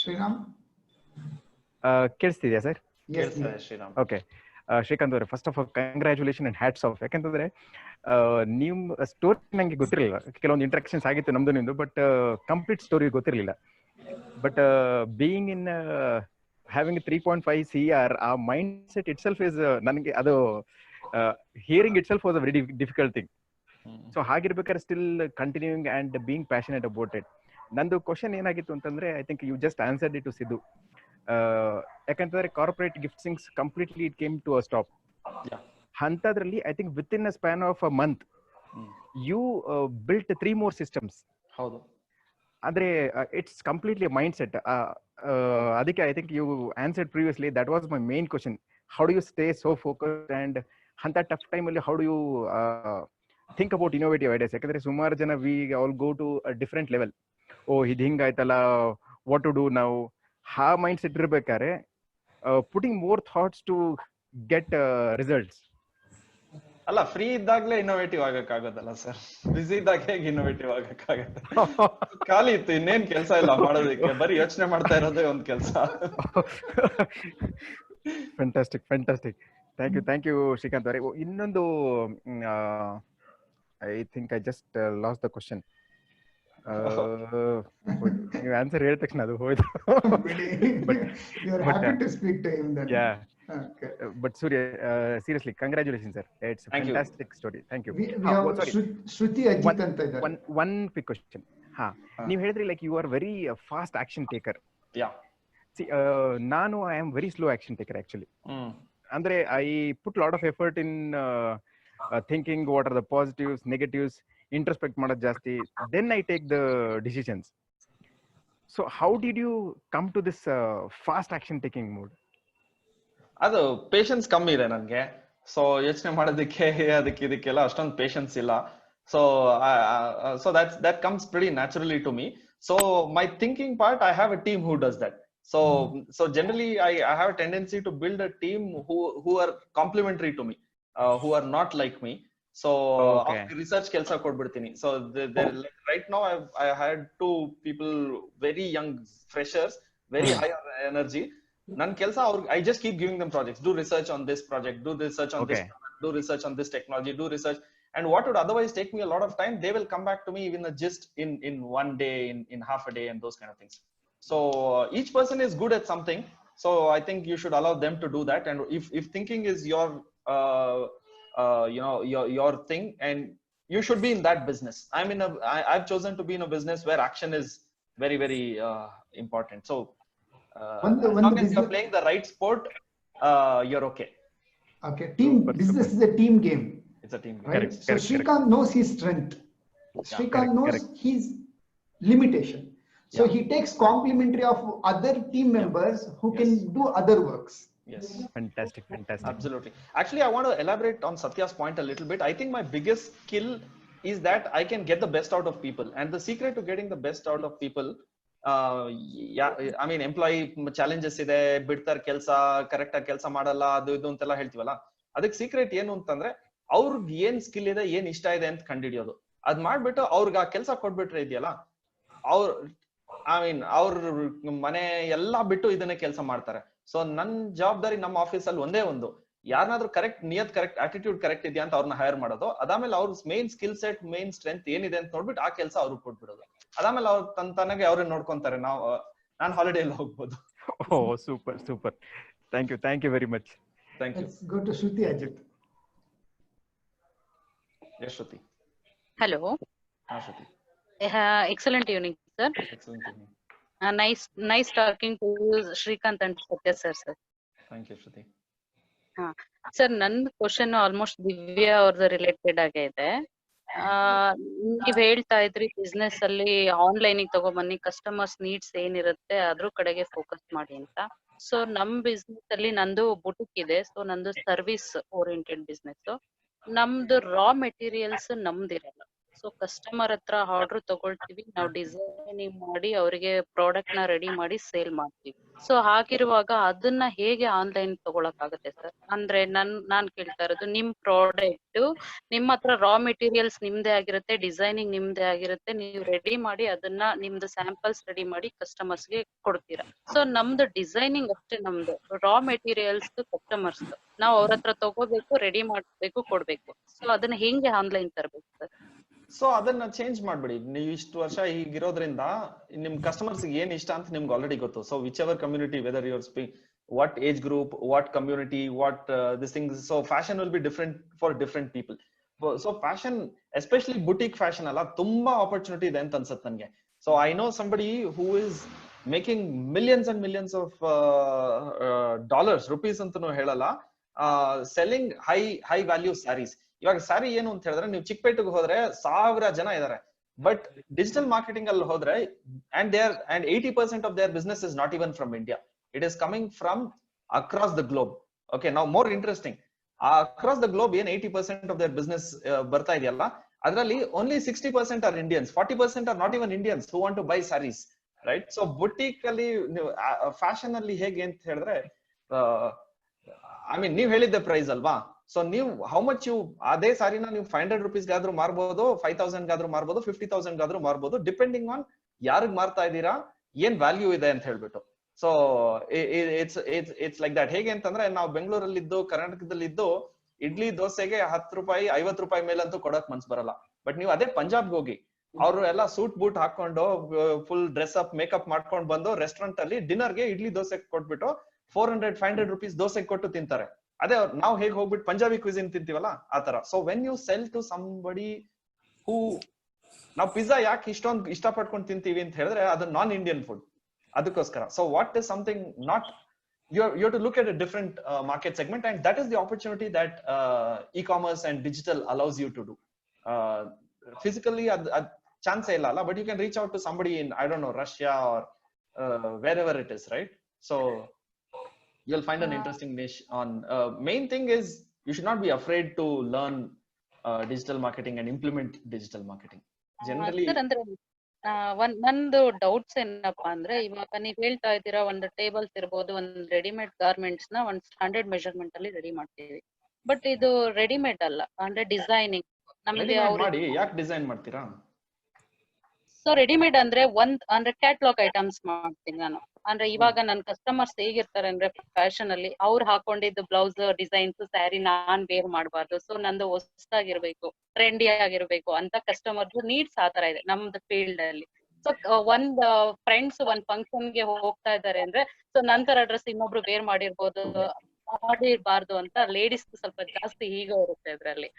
Sriram? ಕೇಳಿಸ್ತಿದ್ಯಾ ಸರ್? Yes, Sriram. ಓಕೆ. ಶ್ರೀಕಾಂತ್ ಅವರೇ, first of all congratulation and hats off. ಯಾಕಂತಂದ್ರೆ ನಿಮ್ ಸ್ಟೋರಿ ನಂಗೆ ಗೊತ್ತಿರಲಿಲ್ಲ. ಕೆಲವೊಂದು ಇಂಟ್ರಾಕ್ಷನ್ಸ್ ಆಗಿತ್ತು ನಮ್ದು ನಿಮ್ದು, ಬಟ್ ಕಂಪ್ಲೀಟ್ ಸ್ಟೋರಿ ಗೊತ್ತಿರಲಿಲ್ಲ. But being in having 3.5 CR, ಆ mindset itself is ನನಗೆ ಅದು hearing itself was a very difficult thing. So ಹಾಗಿರ್ಬೇಕಾದ್ರೆ still continuing and being passionate about it. ನಂದು ಕ್ವಶನ್ ಏನಾಗಿತ್ತು ಅಂತಂದ್ರೆ, I think you just answered it to Siddu. ಯಾಕಂತಂದ್ರೆ corporate giftings completely it came to a stop. ಅಂತದ್ರಲ್ಲಿ I think within a span of a month you built 3 more systems. ಹೌದು. ಅಂದ್ರೆ it's completely mindset. ಅದಕ್ಕೆ I think you answered previously, that was my main question. How do you stay so focused and ಅಂತ tough ಟೈಮಲ್ಲಿ how do you think about innovative ideas? ಯಾಕಂದ್ರೆ ಸುಮಾರು ಜನ we all go to different level. ಓ ಇದು ಹಿಂಗಾಯ್ತಲ್ಲ, what to do ನಾವು, ಆ ಮೈಂಡ್ ಸೆಟ್ ಇರ್ಬೇಕಾದ್ರೆ putting more thoughts to get results. ಅಲ್ಲ, ಫ್ರೀ ಇದ್ದಾಗ್ಲೇ ಇನೋವೇಟಿವ್ ಆಗಕ್ಕಾಗೋದಲ್ಲ ಸರ್. ಬಿಸಿ ಇದ್ದಾಗ ಹೇಗೆ ಇನೋವೇಟಿವ್ ಆಗಕ್ಕಾಗತ್ತೆ? ಖಾಲಿ ಇತ್ತು, ಇನ್ನೇನ್ ಕೆಲಸ ಇಲ್ಲ ಮಾಡೋದಕ್ಕೆ, ಬರೀ ಯೋಚನೆ ಮಾಡ್ತಾ ಇರೋದೇ ಒಂದ್ ಕೆಲಸ. ಫ್ಯಾಂಟಾಸ್ಟಿಕ್. ಥ್ಯಾಂಕ್ ಯು ಶ್ರೀಕಾಂತ್ ಅವರೇ. ಇನ್ನೊಂದು I think I just last the question. ನೀವು ಆನ್ಸರ್ ಹೇಳಿದ ತಕ್ಷಣ ಅದು ಹೋಯ್ತು. But Surya, seriously, congratulations, sir. It's a fantastic story. Thank you. Shruti Ajit anta idare. One quick question. ನೀವು ಹೇಳಿದ್ರಿ like you are very fast action taker. Yeah. See, ನಾನು I am very slow action taker actually. ಅಂದ್ರೆ I put lot of effort in thinking what are the positives, negatives, introspect ಮಾಡೋದು ಜಾಸ್ತಿ, then I take the decisions. So how did you come to this fast action taking mode? ಅದು patience ಕಮ್ಮಿ ಇದೆ ನನ್ಗೆ. So ಯೋಚನೆ ಮಾಡೋದಕ್ಕೆ ಅದಕ್ಕೆ ಇದಕ್ಕೆಲ್ಲ ಅಷ್ಟೊಂದು ಪೇಷನ್ಸ್ ಇಲ್ಲ. So that comes pretty naturally to me. So my thinking part, I have a team who does that. So generally I have a tendency to build a team who are complementary to me, who are not like me. So research ಕೆಲಸ ಕೊಡ್ಬಿಡ್ತೀನಿ. So like right now I had 2 people, very young freshers, very high energy. Nan kelsa I just keep giving them projects. Do research on this project, do research on this product, do research on this technology, do research. And what would otherwise take me a lot of time, they will come back to me even a gist in one day, in half a day, and those kind of things. So each person is good at something. So I think you should allow them to do that. And if thinking is your your thing, and you should be in that business. I've chosen to be in a business where action is very, very important. So as long as you're playing the right sport, you're okay. Okay, business is a team game. It's a team game. Right? So Srikanth knows his strength. Srikanth knows his limitation. So he takes complimentary of other team members who can do other works. Yes. Fantastic. Absolutely. Actually, I want to elaborate on Satya's point a little bit. I think my biggest skill is that I can get the best out of people. And the secret to getting the best out of people, employee challenges ಇದೆ, ಬಿಡ್ತಾರೆ ಕೆಲಸ, correct ಆಗಿ ಕೆಲಸ ಮಾಡಲ್ಲ, ಅದು ಇದು ಅಂತೆಲ್ಲ ಹೇಳ್ತೀವಲ್ಲ. ಅದಕ್ಕೆ ಸೀಕ್ರೆಟ್ ಏನು ಅಂತಂದ್ರೆ, ಅವ್ರಿಗೆ ಏನ್ ಸ್ಕಿಲ್ ಇದೆ, ಏನ್ ಇಷ್ಟ ಇದೆ ಅಂತ ಕಂಡುಹಿಡಿಯೋದು. ಅದ್ ಮಾಡ್ಬಿಟ್ಟು ಅವ್ರಿಗೆ ಆ ಕೆಲಸ ಕೊಟ್ಬಿಟ್ರೆ ಇದೆಯಲ್ಲ, ಅವ್ರ ಮನೆ ಎಲ್ಲಾ ಬಿಟ್ಟು ಇದನ್ನೇ ಕೆಲಸ ಮಾಡ್ತಾರೆ. ಸೊ ನನ್ ಜವಾಬ್ದಾರಿ ನಮ್ಮ ಆಫೀಸಲ್ಲಿ ಒಂದೇ ಒಂದು, ಯಾರನ್ನಾದ್ರೂ ಕರೆಕ್ಟ್ ಆಟಿಟ್ಯೂಡ್ ಕರೆಕ್ಟ್ ಇದೆಯಾ ಅಂತ ಅವ್ರನ್ನ ಹೈರ್ ಮಾಡೋದು. ಅದಾದ್ಮೇಲೆ ಅವ್ರ main skill set, main strength ಏನಿದೆ ಅಂತ ನೋಡ್ಬಿಟ್ಟು ಆ ಕೆಲಸ ಅವ್ರಿಗೆ ಕೊಟ್ಬಿಡೋದು. ಅದಾದ್ಮೇಲೆ ಅವ್ರು ತನಗೆ ಅವ್ರನ್ನ ನೋಡ್ಕೊಂತಾರೆ, ನಾನು ಹಾಲಿಡೇ ಎಲ್ಲ ಹೋಗ್ಬೋದು. Super. Thank you very much. Let's go to Shruti Ajit. Yes, Shruti. Hello. Shruti. Excellent evening, sir. Excellent evening. Nice talking to you, Shrikant and Satya sir. Thank you, Shruti. Sir, ನನ್ನ question almost Divya ಅವ್ರದ್ದು related ಆಗೈತೆ. ನೀವ್ ಹೇಳ್ತಾ ಇದ್ರಿ business ಅಲ್ಲಿ online ತಗೊಬನ್ನಿ, customers needs ಏನಿರುತ್ತೆ ಅದ್ರ ಕಡೆಗೆ ಫೋಕಸ್ ಮಾಡಿ ಅಂತ. ಸೊ ನಮ್ ಬಿಸ್ನೆಸ್ ಅಲ್ಲಿ ನಂದು ಬುಟಿಕ್ ಇದೆ. ಸೊ ನಂದು ಸರ್ವಿಸ್ ಓರಿಯೆಂಟೆಡ್ ಬಿಸ್ನೆಸ್. ನಮ್ದು ರಾ ಮೆಟೀರಿಯಲ್ಸ್ ನಮ್ದಿರಲ್ಲ. ಸೊ ಕಸ್ಟಮರ್ ಹತ್ರ ಆರ್ಡರ್ ತಗೊಳ್ತೀವಿ, ನಾವು ಡಿಸೈನಿಂಗ್ ಮಾಡಿ ಅವರಿಗೆ ಪ್ರಾಡಕ್ಟ್ ನ ರೆಡಿ ಮಾಡಿ ಸೇಲ್ ಮಾಡ್ತೀವಿ. ಸೊ ಹಾಗಿರುವಾಗ ಅದನ್ನ ಹೇಗೆ ಆನ್ಲೈನ್ ತಗೊಳಕ್ ಆಗುತ್ತೆ ಸರ್? ಅಂದ್ರೆ ನಾನ್ ಕೇಳ್ತಾ ಇರೋದು, ನಿಮ್ ಪ್ರಾಡಕ್ಟ್ ನಿಮ್ ಹತ್ರ ರಾ ಮೆಟೀರಿಯಲ್ಸ್ ನಿಮ್ದೇ ಆಗಿರುತ್ತೆ, ಡಿಸೈನಿಂಗ್ ನಿಮ್ದೇ ಆಗಿರುತ್ತೆ, ನೀವು ರೆಡಿ ಮಾಡಿ ಅದನ್ನ ನಿಮ್ದು ಸ್ಯಾಂಪಲ್ಸ್ ರೆಡಿ ಮಾಡಿ ಕಸ್ಟಮರ್ಸ್ ಗೆ ಕೊಡ್ತೀರಾ. ಸೊ ನಮ್ದು ಡಿಸೈನಿಂಗ್ ಅಷ್ಟೇ, ನಮ್ದು ರಾ ಮೆಟೀರಿಯಲ್ಸ್ ಕಸ್ಟಮರ್ಸ್ ನಾವು ಅವ್ರ ಹತ್ರ ತಗೋಬೇಕು, ರೆಡಿ ಮಾಡ್ಬೇಕು, ಕೊಡ್ಬೇಕು. ಸೊ ಅದನ್ನ ಹೆಂಗೆ ಆನ್ಲೈನ್ ತರಬೇಕು ಸರ್? ಸೊ ಅದನ್ನ ಚೇಂಜ್ ಮಾಡ್ಬಿಡಿ. ನೀವು ಇಷ್ಟು ವರ್ಷ ಹೀಗಿರೋದ್ರಿಂದ ನಿಮ್ ಕಸ್ಟಮರ್ಸ್ ಏನ್ ಇಷ್ಟ ಅಂತ ನಿಮ್ಗೆ ಆಲ್ರೆಡಿ ಗೊತ್ತು. So which ever community, weather your speak what age group, what community, what this things. So fashion will be different for different people. So fashion, especially boutique fashion alla tumba opportunity ಇದೆ ಅಂತ ಅನ್ಸುತ್ತೆ ನನಗೆ. So I know somebody who is making millions and millions of dollars, rupees ಅಂತನೂ ಹೇಳಲ್ಲ, selling high value sarees. ಇವಾಗ ಸ್ಯಾರಿ ಏನು ಅಂತ ಹೇಳಿದ್ರೆ, ನೀವು ಚಿಕ್ಕಪೇಟೆಗೆ ಹೋದ್ರೆ 1000 ಜನ ಇದಾರೆ, ಬಟ್ ಡಿಜಿಟಲ್ ಮಾರ್ಕೆಟಿಂಗ್ ಅಲ್ಲಿ ಹೋದ್ರೆ and 80% of their business is not even from India. It is coming from across the globe. Okay, now more interesting, across the globe ಏನ್ 80% of their business ಬರ್ತಾ ಇದೆಯಲ್ಲ, ಅದರಲ್ಲಿ only 60% are Indians, 40% are not even Indians who want to buy sarees, right? So boutique ಅಲ್ಲಿ fashion ಅಲ್ಲಿ ಹೇಗೆ ಅಂತ ಹೇಳಿದ್ರೆ, I mean ನೀವ್ ಹೇಳಿದ್ದೆ ಪ್ರೈಸ್ ಅಲ್ವಾ? ಸೊ ನೀವು ಹೌ ಮಚ್ ಯು ಅದೇ ಸಾರಿನ ನೀವು 500 rupees ಗಾದ್ರೂ ಮಾರ್ಬೋದು, 5000 ಗಾದ್ರೂ ಮಾರ್ಬೋದು, 50,000 ಗಾದ್ರೂ ಮಾರ್ಬೋದು, ಡಿಪೆಂಡಿಂಗ್ ಆನ್ ಯಾರಿಗ್ ಮಾರ್ತಾ ಇದ್ದೀರಾ, ಏನ್ ವ್ಯಾಲ್ಯೂ ಇದೆ ಅಂತ ಹೇಳ್ಬಿಟ್ಟು. So it's like that. ಹೇಗೆ ಅಂತಂದ್ರೆ, ನಾವು ಬೆಂಗಳೂರಲ್ಲಿದ್ದು ಕರ್ನಾಟಕದಲ್ಲಿದ್ದು ಇಡ್ಲಿ ದೋಸೆಗೆ 10 ರೂಪಾಯಿ 50 ರೂಪಾಯಿ ಮೇಲಂತೂ ಕೊಡಕ್ ಮನ್ಸ್ ಬರಲ್ಲ. ಬಟ್ ನೀವು ಅದೇ ಪಂಜಾಬ್ಗೆ ಹೋಗಿ, ಅವರು ಎಲ್ಲ ಸೂಟ್ ಬೂಟ್ ಹಾಕೊಂಡು ಫುಲ್ ಡ್ರೆಸ್ ಅಪ್ ಮೇಕಪ್ ಮಾಡ್ಕೊಂಡು ಬಂದು ರೆಸ್ಟೋರೆಂಟ್ ಅಲ್ಲಿ ಡಿನ್ನರ್ಗೆ ಇಡ್ಲಿ ದೋಸೆ ಕೊಟ್ಬಿಟ್ಟು 400-500 rupees ದೋಸೆ ಕೊಟ್ಟು ತಿಂತಾರೆ. ಅದೇ ನಾವು ಹೇಗೆ ಹೋಗ್ಬಿಟ್ಟು ಪಂಜಾಬಿ ಕ್ವಿಸಿನ್ ತಿಂತೀವಲ್ಲ ಆ ತರ. So when you sell to somebody who, ನಾವು ಪಿಜ್ಜಾ ಯಾಕೆ ಇಷ್ಟೊಂದು ಇಷ್ಟಪಟ್ಕೊಂಡು ತಿಂತೀವಿ ಅಂತ ಹೇಳಿದ್ರೆ ಅದು ನಾನ್ ಇಂಡಿಯನ್ ಫುಡ್, ಅದಕ್ಕೋಸ್ಕರ. So what is something not, you have to look at a different market segment, and that is the opportunity that e-commerce and digital allows you to do. Physically chance illa, but you can reach out to somebody in, I don't know, Russia or wherever it is, right? So you'll find an interesting niche on main thing is you should not be afraid to learn digital marketing and implement digital marketing generally. ನಂದು doubts ಏನಪ್ಪಾ ಅಂದ್ರೆ, ಇವಾಗ ನೀವ್ ಹೇಳ್ತಾ ಇದ್ದೀರಾ ಒಂದು tables ಇರ್ಬೋದು, ಒಂದು ರೆಡಿಮೇಡ್ ಗಾರ್ಮೆಂಟ್ಸ್ ನ ಒಂದು ಸ್ಟ್ಯಾಂಡರ್ಡ್ ಮೆಜರ್ಮೆಂಟ್ ಅಲ್ಲಿ ರೆಡಿ ಮಾಡ್ತೀವಿ. ಬಟ್ ಇದು ರೆಡಿಮೇಡ್ ಅಲ್ಲ, ಅಂದ್ರೆ ಡಿಸೈನಿಂಗ್ ನಮಗೆ ಮಾಡಿ. ಯಾಕೆ ಡಿಸೈನ್ ಮಾಡ್ತೀರಾ? ಸೊ ರೆಡಿಮೇಡ್ ಅಂದ್ರೆ ಅಂದ್ರೆ ಕ್ಯಾಟ್ಲಾಗ್ ಐಟಮ್ಸ್ ಮಾಡ್ತೀನಿ ನಾನು. ಅಂದ್ರೆ ಇವಾಗ ನನ್ ಕಸ್ಟಮರ್ಸ್ ಹೇಗಿರ್ತಾರೆ ಅಂದ್ರೆ, ಫ್ಯಾಷನ್ ಅಲ್ಲಿ ಅವ್ರು ಹಾಕೊಂಡಿದ್ದು ಬ್ಲೌಸ್ ಡಿಸೈನ್ಸ್ ಸ್ಯಾರಿ ನಾನ್ ವೇರ್ ಮಾಡಬಾರ್ದು. ಸೊ ನಂದು ಹೊಸದಾಗಿರ್ಬೇಕು, ಟ್ರೆಂಡಿ ಆಗಿರ್ಬೇಕು ಅಂತ ಕಸ್ಟಮರ್ ನೀಡ್ಸ್ ಆತರ ಇದೆ ನಮ್ದು ಫೀಲ್ಡ್ ಅಲ್ಲಿ. ಸೊ ಒಂದ್ ಫ್ರೆಂಡ್ಸ್ ಒಂದ್ ಫಂಕ್ಷನ್ ಗೆ ಹೋಗ್ತಾ ಇದಾರೆ ಅಂದ್ರೆ, ಸೊ ನಂತರ ಡ್ರೆಸ್ ಇನ್ನೊಬ್ರು ವೇರ್ ಮಾಡಿರ್ಬಾರ್ದು ಅಂತ ಲೇಡೀಸ್ ಸ್ವಲ್ಪ ಜಾಸ್ತಿ ಈಗೋ ಇರುತ್ತೆ ಅದ್ರಲ್ಲಿ.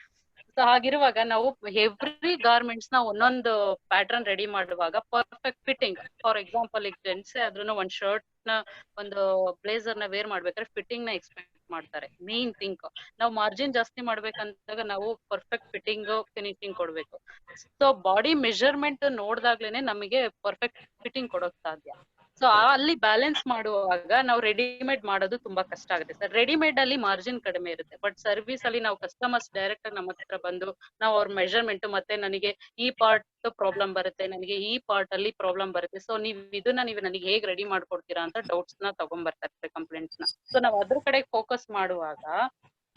ಸೊ ಹಾಗಿರುವಾಗ ನಾವು ಎವ್ರಿ ಗಾರ್ಮೆಂಟ್ಸ್ ನ ಒಂದೊಂದು ಪ್ಯಾಟರ್ನ್ ರೆಡಿ ಮಾಡುವಾಗ ಪರ್ಫೆಕ್ಟ್ ಫಿಟ್ಟಿಂಗ್, ಫಾರ್ ಎಕ್ಸಾಂಪಲ್ ಈಗ ಜೆಂಟ್ಸ್ ಆದ್ರೂ ಒಂದ್ ಶರ್ಟ್ ನ ಒಂದು ಬ್ಲೇಸರ್ ನ ವೇರ್ ಮಾಡ್ಬೇಕಾದ್ರೆ ಫಿಟ್ಟಿಂಗ್ ನ ಎಕ್ಸ್ಪೆಕ್ಟ್ ಮಾಡ್ತಾರೆ. ಮೇನ್ ಥಿಂಕ್ ನಾವು ಮಾರ್ಜಿನ್ ಜಾಸ್ತಿ ಮಾಡ್ಬೇಕಂತಾಗ ನಾವು ಪರ್ಫೆಕ್ಟ್ ಫಿಟ್ಟಿಂಗ್ ಫಿನಿಶಿಂಗ್ ಕೊಡ್ಬೇಕು. ಸೊ ಬಾಡಿ ಮೆಜರ್ಮೆಂಟ್ ನೋಡ್ದಾಗ್ಲೇನೆ ನಮಗೆ ಪರ್ಫೆಕ್ಟ್ ಫಿಟ್ಟಿಂಗ್ ಕೊಡೋಕ್ ಸಾಧ್ಯ. ಸೊ ಅಲ್ಲಿ ಬ್ಯಾಲೆನ್ಸ್ ಮಾಡುವಾಗ ನಾವು ರೆಡಿಮೇಡ್ ಮಾಡೋದು ತುಂಬಾ ಕಷ್ಟ ಆಗುತ್ತೆ ಸರ್. ರೆಡಿಮೇಡ್ ಅಲ್ಲಿ ಮಾರ್ಜಿನ್ ಕಡಿಮೆ ಇರುತ್ತೆ, ಬಟ್ ಸರ್ವಿಸ್ ಅಲ್ಲಿ ನಾವು ಕಸ್ಟಮರ್ಸ್ ಡೈರೆಕ್ಟ್ ಆಗಿ ನಮ್ಮ ಹತ್ರ ಬಂದು ನಾವು ಅವ್ರ ಮೆಜರ್ಮೆಂಟ್ ಮತ್ತೆ ನನಗೆ ಈ ಪಾರ್ಟ್ ಪ್ರಾಬ್ಲಮ್ ಬರುತ್ತೆ, ನನಗೆ ಈ ಪಾರ್ಟ್ ಅಲ್ಲಿ ಪ್ರಾಬ್ಲಮ್ ಬರುತ್ತೆ, ಸೊ ನೀವು ನನಗೆ ಹೇಗ್ ರೆಡಿ ಮಾಡ್ಕೊಡ್ತೀರಾ ಅಂತ ಡೌಟ್ಸ್ ನ ತಗೊಂಡ್ಬರ್ತಾರೆ, ಕಂಪ್ಲೇಂಟ್ಸ್ ನ. ಸೊ ನಾವು ಅದ್ರ ಕಡೆ ಫೋಕಸ್ ಮಾಡುವಾಗ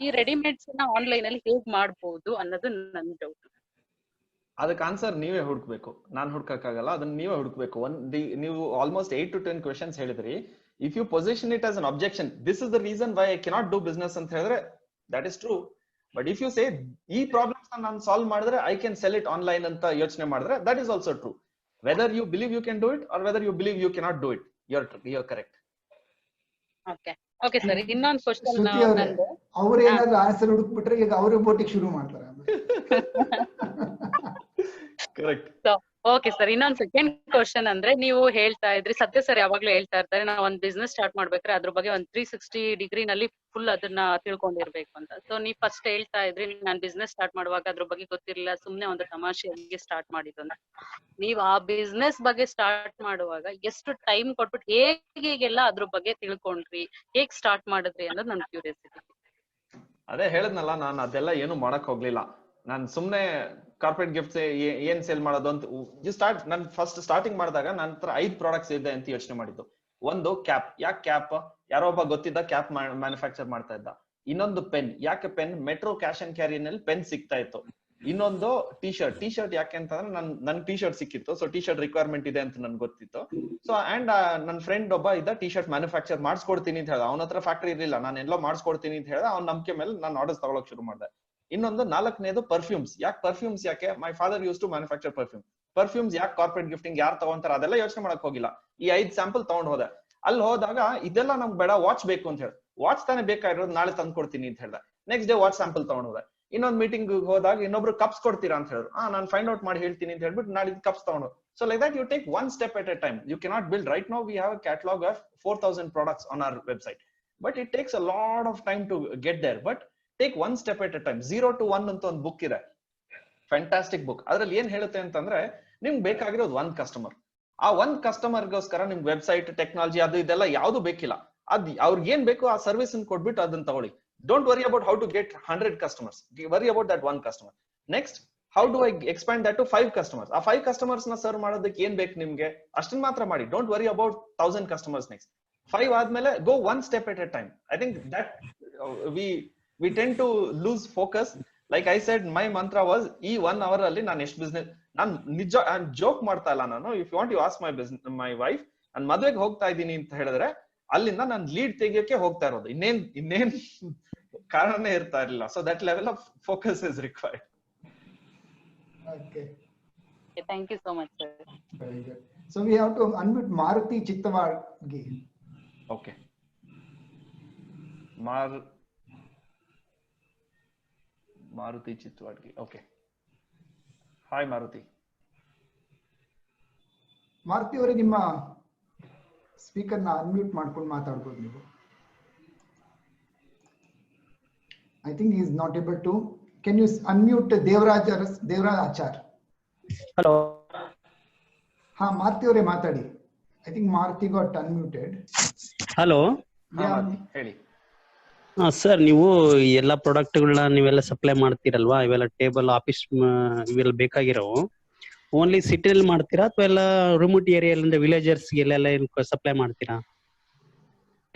ಈ ರೆಡಿಮೇಡ್ಸ್ ನ ಆನ್ಲೈನ್ ಅಲ್ಲಿ ಹೇಗ್ ಮಾಡ್ಬೋದು ಅನ್ನೋದು ನನ್ ಡೌಟ್. ಅದಕ್ಕೆ ಆನ್ಸರ್ ನೀವೇ ಹುಡುಕ್ಬೇಕು, ನಾನ್ ಹುಡ್ಕಕ್ಕಾಗಲ್ಲ, ಅದನ್ನ ನೀವೇ ಹುಡುಕ್ಬೇಕು. ನೀವು ಆಲ್ಮೋಸ್ಟ್ 8 to 10 questions ಹೇಳಿದ್ರಿ. If you position it as an objection, this is the reason why I cannot do business ಅಂತ ಹೇಳಿದ್ರೆ that is true. But if you say ಈ ಪ್ರಾಬ್ಲಮ್ಸ್ ನಾನು ಸಾಲ್ವ್ ಮಾಡಿದ್ರೆ I can sell it online ಅಂತ ಯೋಚನೆ ಮಾಡಿದ್ರೆ that is also true. Whether you believe you can do it or whether you believe you cannot do it, you are correct. Okay sir, ಇನ್ನೊಂದು question. ಅವ್ರು ಏನಾದ್ರು answer ಹುಡುಕ್ಬಿಟ್ರೆ ಈಗ ಅವರು ಬೋಟಿಗೆ ಶುರು ಮಾಡ್ತಾರೆ. ಕರೆಕ್ಟ್. ಓಕೆ ಸರ್, ಇನ್ನೊಂದ್ ಸೆಕೆಂಡ್ ಕ್ವಶನ್ ಅಂದ್ರೆ, ನೀವು ಹೇಳ್ತಾ ಇದ್ರಿ, ಸತ್ಯ ಸರ್ ಯಾವಾಗ್ಲೂ ಹೇಳ್ತಾ ಇರ್ತಾರೆ, ನಾವು ಒಂದ್ ಬಿಸ್ನೆಸ್ ಸ್ಟಾರ್ಟ್ ಮಾಡ್ಬೇಕಾದ್ರೆ ಅದ್ರ ಬಗ್ಗೆ ಒಂದ್ 360 ಡಿಗ್ರಿನಲ್ಲಿ ಫುಲ್ ಅದನ್ನ ತಿಳ್ಕೊಂಡಿರ್ಬೇಕು ಅಂತ. ಸೊ ನೀವ್ ಫಸ್ಟ್ ಹೇಳ್ತಾ ಇದ್ರಿ, ನಾನ್ ಬಿಸ್ನೆಸ್ ಸ್ಟಾರ್ಟ್ ಮಾಡುವಾಗ ಅದ್ರ ಬಗ್ಗೆ ಗೊತ್ತಿರ್ಲಿಲ್ಲ, ಸುಮ್ನೆ ಒಂದು ತಮಾಷೆಗೆ ಸ್ಟಾರ್ಟ್ ಮಾಡಿದ್ದು ಅಂತ. ನೀವ್ ಆ ಬಿಸ್ನೆಸ್ ಬಗ್ಗೆ ಸ್ಟಾರ್ಟ್ ಮಾಡುವಾಗ ಎಷ್ಟು ಟೈಮ್ ಕೊಟ್ಬಿಟ್ಟು ಹೇಗೆಲ್ಲ ಅದ್ರ ಬಗ್ಗೆ ತಿಳ್ಕೊಂಡ್ರಿ, ಹೇಗ್ ಸ್ಟಾರ್ಟ್ ಮಾಡಿದ್ರಿ ಅನ್ನೋದು ನನ್ ಕ್ಯೂರಿಯಾಸಿಟಿ. ಅದೇ ಹೇಳದ್ನಲ್ಲ, ನಾನು ಅದೆಲ್ಲ ಏನು ಮಾಡಕ್ ಹೋಗ್ಲಿಲ್ಲ. ನಾನ್ ಸುಮ್ನೆ ಕಾರ್ಪೊರೇಟ್ ಗಿಫ್ಟ್ಸ್ ಏನ್ ಸೇಲ್ ಮಾಡೋದು ಅಂತ ಸ್ಟಾರ್ಟ್. ನನ್ ಫಸ್ಟ್ ಸ್ಟಾರ್ಟಿಂಗ್ ಮಾಡಿದಾಗ ನನ್ನ ಹತ್ರ 5 ಪ್ರಾಡಕ್ಟ್ಸ್ ಇದೆ ಅಂತ ಯೋಚನೆ ಮಾಡಿದ್ದು. ಒಂದು ಕ್ಯಾಪ್. ಯಾಕೆ ಕ್ಯಾಪ್? ಯಾರೋ ಒಬ್ಬ ಗೊತ್ತಿದ್ದ ಕ್ಯಾಪ್ ಮ್ಯಾನುಫ್ಯಾಕ್ಚರ್ ಮಾಡ್ತಾ ಇದ್ದ. ಇನ್ನೊಂದು ಪೆನ್. ಯಾಕೆ ಪೆನ್? ಮೆಟ್ರೋ ಕ್ಯಾಶ್ ಅಂಡ್ ಕ್ಯಾರಿನಲ್ಲಿ ಪೆನ್ ಸಿಗ್ತಾ ಇತ್ತು. ಇನ್ನೊಂದು ಟಿ ಶರ್ಟ್. ಯಾಕೆ ಅಂತಂದ್ರೆ ನನ್ ಟಿ ಶರ್ಟ್ ಸಿಕ್ಕಿತ್ತು, ಸೊ ಟಿ ಶರ್ಟ್ ರಿಕ್ವೈರ್ಮೆಂಟ್ ಇದೆ ಅಂತ ನನ್ಗೆ ಗೊತ್ತಿತ್ತು. ಸೊ ಅಂಡ್ ನನ್ನ ಫ್ರೆಂಡ್ ಒಬ್ಬ ಇದ್ದ, ಟಿ ಶರ್ಟ್ ಮ್ಯಾನುಫ್ಯಾಕ್ಚರ್ ಮಾಡಿಸ್ಕೊಡ್ತೀನಿ ಅಂತ ಹೇಳ್ದ. ಅವನ ಹತ್ರ ಫ್ಯಾಕ್ಟರಿ ಇರ್ಲಿಲ್ಲ, ನಾನು ಎಲ್ಲೋ ಮಾಡಿಸ್ಕೊಡ್ತೀನಿ ಅಂತ ಹೇಳ್ದ. ಅವ್ನ ನಂಬಿಕೆ ಮೇಲೆ ನಾನು ಆರ್ಡರ್ಸ್ ತಗೊಳಕ್ ಶುರು ಮಾಡಿದೆ. ಇನ್ನೊಂದು 4ನೇದು ಪರ್ಫ್ಯೂಮ್ಸ್. ಯಾಕೆ my father used to manufacture perfumes ಯಾಕೆ ಕಾರ್ಪೊರೇಟ್ ಗಿಫ್ಟಿಂಗ್ ಯಾರು ತಗೊಂತಾರ ಅದೆಲ್ಲ ಯೋಚನೆ ಮಾಡಕ್ ಹೋಗಿಲ್ಲ. ಈ 5 ಸ್ಯಾಂಪಲ್ ತಗೊಂಡ್ ಹೋದೆ. ಅಲ್ಲಿ ಹೋದಾಗ ಇದೆಲ್ಲ ನಮ್ಗೆ ಬೇಡ, ವಾಚ್ ಬೇಕು ಅಂತ ಹೇಳಿ. ವಾಚ್ ತಾನೇ ಬೇಕಾಗಿರೋದು, ನಾಳೆ ತಂದು ಕೊಡ್ತೀನಿ ಅಂತ ಹೇಳ್ದೆ. ನೆಕ್ಸ್ಟ್ ಡೇ ವಾಚ್ ಸ್ಯಾಂಪಲ್ ತಗೊಂಡ್ ಹೋದೆ. ಇನ್ನೊಂದು ಮೀಟಿಂಗ್ ಹೋದಾಗ ಇನ್ನೊಬ್ರು ಕಪ್ಸ್ ಕೊಡ್ತೀರಾ ಅಂತ ಹೇಳಿದ್ರು. ನಾನು ಫೈಂಡ್ ಔಟ್ ಮಾಡಿ ಹೇಳ್ತೀನಿ ಅಂತ ಹೇಳ್ಬಿಟ್ಟು ನಾಳೆ ಕಪ್ಸ್ ತಗೊಂಡು. So like that you take one step at a time. You cannot build. Right now we have a catalogue of 4000 products on our website, but it takes a lot of time to get there. But take one step at a time. 0 to 1 ಅಂತ ಒಂದು book ಇದೆ, fantastic book. ಅದ್ರಲ್ಲಿ ಏನ್ ಹೇಳುತ್ತೆ ಅಂತಂದ್ರೆ, ನಿಮ್ಗೆ ಬೇಕಾಗಿರೋದು 1 customer. ಆ 1 ಕಸ್ಟಮರ್ಗೋಸ್ಕರ ನಿಮ್ಗೆ ವೆಬ್ಸೈಟ್, ಟೆಕ್ನಾಲಜಿ ಅದು ಇದೆಲ್ಲ ಯಾವ್ದು ಬೇಕಿಲ್ಲ. ಅವ್ರಿಗೆ ಏನ್ ಬೇಕು ಆ ಸರ್ವಿಸ್ ಕೊಟ್ಬಿಟ್ಟು ಅದನ್ನ ತಗೊಳ್ಳಿ. Don't worry about how to get 100 customers. Worry about that 1 customer. Next, how do I expand that to 5 customers? ಆ 5 customers ನ ಸರ್ವ್ ಮಾಡೋದಕ್ಕೆ ಏನ್ ಬೇಕು ನಿಮ್ಗೆ, ಅಷ್ಟನ್ನ ಮಾತ್ರ ಮಾಡಿ. Don't worry about 1000 customers next. 5 ಆದ್ಮೇಲೆ go one step at a time. I think that we tend to lose focus. Like I said, my mantra was, ಈ 1 hour ಅಲ್ಲಿ ನಾನು ಎಷ್ಟು ಬಿಸ್ನೆಸ್, ನಾನು ನಿಜ ಜೋಕ್ ಮಾಡ್ತಾ ಇಲ್ಲ ನಾನು. If you want, you ask my wife. ನಾನು ಮದ್ವೆಗೆ ಹೋಗ್ತಾ ಇದ್ದೀನಿ ಅಂತ ಹೇಳಿದ್ರೆ ಅಲ್ಲಿಂದ ನಾನು ಲೀಡ್ ತೆಗಿಯೋಕೆ ಹೋಗ್ತಾ ಇರೋದು. ಇನ್ನೇನ್ ಕಾರಣನೇ ಇರ್ತಾ ಇರಲಿಲ್ಲ. So that level of focus is required. Okay. Thank you so much, sir. Very good. So we have to unmute Maruti Chittawagi. Okay. Maruti Chittawagi. Okay. Hi Maruti. Maruti ಅವರೇ, ನಿಮ್ಮ ಸ್ಪೀಕರ್ ನ ಅನ್ಮ್ಯೂಟ್ ಮಾಡ್ಕೊಂಡು ಮಾತಾಡ್ಬೋದು ನೀವು. I think he is not able to. Can you unmute Devraj Achar? Hello. Ha, Maruti avare matadi. I think Maruti got unmuted. Hello. ಹೇಳಿ. Sir, ನೀವು ಎಲ್ಲ ಪ್ರಾಡಕ್ಟ್ಗಳನ್ನ ನೀವೆಲ್ಲ ಸಪ್ಲೈ ಮಾಡ್ತೀರಲ್ವಾ? ಇವೆಲ್ಲ ಟೇಬಲ್, ಆಫೀಸ್ ಇವೆಲ್ಲ ಬೇಕಾಗಿರೋ ಓನ್ಲಿ ಸಿಟಿಯಲ್ಲಿ ಮಾಡ್ತೀರಾ ಅಥವಾ ಎಲ್ಲ ರಿಮೋಟ್ ಏರಿಯಾ ವಿಲೇಜರ್ಸ್ ಗೆಲ್ಲ ಸಪ್ಲೈ ಮಾಡ್ತೀರಾ?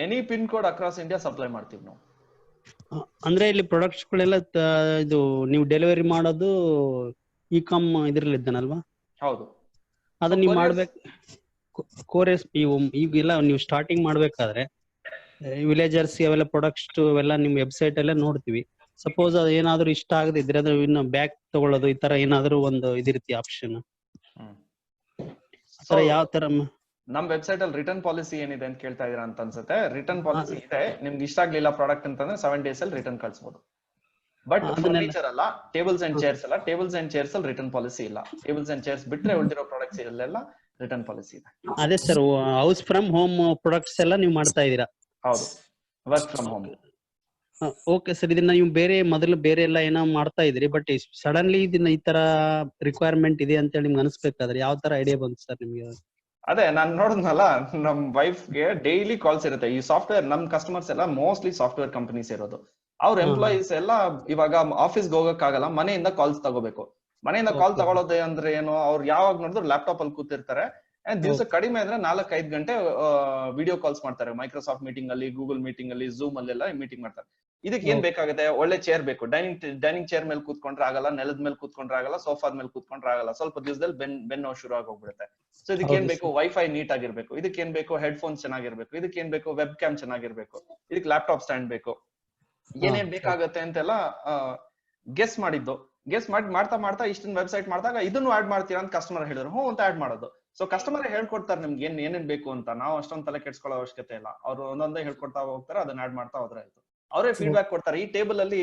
Any pin code across India supply ಮಾಡ್ತೀವಿ ನಾವು. ಅಂದ್ರೆ ಇಲ್ಲಿ ಪ್ರಾಡಕ್ಟ್ಸ್ ಗಳೆಲ್ಲ ಇದು ನೀವು ಡೆಲಿವರಿ ಮಾಡೋದು ಇ-ಕಾಮ್ ಇದ್ರಲ್ಲಿ ಇದ್ದಾನಲ್ವಾ? ಹೌದು. ಅದನ್ನ ನೀವು ಮಾಡ್ಬೇಕು. ಕೋರಿಯರ್ಸ್ ಈಗೆಲ್ಲ ನೀವು ಸ್ಟಾರ್ಟಿಂಗ್ ಮಾಡ್ಬೇಕಾದ್ರೆ ವಿಲೇಜರ್ಸ್ ಅವೆಲ್ಲ ಪ್ರಾಡಕ್ಟ್ಸ್ ಅವೆಲ್ಲ ನಿಮ್ ವೆಬ್ಸೈಟ್ ಎಲ್ಲ ನೋಡ್ತೀವಿ. ಸಪೋಸ್ ಅದು ಏನಾದ್ರು ಇಷ್ಟ ಆಗದೆ ಇದ್ರೆ ಅದ್ರ ಇನ್ನು ಬ್ಯಾಕ್ ತಗೊಳ್ಳೋದು, ಈ ತರ ಏನಾದ್ರು ಒಂದು ಇದಿರ್ತಿ ಆಪ್ಷನ್, ಯಾವ ತರ? ನಮ್ ವೆಬ್ಸೈಟ್ ಅಲ್ಲಿ ರಿಟರ್ನ್ ಪಾಲಿಸಿ ಏನಿದೆ ಅಂತ ಕೇಳ್ತಾ ಇದೀರಾ ಅಂತ ಅನ್ಸುತ್ತೆ. ರಿಟರ್ನ್ ಪಾಲಿಸಿ ಇದೆ. ನಿಮ್ಗೆ ಇಷ್ಟ ಆಗ್ಲಿಲ್ಲ ಪ್ರಾಡಕ್ಟ್ ಅಂತಂದ್ರೆ 7 days ಅಲ್ಲಿ ರಿಟರ್ನ್ ಕಳ್ಸಬಹುದು. ಬಟ್ ಫರ್ನಿಚರ್ ಅಲ್ಲ, ಟೇಬಲ್ಸ್ ಅಂಡ್ ಚೇರ್ಸ್ ಅಲ್ಲ. ಟೇಬಲ್ಸ್ ಅಂಡ್ ಚೇರ್ಸ್ ಅಲ್ಲಿ ರಿಟರ್ನ್ ಪಾಲಿಸಿ ಇಲ್ಲ. ಟೇಬಲ್ಸ್ ಅಂಡ್ ಚೇರ್ಸ್ ಬಿಟ್ರೆ ಉಳಿದಿರೋ ಪ್ರಾಡಕ್ಟ್ಸ್ ಅಲ್ಲೆಲ್ಲ ರಿಟರ್ನ್ ಪಾಲಿಸಿ ಇದೆ. ಅದೇ sir, house from home products ಎಲ್ಲ ನೀವು ಮಾಡ್ತಾ ಇದೀರಾ? ಹೌದು, work from home. Okay sir, ಇದನ್ನ ನೀವು ಮೊದಲು ಬೇರೆ ಎಲ್ಲ ಏನೋ ಮಾಡ್ತಾ ಇದ್ರಿ, ಬಟ್ ಸಡನ್ಲಿ ಇದನ್ನ ಈ ತರ ರಿಕ್ವೈರ್ಮೆಂಟ್ ಇದೆ ಅಂತ ಹೇಳಿ ನಿಮ್ಗೆ ಅನಿಸ್ಬೇಕಾದ್ರೆ ಯಾವ ತರ ಐಡಿಯಾ ಬಂತು ಸರ್ ನಿಮ್ಗೆ? ಅದೇ ನಾನು ನೋಡಿದ್ನಲ್ಲ, ನಮ್ ವೈಫ್ಗೆ ಡೈಲಿ ಕಾಲ್ಸ್ ಇರುತ್ತೆ. ಈ ಸಾಫ್ಟ್ವೇರ್ ನಮ್ ಕಸ್ಟಮರ್ಸ್ ಎಲ್ಲ ಮೋಸ್ಟ್ಲಿ ಸಾಫ್ಟ್ವೇರ್ ಕಂಪನೀಸ್ ಇರೋದು. ಅವ್ರ ಎಂಪ್ಲಾಯೀಸ್ ಎಲ್ಲ ಇವಾಗ ಆಫೀಸ್ಗೆ ಹೋಗಕ್ಕಾಗಲ್ಲ, ಮನೆಯಿಂದ ಕಾಲ್ಸ್ ತಗೋಬೇಕು. ಮನೆಯಿಂದ ಕಾಲ್ ತಗೊಳ್ಳೋದೇ ಅಂದ್ರೆ ಏನು, ಅವ್ರು ಯಾವಾಗ ನೋಡಿದ್ರು ಲ್ಯಾಪ್ಟಾಪ್ ಅಲ್ಲಿ ಕೂತಿರ್ತಾರೆ. ದಿವಸ ಕಡಿಮೆ ಅಂದ್ರೆ 4-5 ಗಂಟೆ ವಿಡಿಯೋ ಕಾಲ್ಸ್ ಮಾಡ್ತಾರೆ. ಮೈಕ್ರೋಸಾಫ್ಟ್ ಮೀಟಿಂಗ್ ಅಲ್ಲಿ, ಗೂಗಲ್ ಮೀಟಿಂಗ್ ಅಲ್ಲಿ, ಝೂಮ್ ಅಲ್ಲೆಲ್ಲ ಮೀಟಿಂಗ್ ಮಾಡ್ತಾರೆ. ಇದಕ್ಕೆ ಏನ್ ಬೇಕಾಗುತ್ತೆ? ಒಳ್ಳೆ ಚೇರ್ ಬೇಕು. ಡೈನಿಂಗ್ ಚೇರ್ ಮೇಲೆ ಕೂತ್ಕೊಂಡ್ರೆ ಆಗಲ್ಲ, ನೆಲದ ಮೇಲೆ ಕೂತ್ಕೊಂಡ್ರೆ ಆಗಲ್ಲ, ಸೋಫಾದ ಮೇಲೆ ಕೂತ್ಕೊಂಡ್ರೆ ಆಗಲ್ಲ. ಸ್ವಲ್ಪ ದಿವಸದಲ್ಲಿ ಬೆನ್ನು ಶುರು ಆಗಿ ಹೋಗ್ಬಿಡುತ್ತೆ. ಸೊ ಇದಕ್ಕೆ ಏನ್ ಬೇಕು? ವೈಫೈ ನೀಟ್ ಆಗಿರ್ಬೇಕು. ಇದಕ್ಕೆ ಏನ್ ಬೇಕು? ಹೆಡ್ಫೋನ್ಸ್ ಚೆನ್ನಾಗಿರ್ಬೇಕು. ಇದಕ್ಕೆ ಏನ್ ಬೇಕು? ವೆಬ್ ಕ್ಯಾಮ್ ಚೆನ್ನಾಗಿರ್ಬೇಕು. ಇದಕ್ಕೆ ಲ್ಯಾಪ್ಟಾಪ್ ಸ್ಟ್ಯಾಂಡ್ ಬೇಕು. ಏನೇನ್ ಬೇಕಾಗತ್ತೆ ಅಂತೆಲ್ಲ ಗೆಸ್ ಮಾಡ್ತಾ ಇಷ್ಟನ್ ವೆಬ್ಸೈಟ್ ಮಾಡಿದಾಗ ಇದನ್ನು ಆಡ್ ಮಾಡ್ತೀರಾ ಅಂತ ಕಸ್ಟಮರ್ ಹೇಳಿದ್ರು. ಹ್ಞೂ ಅಂತ ಆಡ್ ಮಾಡೋದು. ಸೊ ಕಸ್ಟಮರ್ ಹೇಳ್ಕೊಡ್ತಾರೆ ನಿಮ್ಗೆ ಏನೇನ್ ಬೇಕು ಅಂತ. ನಾವು ಅಷ್ಟೊಂದ್ ತಲೆ ಕೆಡ್ಸ್ಕೊಳ್ಳೋ ಅವಶ್ಯಕತೆ ಇಲ್ಲ. ಅವ್ರು ಒಂದೊಂದೇ ಹೇಳ್ಕೊಡ್ತಾ ಹೋಗ್ತಾರೆ, ಅದನ್ನ ಆಡ್ ಮಾಡ್ತಾ ಹೋದ್ರೆ ಆಯ್ತು. ಅವರೇ ಫೀಡ್ಬ್ಯಾಕ್ ಕೊಡ್ತಾರೆ. ಈ ಟೇಬಲ್ ಅಲ್ಲಿ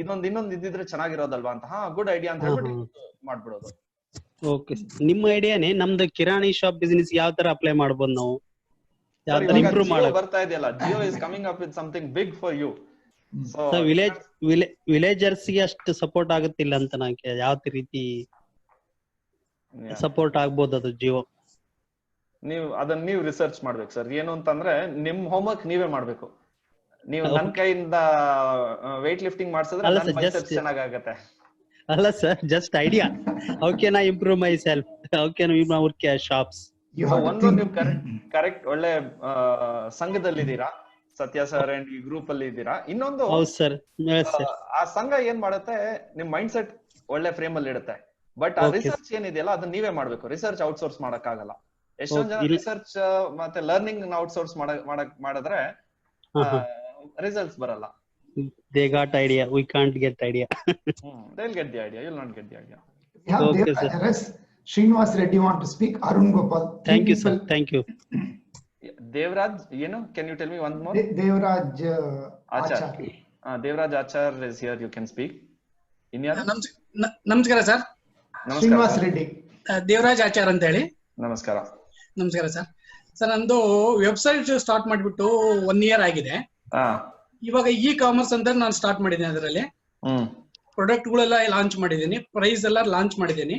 ಇನ್ನೊಂದ್ ಇದ್ದಿದ್ರೆ ಚೆನ್ನಾಗಿರೋದಲ್ವಾ ಅಂತ. ಹಾ, ಗುಡ್ ಐಡಿಯಾ ಅಂತ ಹೇಳ್ಬಿಟ್ಟು ಮಾಡ್ಬಿಡೋದು. ಓಕೆ, ನಿಮ್ಮ ಐಡಿಯಾನೇ ನಮ್ದು ಕಿರಾಣಿ ಶಾಪ್ ಬಿಸ್ನೆಸ್ ಯಾವ ತರ ಅಪ್ಲೈ ಮಾಡ್ಬೋದು ನಾವು, ಯಾವ ತರ ಇಂಪ್ರೂವ್ ಮಾಡಬೇಕು? ಬರ್ತಾ ಇದೆಯಲ್ಲ, Jio is coming up with something big for you. So villagers ಗೆ ಅಷ್ಟು ಸಪೋರ್ಟ್ ಆಗುತ್ತಿಲ್ಲ ಅಂತ ನನಗೆ, ಯಾವ ರೀತಿ ಸಪೋರ್ಟ್ ಆಗ್ಬೋದು ಅದು ಜಿಯೋ? ನೀವು ರಿಸರ್ಚ್ ಮಾಡ್ಬೇಕು ಸರ್. ಏನು ಅಂತಂದ್ರೆ ನಿಮ್ ಹೋಮ್ವರ್ಕ್ ನೀವೇ ಮಾಡ್ಬೇಕು. ನೀವು ನನ್ ಕೈಯಿಂದ weight lifting ಮಾಡ್ಸಿದ್ರೆ ನನ್ನ biceps ಚೆನ್ನಾಗಾಗತ್ತೆ. ಅಲ್ಲ sir, just idea. How can I improve my self? How can we improve hour shops? ಒಂದು ನೀವು ಕರೆಕ್ಟ್ ಒಳ್ಳೆ ಸಂಘದಲ್ಲಿದ್ದೀರಾ, ಸತ್ಯ ಸರ್ ಅಂಡ್ ಈ ಗ್ರೂಪ್ ಅಲ್ಲಿ ಇದ್ದೀರಾ. ಇನ್ನೊಂದು ಆ ಸಂಘ ಏನ್ ಮಾಡುತ್ತೆ, ನಿಮ್ ಮೈಂಡ್ ಸೆಟ್ ಒಳ್ಳೆ ಫ್ರೇಮ್ ಅಲ್ಲಿ ಇಡುತ್ತೆ. ಬಟ್ ಆ ರಿಸರ್ಚ್ ಏನಿದೆಯಲ್ಲ ಅದನ್ನ ನೀವೇ ಮಾಡ್ಬೇಕು. ರಿಸರ್ಚ್ ಔಟ್ಸೋರ್ಸ್ ಮಾಡಕ್ ಆಗಲ್ಲ. ಎಷ್ಟೊಂದ್ ಜನ ರಿಸರ್ಚ್ ಮತ್ತೆ ಲರ್ನಿಂಗ್ ಔಟ್ಸೋರ್ಸ್ ಮಾಡಿದ್ರೆ results ಬರಲ್ಲ. They got idea, we can't get idea. They'll get the idea, you'll not get the idea. Yeah, okay, sir. Srinivas Reddy want to speak. Arun Gopal. Thank you, sir. Thank you. Devraj, can you tell me one more? Devraj Achar. Devraj Achar is here, you can speak. ನಮಸ್ಕಾರ sir. Srinivas Reddy. Devaraj Achar ಅಂತ ಹೇಳಿ. ನಮಸ್ಕಾರ. ನಮಸ್ಕಾರ sir. Sir ನಂದು website start ಮಾಡ್ಬಿಟ್ಟು 1 year ಆಗಿದೆ. ಇವಾಗ commerce ಅಂತ ನಾನು ಸ್ಟಾರ್ಟ್ ಮಾಡಿದ್ದೀನಿ. ಅದರಲ್ಲಿ ಪ್ರಾಡಕ್ಟ್ ಗಳೆಲ್ಲ ಲಾಂಚ್ ಮಾಡಿದ್ದೀನಿ, ಪ್ರೈಸ್ ಎಲ್ಲ ಲಾಂಚ್ ಮಾಡಿದ್ದೀನಿ.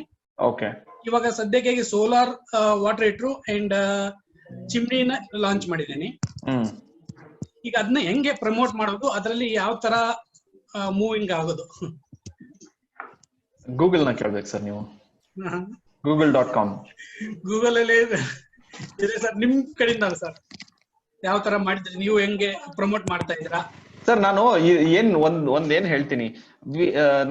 ಇವಾಗ ಸದ್ಯಕ್ಕೆ ಸೋಲಾರ್ ವಾಟರ್ ಹೀಟರ್ ಅಂಡ್ ಚಿಮ್ನಿನ ಲಾಂಚ್ ಮಾಡಿದ್ದೀನಿ. ಈಗ ಅದನ್ನ ಹೆಂಗೆ ಪ್ರಮೋಟ್ ಮಾಡೋದು, ಅದರಲ್ಲಿ ಯಾವ ತರ ಮೂವಿಂಗ್ ಆಗೋದು? ಗೂಗಲ್ ನ ಕೇಳ್ಬೇಕು ಸರ್ ನೀವು. google.com. ಗೂಗಲ್ ಅಲ್ಲಿ ಇದೆ ಸರ್. ನಿಮ್ ಕಡೆಯಿಂದ ಸರ್ ಯಾವ ತರ ಮಾಡಿದ್ರಿ, ನೀವು ಹೆಂಗೆ ಪ್ರಮೋಟ್ ಮಾಡ್ತಾ ಇದ್ದೀರಾ? ಸರ್ ನಾನು ಏನ್ ಹೇಳ್ತೀನಿ,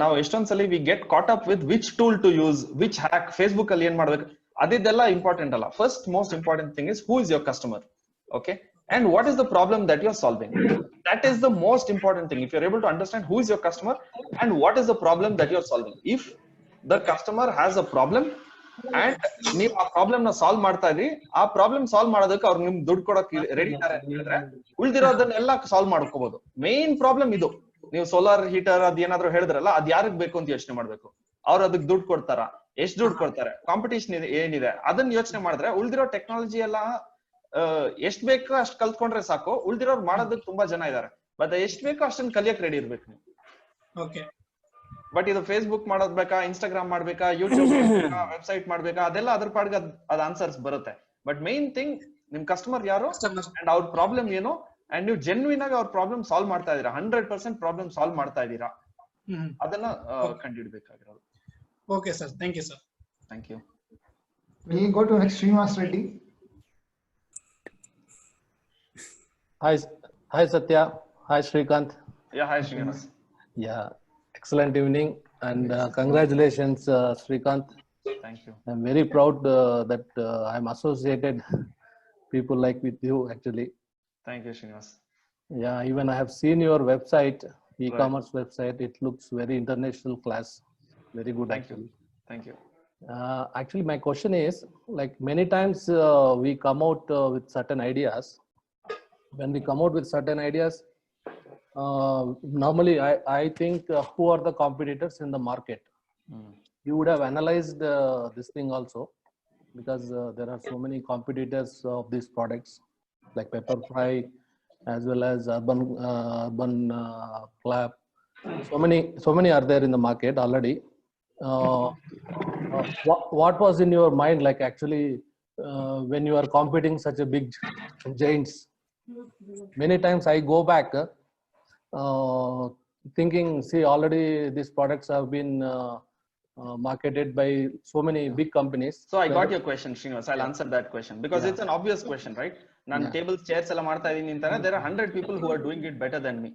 ನಾವು ಎಷ್ಟೊಂದ್ಸಲಿ we get caught up with which tool to use, which hack. Facebook ಅಲ್ಲಿ ಏನ್ ಮಾಡ್ಬೇಕು ಅದೆಲ್ಲ ಇಂಪಾರ್ಟೆಂಟ್ ಅಲ್ಲ. First most important thing is who is your customer, okay, and what is the problem that you are solving. That is the most important thing. If you are able to understand who is your customer and what is the problem that you are solving. If the customer has a problem and ನೀವು ಆ problem ನ solve ಮಾಡ್ತಾ ಇದ್ರಿ, ಆ problem solve ಮಾಡೋದಕ್ಕೆ ಅವ್ರು ನಿಮ್ ದುಡ್ಡು ಕೊಡಕ್ ರೆಡಿ ಇದ್ದಾರೆ ಅಂದ್ರೆ ಉಳಿದಿರೋದನ್ನೆಲ್ಲ ಸಾಲ್ವ್ ಮಾಡ್ಕೋಬಹುದು. ಮೇನ್ ಪ್ರಾಬ್ಲಮ್ ಇದು. ನೀವು ಸೋಲಾರ್ ಹೀಟರ್ ಅದೇನಾದ್ರೂ ಹೇಳಿದ್ರಲ್ಲ, ಅದ್ ಯಾರಿಗ್ ಬೇಕು ಅಂತ ಯೋಚನೆ ಮಾಡ್ಬೇಕು. ಅವ್ರು ಅದಕ್ಕೆ ದುಡ್ಡು ಕೊಡ್ತಾರ, ಎಷ್ಟು ದುಡ್ಡು ಕೊಡ್ತಾರೆ, ಕಾಂಪಿಟೇಷನ್ ಏನಿದೆ ಅದನ್ನ ಯೋಚನೆ ಮಾಡಿದ್ರೆ ಉಳಿದಿರೋ ಟೆಕ್ನಾಲಜಿ ಎಲ್ಲ ಎಷ್ಟ್ ಬೇಕೋ ಅಷ್ಟು ಕಲ್ತ್ಕೊಂಡ್ರೆ ಸಾಕು. ಉಳಿದಿರೋರು ಮಾಡೋದಕ್ಕೆ ತುಂಬಾ ಜನ ಇದಾರೆ, ಬಟ್ ಎಷ್ಟ್ ಬೇಕೋ ಅಷ್ಟನ್ನ ಕಲಿಯಕ್ ರೆಡಿ ಇರ್ಬೇಕು ನೀವು. ಬಟ್ ಇದು ಫೇಸ್ಬುಕ್ ಮಾಡೋದ್ ಬೇಕಾ, ಇನ್ಸ್ಟಾಗ್ರಾಮ್ ಮಾಡ್ಬೇಕಾ, ಯೂಟ್ಯೂಬ್ ಮಾಡ್ಬೇಕಾ, ವೆಬ್ಸೈಟ್ ಮಾಡ್ಬೇಕಾ, ಅದೆಲ್ಲ ಅದ್ರ ಪಾಡ್ಗೆ ಅದ್ ಆನ್ಸರ್ಸ್ ಬರುತ್ತೆ. ಬಟ್ ಮೇನ್ ಥಿಂಗ್ ನಿಮ್ ಕಸ್ಟಮರ್ ಯಾರು ಅಂಡ್ ಅವ್ರ ಪ್ರಾಬ್ಲಮ್ ಏನು, ಅಂಡ್ ನೀವು ಜೆನ್ಯೂನ್ ಆಗಿ ಅವ್ರ ಪ್ರಾಬ್ಲಮ್ ಸಾಲ್ವ್ ಮಾಡ್ತಾ ಇದೀರಾ, 100% ಪ್ರಾಬ್ಲಮ್ ಸಾಲ್ವ್ ಮಾಡ್ತಾ ಇದೀರಾ, ಅದನ್ನ ಕಂಡುಹಿಡ್ಬೇಕಾಗಿರೋದು. Okay sir, thank you sir. Thank you. We'll go to next Srinivas Reddy. Hi Satya. Hi Srikanth. Yeah, hi Srinivas. Yeah, excellent evening and congratulations Srikanth. Thank you. I'm very proud that I'm associated people like with you actually. Thank you Srinivas. Yeah, even I have seen your website, e-commerce website. It looks very international class. Very good. Thank actually. you. Thank you. Actually my question is, like many times we come out with certain ideas. When we come out with certain ideas, normally I think who are the competitors in the market. You would have analyzed this thing also, because there are so many competitors of these products like Pepperfry as well as Urban Clap. So many are there in the market already. What was in your mind, like actually when you are competing such a big giants? Many times I go back thinking, see, already these products have been marketed by so many big companies. So I got your question, Srinivas. I'll answer that question because it's an obvious question, right? Nan tables, chairs ella marta idini antare, there are 100 people who are doing it better than me.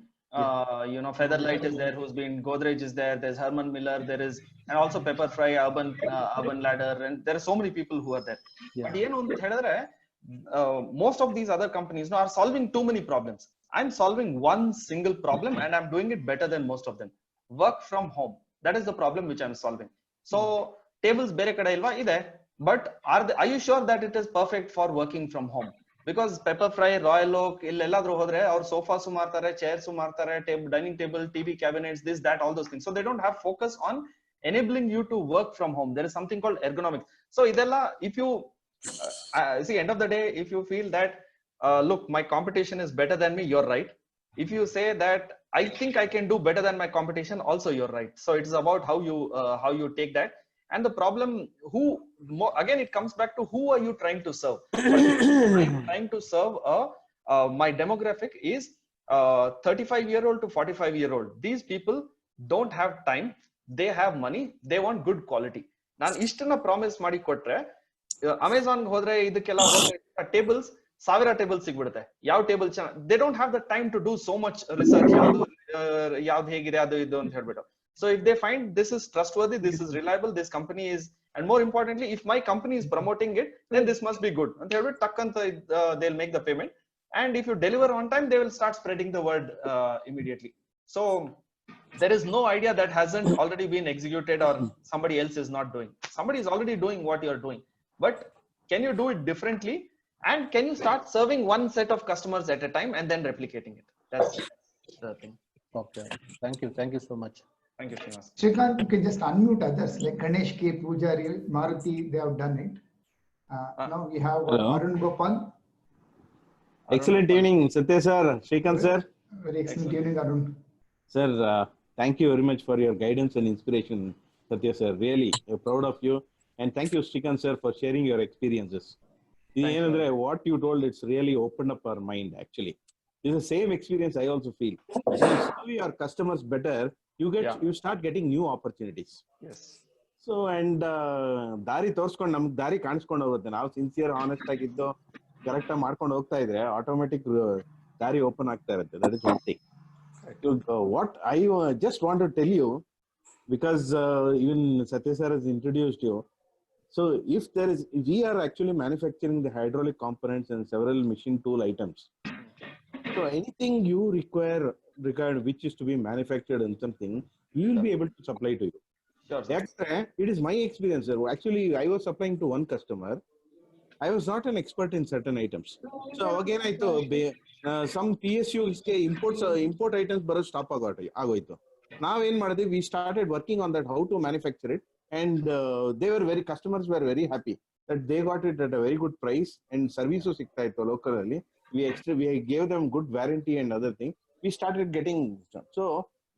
You know, Featherlight is there, who's been, Godrej is there, there's Herman Miller, there is, and also Pepperfry, Urban Ladder, and there are so many people who are there. But ಏನು ಅಂತ ಹೇಳಿದ್ರೆ, most of these other companies are solving too many problems. I'm solving one single problem and I'm doing it better than most of them. Work from home. That is the problem which I'm solving. So tables bere kada ilva ide, but are you sure that it is perfect for working from home? Because Pepperfry, Royal Oak, illedru hodre aur sofas martare, chairs martare, dining table, TV cabinets, this, that, all those things. So they don't have focus on enabling you to work from home. There is something called ergonomics. So idella, if you see, end of the day, if you feel that look, my competition is better than me, you're right. If you say that I think I can do better than my competition, also you're right. So it is about how you take that. And the problem, again, it comes back to who are you trying to serve. I'm trying to serve my demographic is 35-year-old to 45-year-old. These people don't have time, they have money, they want good quality. ನಾನು ಇಷ್ಟನ್ನ promise ಮಾಡಿ ಕೊಟ್ರೆ, Amazon ಹೋದ್ರೆ ಇದಕ್ಕೆಲ್ಲ ಹೋದ್ರೆ tables 1000 table ಸಿಗ್ಬಿಡುತ್ತೆ. ಯಾವ table they don't have the time to do so much research, ಯಾವ್ದು ಹೇಗಿದೆ ಅದು ಇದು ಅಂತ ಹೇಳ್ಬಿಟ್ಟು. So if they find this is trustworthy, this is reliable, this company is, and more importantly, if my company is promoting it, then this must be good ಅಂತ ಹೇಳ್ಬಿಟ್ಟು ಟಕ್ಕಂತ they'll make the payment. And if you deliver on time, they will start spreading the word immediately. So there is no idea that hasn't already been executed or somebody else is not doing. Somebody is already doing what you're doing, but can you do it differently? And can you start serving one set of customers at a time and then replicating it? That's the thing. Okay, thank you so much. Thank you, Srinivas. Srikanth, you can just unmute others like Ganesh K, Pujari, Maruti, they have done it. Now we have Arun Gopal. Excellent evening, Satya sir, Srikanth sir. Very excellent evening, Arun. Sir, thank you very much for your guidance and inspiration, Satya sir. Really, we're proud of you. And thank you, Srikanth sir, for sharing your experiences. What you told, it's really opened up our mind, actually. It's the same experience I also feel. When you serve your customers better, you start getting new opportunities. Yes. So, and ದಾರಿ ತೋರ್ಸ್ಕೊಂಡು ನಮ್ಗೆ ದಾರಿ ಕಾಣಿಸ್ಕೊಂಡು ಹೋಗುತ್ತೆ. ನಾವು sincere honest ಆಗಿದ್ದು correct ಆಗಿ ಮಾಡ್ಕೊಂಡು ಹೋಗ್ತಾ ಇದ್ರೆ ಆಟೋಮೆಟಿಕ್ ದಾರಿ ಓಪನ್ ಆಗ್ತಾ ಇರುತ್ತೆ. That is one thing. What I just want to tell you, because even Satya sir has introduced you. So if we are actually manufacturing the hydraulic components and several machine tool items. So anything you require which is to be manufactured in something, we will be able to supply to you. Sure. It is my experience, sir. Actually, I was supplying to one customer. I was not an expert in certain items. So again, I thought some PSUs import items baro stop agoytu. Now we started working on that, how to manufacture it, and customers were very happy that they got it at a very good price and service sikta ittu locally. We gave them good warranty and other things. We started getting, so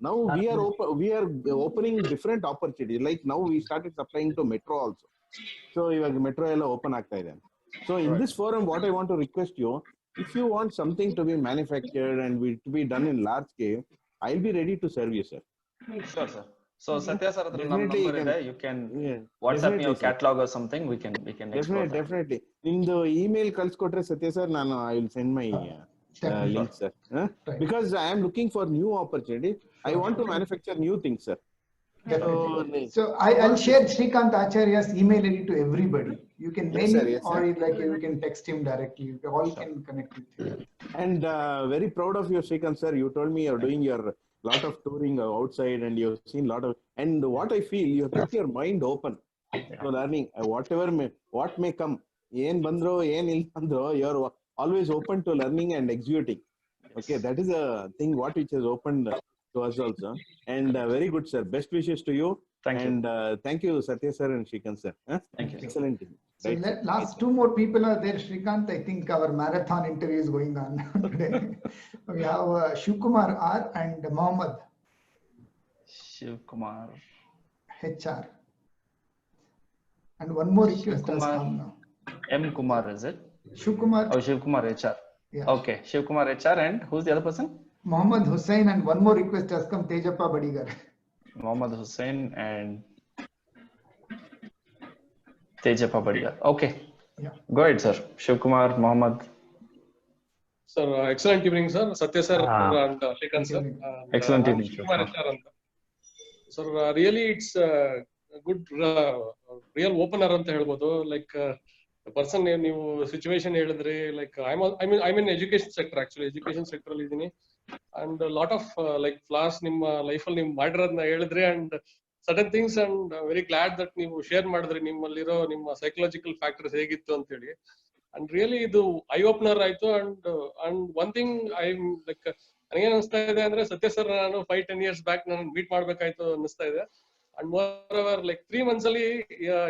now we are opening different opportunities. Like now we started supplying to Metro also. So Metro ella open aagta ide. So in this forum, what I want to request you, if you want something to be manufactured and to be done in large scale, I'll be ready to serve you, sir. Sure, sir. So Satya sir, you can WhatsApp me your catalog or something. We can definitely. In the email kalskotre Satya sir, I will send my link, sir. Because I am looking for new opportunity. I want to manufacture new things, sir. So I'll share Srikanth Acharya's email ID to everybody. You can mail him or you can text him directly. You all can connect with him. And very proud of you, Srikanth sir. You told me you're doing your lot of touring outside and you've seen lot of, and what I feel, you have kept your mind open to learning. What may come, you're always open to learning and executing. Okay, that is a thing which has opened to us also. And very good, sir. Best wishes to you. Thank you, Satya sir and Srikanth sir. Thank you. Excellent. So last two more people are there, Srikanth. I think our marathon interview is going on today. We have Shivkumar R and Mohammed. Shivkumar HR. And one more request has come now. M. Kumar, is it? Shivkumar. Oh, Shivkumar HR. Yeah. Okay, Shivkumar HR, and who's the other person? Mohammed Hussain, and one more request has come, Tejappa Badigar. Mohammed Hussain and Tejappa Badigar. Okay. Yeah. Go ahead, sir. Shivkumar, Mohammed. Sir, excellent evening, sir. Satya sir and Srikanth sir. Excellent evening. Sir, really it's a good real opener anta helbodu. Like the person ನೀವು situation ಹೇಳಿದ್ರಿ, like I mean education sector, actually education sector ಅಲ್ಲಿ ಇದೀನಿ. And lot of like flaws ನಿಮ್ಮ life ಅಲ್ಲಿ ನೀವು ಮಾಡಿರೋದನ್ನ ಹೇಳಿದ್ರಿ, and certain things, and very glad that ನೀವು ಶೇರ್ ಮಾಡಿದ್ರಿ ನಿಮ್ಮಲ್ಲಿರೋ ನಿಮ್ಮ ಸೈಕಲಾಜಿಕಲ್ ಫ್ಯಾಕ್ಟರ್ಸ್ ಹೇಗಿತ್ತು ಅಂತ ಹೇಳಿ. ಅಂಡ್ ರಿಯಲಿ ಇದು ಐ ಓಪನರ್ ಆಯ್ತು. And one thing I like ನನಗೇನ್ ಅನಿಸ್ತಾ ಇದೆ ಅಂದ್ರೆ, ಸತ್ಯ ಸರ್ ನಾನು 5-10 years ಬ್ಯಾಕ್ ನಾನು ಮೀಟ್ ಮಾಡ್ಬೇಕಾಯ್ತು ಅನಿಸ್ತಾ ಇದೆ. and moreover like 3 months ಅಲ್ಲಿ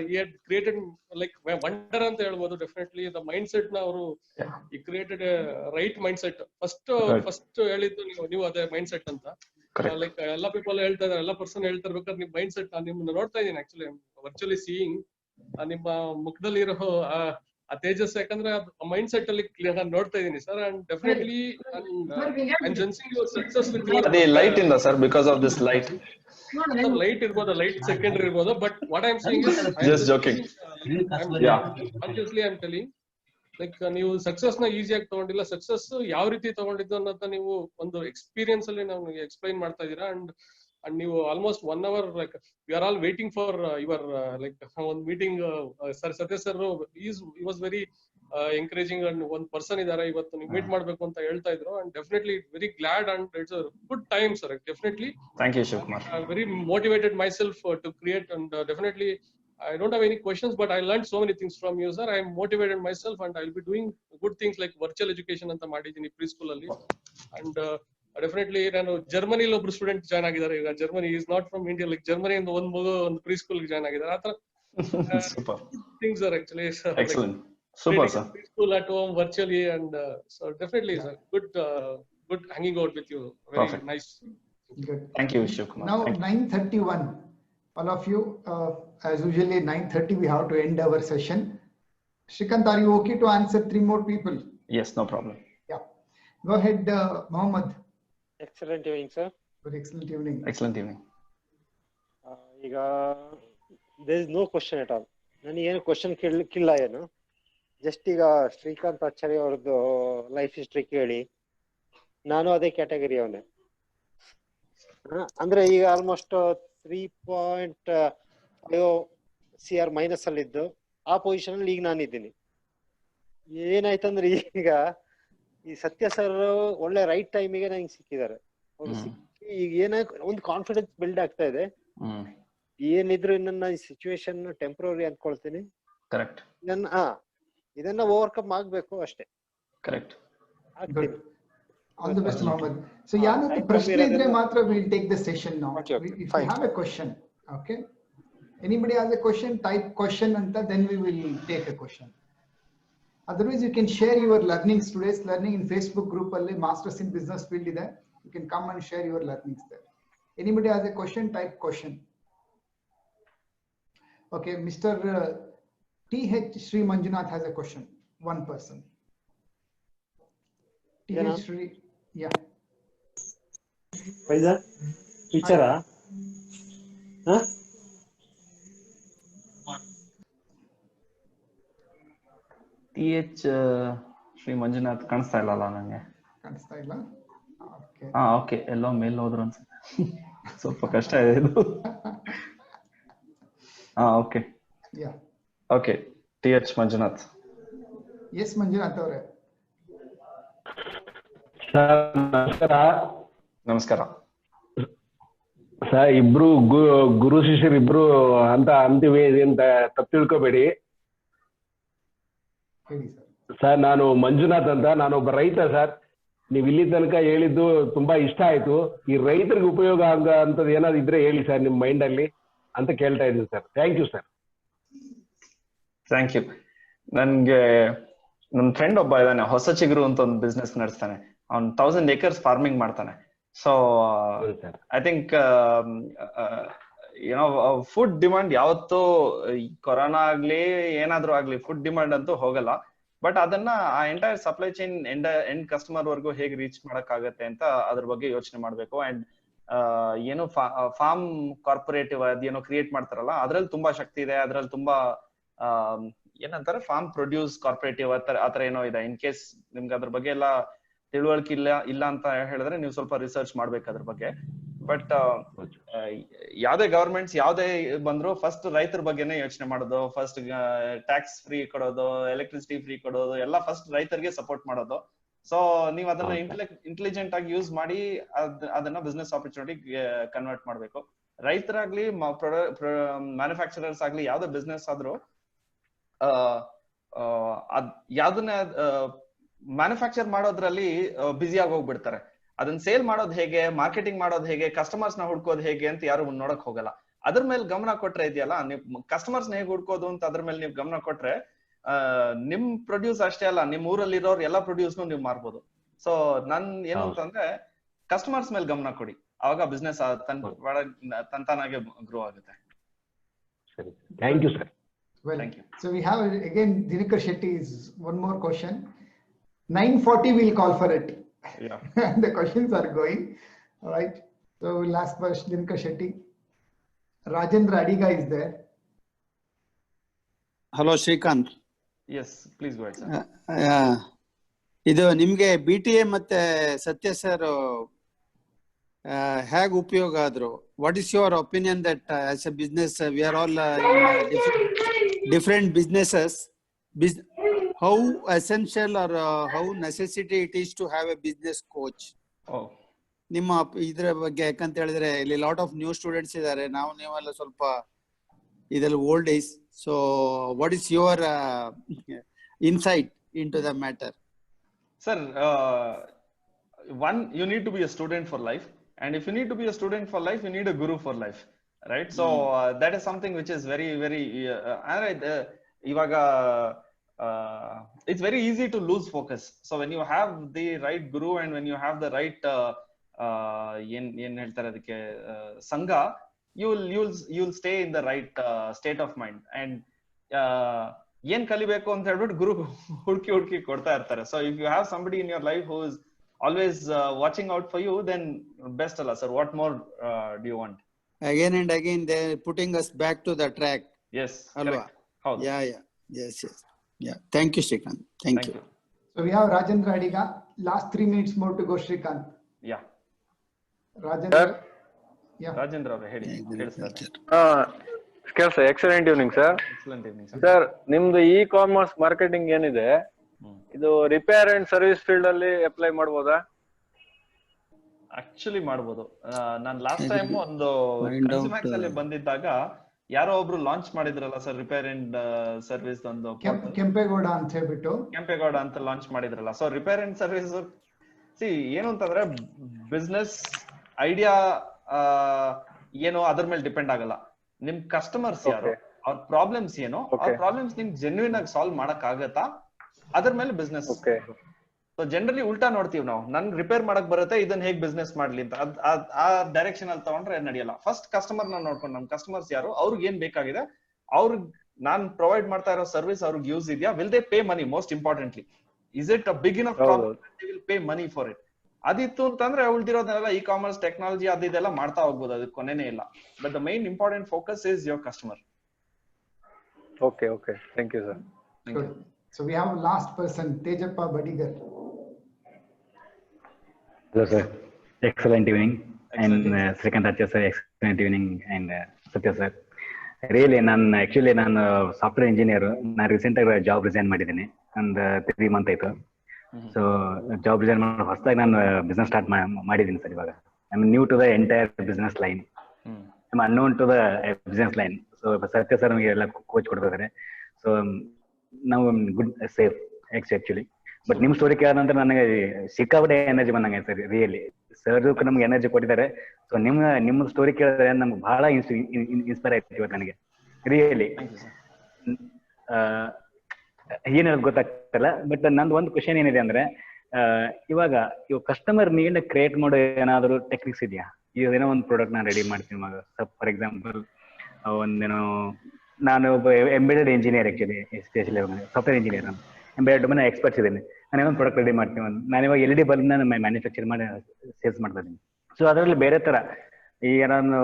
he had created like wonder ಅಂತ ಹೇಳ್ಬೋದು. ಡೆಫಿನೆಟ್ಲಿ the mindset ನ ಅವರು he created a right mindset. First ಹೇಳಿದ್ದು ನೀವು ಅದೇ mindset ಅಂತ. ಲೈಕ್ ಎಲ್ಲ ಪೀಪಲ್ ಹೇಳ್ತಾ ಇದಾರೆ, ಎಲ್ಲ ಪರ್ಸನ್ ಹೇಳ್ತಾ ಇರ್ಬೇಕಾದ್ರೆ ನಿಮ್ mindset ನಾನು ನಿಮ್ಮನ್ನ ನೋಡ್ತಾ ಇದ್ದೀನಿ ಆಕ್ಚುಲಿ ವರ್ಚುವಲಿ ಸೀಯಿಂಗ್ ನಿಮ್ಮ ಮುಖದಲ್ಲಿ ಇರೋ ಆ ತೇಜಸ್, ಯಾಕಂದ್ರೆ ಮೈಂಡ್ ಸೆಟ್ ಅಲ್ಲಿ ನಾನು ನೋಡ್ತಾ ಇದ್ದೀನಿ sir. And definitely I sensing your success with ಅದೇ ಲೈಟ್ ಇಂದ sir, because of this light. Light ಇರ್ಬೋದು, ಲೈಟ್ ಸೆಕೆಂಡರಿ ಇರ್ಬೋದು, but what I am saying is just joking. Consciously I am telling like ನೀವು success ನ ಈಸಿಯಾಗಿ ತಗೊಂಡಿಲ್ಲ, success ಯಾವ ರೀತಿ ತಗೊಂಡಿದ್ದು ಅನ್ನೋದನ್ನ ನೀವು ಒಂದು ಎಕ್ಸ್ಪೀರಿಯನ್ಸ್ ಅಲ್ಲಿ ನಾವು ಎಕ್ಸ್ಪ್ಲೈನ್ ಮಾಡ್ತಾ ಇದೀರಾ. ಅಂಡ್ ನೀವು almost 1 hour like we are all waiting for your like one meeting. Sir Satya sir he was very encouraging and one person idare ivattu ನೀವು ಮೀಟ್ ಮಾಡಬೇಕು ಅಂತ ಹೇಳ್ತಾ ಇದ್ರು. and definitely very glad and it's a good time sir. Definitely thank you Shivkumar. I'm very motivated myself to create and definitely I don't have any questions, but I learned so many things from you sir. I am motivated myself and I will be doing good things like virtual education anta ಮಾಡಿದೀನಿ preschool ಅಲ್ಲಿ. and definitely ನಾನು ಜರ್ಮನಿಲಿ ಒಬ್ರು student join ಆಗಿದ್ದಾರೆ ಈಗ. Germany is not from India, like ಜರ್ಮನಿಯಿಂದ ಒಂದು ಮಗು ಒಂದು ಪ್ರೀ ಸ್ಕೂಲ್ ಜಾಯ್ನ್ ಆಗಿದ್ದಾರೆ. ಆತರ things are actually excellent, super sir. Preschool at home virtually and so definitely sir good hanging out with you. Very nice. Thank you Shivakumar. Now 9:31, all of you, as usually 9:30 we have to end our session. Shrikant, are you okay to answer 3 more people? Yes, no problem. Yeah, go ahead Mohammed. Excellent evening sir. Very excellent evening. Excellent evening. ಈಗ there is no question at all. ನನಗೆ ಏನು question ಕೇಳಿಲ್ಲ, ಏನು just ಈಗ ಶ್ರೀಕಾಂತ್ ಆಚಾರ್ಯ ಅವ್ರದ್ದು life history ಕೇಳಿ ನಾನು ಅದೇ ಕ್ಯಾಟಗರಿ ಅವನೇ. ಅಂದ್ರೆ ಈಗ ಆಲ್ಮೋಸ್ಟ್ 3.5 CR ಮೈನಸ್ ಅಲ್ಲಿ ಇದ್ದು ಆ ಪೊಸಿಷನ್ ಅಲ್ಲಿ ಈಗ ನಾನಿದ್ದೀನಿ. ಏನಾಯ್ತಂದ್ರೆ ಈಗ ಈ ಸತ್ಯ ಸರ್ ಒಳ್ಳೆ ರೈಟ್ ಟೈಮಿಗೆ ನಂಗೆ ಸಿಕ್ಕಿದ್ದಾರೆ. ಅವ್ರು ಸಿಕ್ಕಿ ಈಗ ಏನ ಒಂದು ಕಾನ್ಫಿಡೆನ್ಸ್ ಬಿಲ್ಡ್ ಆಗ್ತಾ ಇದೆ. ಏನಿದ್ರು ನನ್ನ ಸಿಚುವೇಶನ್ ಟೆಂಪ್ರರಿ ಅಂದ್ಕೊಳ್ತೀನಿ. ಕರೆಕ್ಟ್. ಇದನ್ನ ಓವರ್ಕಮ್ ಆಗ್ಬೇಕು ಅಷ್ಟೇ. Correct. All the best Mohammed. So ಯಾರಾದ್ರೂ ಪ್ರಶ್ನೆ ಇದ್ರೆ ಮಾತ್ರ we'll take the session now. If you have a question, okay, anybody has a question, type question anta, then we will take a question. Otherwise you can share your learnings, today's learning in Facebook group alli Masters in Business Field ide. You can come and share your learnings there. Anybody has a question, type question. Okay, Mr. TH Sri Manjunath has a question. One person. TH Sri, yeah. Paisa teacher ah? Huh? TH Shri Manjunath ಕಾಣಿಸ್ತಾ ಇಲ್ಲಲ್ಲ ನಂಗೆ. ಕಾಣಿಸ್ತಾ ಇಲ್ಲ. Okay, ಎಲ್ಲೋ ಮೇಲ್ ಹೋದ್ರು ಅನ್ಸುತ್ತೆ. ಸ್ವಲ್ಪ ಕಷ್ಟ ಇದೆ ಇದು. Okay okay, TH Manjunath. Yes Manjunath ಅವರೇ. ನಮಸ್ಕಾರ. ನಮಸ್ಕಾರ ಸರ್. ಇಬ್ರು ಗುರು ಶಿಷ್ಯರು ಇಬ್ರು ಅಂತ ಅಂತೀವಿ ಅಂತ ತಪ್ಪು ತಿಳ್ಕೊಬೇಡಿ ಸರ್. ನಾನು ಮಂಜುನಾಥ್ ಅಂತ, ನಾನೊಬ್ಬ ರೈತ ಸರ್. ನೀವು ಇಲ್ಲಿ ತನಕ ಹೇಳಿದ್ದು ತುಂಬಾ ಇಷ್ಟ ಆಯ್ತು. ಈ ರೈತರಿಗೆ ಉಪಯೋಗ ಅಂತದ್ದು ಏನಾದ್ರು ಇದ್ರೆ ಹೇಳಿ ಸರ್ ನಿಮ್ ಮೈಂಡ್ ಅಲ್ಲಿ ಅಂತ ಕೇಳ್ತಾ ಇದ್ದೀನಿ sir. Thank you sir. Thank you. ನನ್ಗೆ ನನ್ನ ಫ್ರೆಂಡ್ ಒಬ್ಬ ಇದ್ದಾನೆ, ಹೊಸ ಚಿಗುರು ಅಂತ ಒಂದು ಬಿಸ್ನೆಸ್ ನಡೆಸ್ತಾನೆ. ಅವ್ನು 1000 acres ಫಾರ್ಮಿಂಗ್ ಮಾಡ್ತಾನೆ. ಸೊ ಐ ಥಿಂಕ್ ಏನೋ ಫುಡ್ ಡಿಮಾಂಡ್ ಯಾವತ್ತೂ ಕೊರೋನಾ ಆಗ್ಲಿ ಏನಾದ್ರೂ ಆಗ್ಲಿ ಫುಡ್ ಡಿಮಾಂಡ್ ಅಂತೂ ಹೋಗಲ್ಲ. ಬಟ್ ಅದನ್ನ ಆ entire supply chain end customer ವರ್ಗು ಹೇಗೆ ರೀಚ್ ಮಾಡಕ್ ಆಗತ್ತೆ ಅಂತ ಅದ್ರ ಬಗ್ಗೆ ಯೋಚನೆ ಮಾಡ್ಬೇಕು. ಅಂಡ್ ಏನು ಫಾರ್ಮ್ ಕಾರ್ಪೊರೇಟಿವ್ ಅದೇನೋ ಕ್ರಿಯೇಟ್ ಮಾಡ್ತಾರಲ್ಲ, ಅದ್ರಲ್ಲಿ ತುಂಬಾ ಶಕ್ತಿ ಇದೆ. ಅದ್ರಲ್ಲಿ ತುಂಬಾ ಏನಂತಾರೆ ಫಾರ್ಮ್ ಪ್ರೊಡ್ಯೂಸ್ ಕಾರ್ಪೊರೇಟಿವ್ ಆತರ ಏನೋ ಇದೆ. ಇನ್ ಕೇಸ್ ನಿಮ್ಗೆ ಅದ್ರ ಬಗ್ಗೆ ಎಲ್ಲ ತಿಳುವಳಿಕೆ ಇಲ್ಲ ಅಂತ ಹೇಳಿದ್ರೆ ನೀವು ಸ್ವಲ್ಪ ರಿಸರ್ಚ್ ಮಾಡ್ಬೇಕು ಅದ್ರ ಬಗ್ಗೆ. ಬಟ್ ಯಾವ್ದೇ ಗವರ್ಮೆಂಟ್ಸ್ ಯಾವ್ದೇ ಬಂದ್ರು ಫಸ್ಟ್ ರೈತರ ಬಗ್ಗೆನೆ ಯೋಚನೆ ಮಾಡೋದು, ಫಸ್ಟ್ ಟ್ಯಾಕ್ಸ್ ಫ್ರೀ ಕೊಡೋದು, ಎಲೆಕ್ಟ್ರಿಸಿಟಿ ಫ್ರೀ ಕೊಡೋದು, ಎಲ್ಲ ಫಸ್ಟ್ ರೈತರಿಗೆ ಸಪೋರ್ಟ್ ಮಾಡೋದು. ಸೊ ನೀವ್ ಅದನ್ನ ಇಂಟೆಲಿಜೆಂಟ್ ಆಗಿ ಯೂಸ್ ಮಾಡಿ ಅದನ್ನ ಬಿಸ್ನೆಸ್ ಆಪರ್ಚುನಿಟಿ ಕನ್ವರ್ಟ್ ಮಾಡ್ಬೇಕು. ರೈತರಾಗ್ಲಿ ಮ್ಯಾನುಫ್ಯಾಕ್ಚರರ್ಸ್ ಆಗ್ಲಿ ಯಾವ್ದೇ ಬಿಸ್ನೆಸ್ ಆದ್ರೂ ಯಾವ್ದನ್ನ ಮ್ಯಾನುಫ್ಯಾಕ್ಚರ್ ಮಾಡೋದ್ರಲ್ಲಿ ಬ್ಯುಸಿ ಆಗಿ ಹೋಗ್ಬಿಡ್ತಾರೆ. ಅದನ್ನ ಸೇಲ್ ಮಾಡೋದು ಹೇಗೆ, ಮಾರ್ಕೆಟಿಂಗ್ ಮಾಡೋದು ಹೇಗೆ, ಕಸ್ಟಮರ್ಸ್ ನ ಹುಡ್ಕೋದು ಹೇಗೆ ಅಂತ ಯಾರು ನೋಡಕ್ ಹೋಗಲ್ಲ. ಅದ್ರ ಮೇಲೆ ಗಮನ ಕೊಟ್ರೆ ಇದೆಯಲ್ಲ, ನೀವು ಕಸ್ಟಮರ್ಸ್ ಹೇಗ್ ಹುಡ್ಕೋದು ಅಂತ ಅದ್ರ ಮೇಲೆ ನೀವು ಗಮನ ಕೊಟ್ರೆ ನಿಮ್ ಪ್ರೊಡ್ಯೂಸ್ ಅಷ್ಟೇ ಅಲ್ಲ, ನಿಮ್ ಊರಲ್ಲಿ ಇರೋರು ಎಲ್ಲಾ ಪ್ರೊಡ್ಯೂಸ್ನು ನೀವು ಮಾರ್ಬೋದು. ಸೊ ನನ್ ಏನು ಅಂತಂದ್ರೆ ಕಸ್ಟಮರ್ಸ್ ಮೇಲೆ ಗಮನ ಕೊಡಿ, ಅವಾಗ ಬಿಸ್ನೆಸ್ ತಂತಾನಾಗೆ ಗ್ರೋ ಆಗುತ್ತೆ. ಸರಿ, thank you sir. Well, thank you. So we have again Dinakar Shetty is one more question. 9:40 we'll call for it. Yeah. The questions are going. All right. So we'll ask first Dinakar Shetty. Rajendra Adiga is there. Hello, Shrikant. Yes, please go ahead, sir. ಇದು ನಿಮ್ಗೆ BTA ಮತ್ತೆ ಸತ್ಯ sir ಹೇಗೆ ಉಪಯೋಗ ಆದ್ರು? What is your opinion that as a business we are all different businesses, how essential or how necessity it is to have a business coach? ನಿಮ್ಮ ಇದ್ರ ಬಗ್ಗೆ ಯಾಕಂತ ಹೇಳಿದ್ರೆ ಇಲ್ಲಿ ಲಾಟ್ ಆಫ್ ನ್ಯೂ ಸ್ಟೂಡೆಂಟ್ಸ್ ಇದ್ದಾರೆ, ನೀವೆಲ್ಲ ಸ್ವಲ್ಪ ಇದೆಲ್ಲ old age. So what is your insight into the matter? Sir, one, you need to be a student for life, and if you need to be a student for life, you need a guru for life, right? So that is something which is very ivaga it's very easy to lose focus. So when you have the right guru and when you have the right yen heltare adike sangha, you'll stay in the right state of mind, and yen kalibeku anta helbiಟ್ಟು guru ಹುಡುಕಿ ಕೊಡ್ತಾ ಇರ್ತಾರೆ. So if you have somebody in your life who is always watching out for you, then best Allah, sir. What more do you want? Again and again they're putting us back to the track. Yes, Alva. correct. Yeah. Yes. Yeah. Thank you, Shrikant. Thank you. So we have Rajendra Adiga. Last 3 minutes more to go, Shrikant. Yeah. Rajendra. Sir? Yeah. Rajendra avare ಹೇಳಿ. Sir, excellent evening sir. Excellent evening sir. ನಿಮ್ದು E commerce marketing ಏನಿದೆ, ಇದು repair and service field ಅಲ್ಲಿ apply ಮಾಡ್ಬೋದಾ? Actually ಮಾಡ್ಬೋದು. ನಾನು last time ಒಂದು ಕನ್ಸ್ಯೂಮ್ಯಾಕ್ಸ್ ಅಲ್ಲಿ ಬಂದಿದ್ದಾಗ ಯಾರೋ ಒಬ್ರು ಲಾಂಚ್ ಮಾಡಿದ್ರಲ್ಲ ಸರ್, ರಿಪೇರ್ ಅಂಡ್ ಸರ್ವಿಸ್ ಒಂದು ಕೆಂಪೇಗೌಡ ಅಂತ ಹೇಳ್ಬಿಟ್ಟು ಕೆಂಪೇಗೌಡ ಅಂತ ಲಾಂಚ್ ಮಾಡಿದ್ರಲ್ಲ. ಸೊ ರಿಪೇರ್ ಅಂಡ್ ಸರ್ವಿಸ್ ಏನು ಅಂತಂದ್ರೆ ಬಿಸ್ನೆಸ್ ಐಡಿಯಾ ಏನು ಅದ್ರ ಮೇಲೆ ಡಿಪೆಂಡ್ ಆಗಲ್ಲ. ನಿಮ್ ಕಸ್ಟಮರ್ಸ್ ಯಾರು, ಅವ್ರ ಪ್ರಾಬ್ಲಮ್ಸ್ ಏನು, ಅವ್ರ ಪ್ರಾಬ್ಲಮ್ಸ್ ನಿಮ್ಗೆ ಜೆನ್ಯೂನ್ ಆಗಿ ಸಾಲ್ವ್ ಮಾಡಕ್ ಆಗತ್ತಾ, ಅದ್ರ ಮೇಲೆ ಬಿಸ್ನೆಸ್. ಸೊ ಜನರಲಿ ಉಲ್ಟಾ ನೋಡ್ತೀವಿ ನಾವು, ನನ್ ರಿಪೇರ್ ಮಾಡಕ್ ಬರುತ್ತೆ, ಇದನ್ನ ಹೇಗ್ ಬಿಸ್ನೆಸ್ ಮಾಡ್ಲಿ ಅಂತ ಆ ಡೈರೆಕ್ಷನ್ ಅಲ್ಲಿ ತಗೊಂಡ್ರೆ ನಡೆಯಲ್ಲ. ಫಸ್ಟ್ ಕಸ್ಟಮರ್ ನ ನೋಡ್ಕೊಂಡು ನಮ್ ಕಸ್ಟಮರ್ಸ್ ಯಾರು, ಅವ್ರಿಗೆ ಏನ್ ಬೇಕಾಗಿದೆ, ಅವ್ರಿಗೆ ನಾನ್ ಪ್ರೊವೈಡ್ ಮಾಡ್ತಾ ಇರೋ ಸರ್ವಿಸ್ ಅವ್ರಿಗೆ ಯೂಸ್ ಇದೆಯಾ, will they pay money, most importantly is it a big enough problem they will pay money for it. ಅದಿತ್ತು ಅಂತಂದ್ರೆ ಉಳ್ದಿರೋದನ್ನೆಲ್ಲ ಇ ಕಾಮರ್ಸ್ ಟೆಕ್ನಾಲಜಿ ಅದೆಲ್ಲ ಮಾಡ್ತಾ ಹೋಗ್ಬೋದು, ಅದಕ್ಕೆ ಕೊನೆನೇ ಇಲ್ಲ. But the main important focus is your customer. Okay, thank you sir. So we have last person, Tejappa Badigar. Hello sir, excellent evening. And Shrikant Acharya sir, excellent evening. And Satya sir, really ನಾನು software engineer. ನಾನು recent ಆಗಿ job resign ಮಾಡಿದ್ದೀನಿ, ಒಂದು 3 months ಆಯ್ತು. So job resign ಮಾಡಿ ಹೊಸದಾಗಿ ನಾನು business start ಮಾಡಿದ್ದೀನಿ ಸರ್. ಇವಾಗ I am new to the entire business line, I am unknown to the business line. So Satya sir ನಮಗೆ ಎಲ್ಲ ಕೋಚ್ ಕೊಡ್ತಿದ್ದಾರೆ. ಸೊ ನಾವು ಗುಡ್ ಸೇಫ್ ಆಕ್ಚುಲಿ. ಬಟ್ ನಿಮ್ ಸ್ಟೋರಿ ಕೇಳಿದ ನಂತರ ನನಗೆ ಸಿಕ್ಕಾಪಟ್ಟೆ ಎನರ್ಜಿ ಬಂದಂಗೆ ಸರ್. ರಿಯಲಿ ಸರ್ ನಮ್ಗೆ ಎನರ್ಜಿ ಕೊಟ್ಟಿದ್ದಾರೆ. ಸೊ ನಿಮ್ಮ ಸ್ಟೋರಿ ಕೇಳಿದ್ರೆ ನಮ್ಗೆ ಬಹಳ ಇನ್ಸ್ಪೈರ್ ಆಯ್ತು ಇವತ್ತು ನನಗೆ. ರಿಯಲಿ ಏನ್ ಹೇಳೋದು ಗೊತ್ತಾಗ್ತಲ್ಲ. ಬಟ್ ನಂದು ಒಂದು ಕ್ವಶನ್ ಏನಿದೆ ಅಂದ್ರೆ, ಇವಾಗ ಕಸ್ಟಮರ್ ನೀಡ್ ಕ್ರಿಯೇಟ್ ಮಾಡೋ ಏನಾದ್ರು ಟೆಕ್ನಿಕ್ಸ್ ಇದೆಯಾ? ಈಗ ಏನೋ ಒಂದು ಪ್ರಾಡಕ್ಟ್ ನಾನು ರೆಡಿ ಮಾಡ್ತೀನಿ ಇವಾಗ. ಫಾರ್ ಎಕ್ಸಾಂಪಲ್ ಒಂದೇನೋ ನಾನು ಒಬ್ಬ embedded engineer, actually especially software engineer. ನಾನು ಎಂಬೆಡೆಡ್ ಡೊಮೇನ್ ಎಕ್ಸ್ಪರ್ಟ್ಸ್ ಇದ್ದೀನಿ. ನಾನು ಏನೊಂದು ಪ್ರಾಡಕ್ಟ್ ರೆಡಿ ಮಾಡ್ತೀನಿ. ನಾನು ಇವಾಗ LED ಬಲ್ಬ್ ನಾನು ಮ್ಯಾನುಫ್ಯಾಕ್ಚರ್ ಮಾಡಿ ಸೇಲ್ಸ್ ಮಾಡ್ತಾ ಇದ್ದೀನಿ. ಸೊ ಅದರಲ್ಲಿ ಬೇರೆ ತರ ಈಗ ನಾನು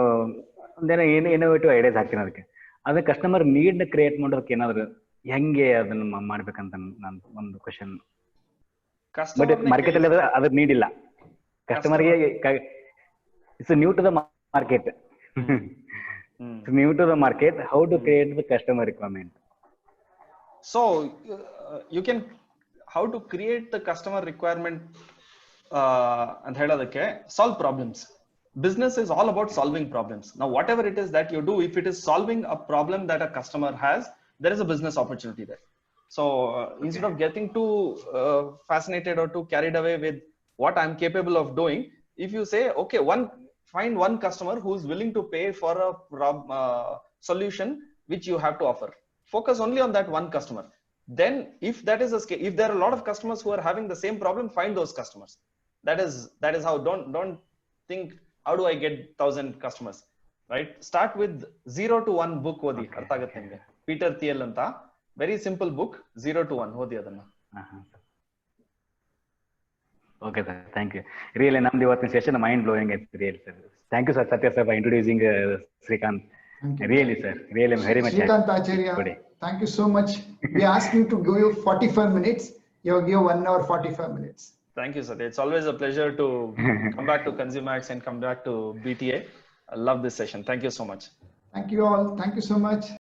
ಒಂದೇನೋ ಇನೋವೇಟಿವ್ ಐಡಿಯಾಸ್ ಹಾಕ್ತೀನಿ ಅದಕ್ಕೆ. ಅದೇ ಕಸ್ಟಮರ್ ನೀಡ್ ಕ್ರಿಯೇಟ್ ಮಾಡೋದಕ್ಕೆ ಏನಾದ್ರು ಹೆಂಗೆ ಅದನ್ನ ಮಾಡ್ಬೇಕಂತ ನಾನು ಒಂದು ಕ್ವಶನ್. ಬಟ್ ಮಾರ್ಕೆಟ್ ಅಲ್ಲಿ ಅದ್ರ ನೀಡ್ ಇಲ್ಲ. ಕಸ್ಟಮರ್ಗೆ it's new to the market. New to the market, how to create the customer requirement? So you can how to create the customer requirement and ಹೇಳೋದಕ್ಕೆ solve problems. Business is all about solving problems. Now whatever it is that you do, if it is solving a problem that a customer has, there is a business opportunity there. So instead of getting too fascinated or too carried away with what I'm capable of doing, if you say, okay, one find one customer who is willing to pay for a solution which you have to offer. Focus only on that one customer. Then if that is if there are a lot of customers who are having the same problem, find those customers. That is how. Don't think how do I get 1,000 customers, right? Start with 0 to 1 book odi. Artha agutte nimge. Peter Thiel anta very simple book, 0 to 1 odi adanna. Okay sir, thank you. Really namdi ಇವತ್ತಿನ session mind blowing ಆಯ್ತು really sir. Thank you sir Satya sir for introducing Srikanth. Really sir, really I'm very much Srikanth Acharya, thank you so much. We asked you to give you 45 minutes. You give 1 hour 45 minutes. Thank you, Satya. It's always a pleasure to come back to Consumax and come back to BTA. I love this session. Thank you so much. Thank you all. Thank you so much.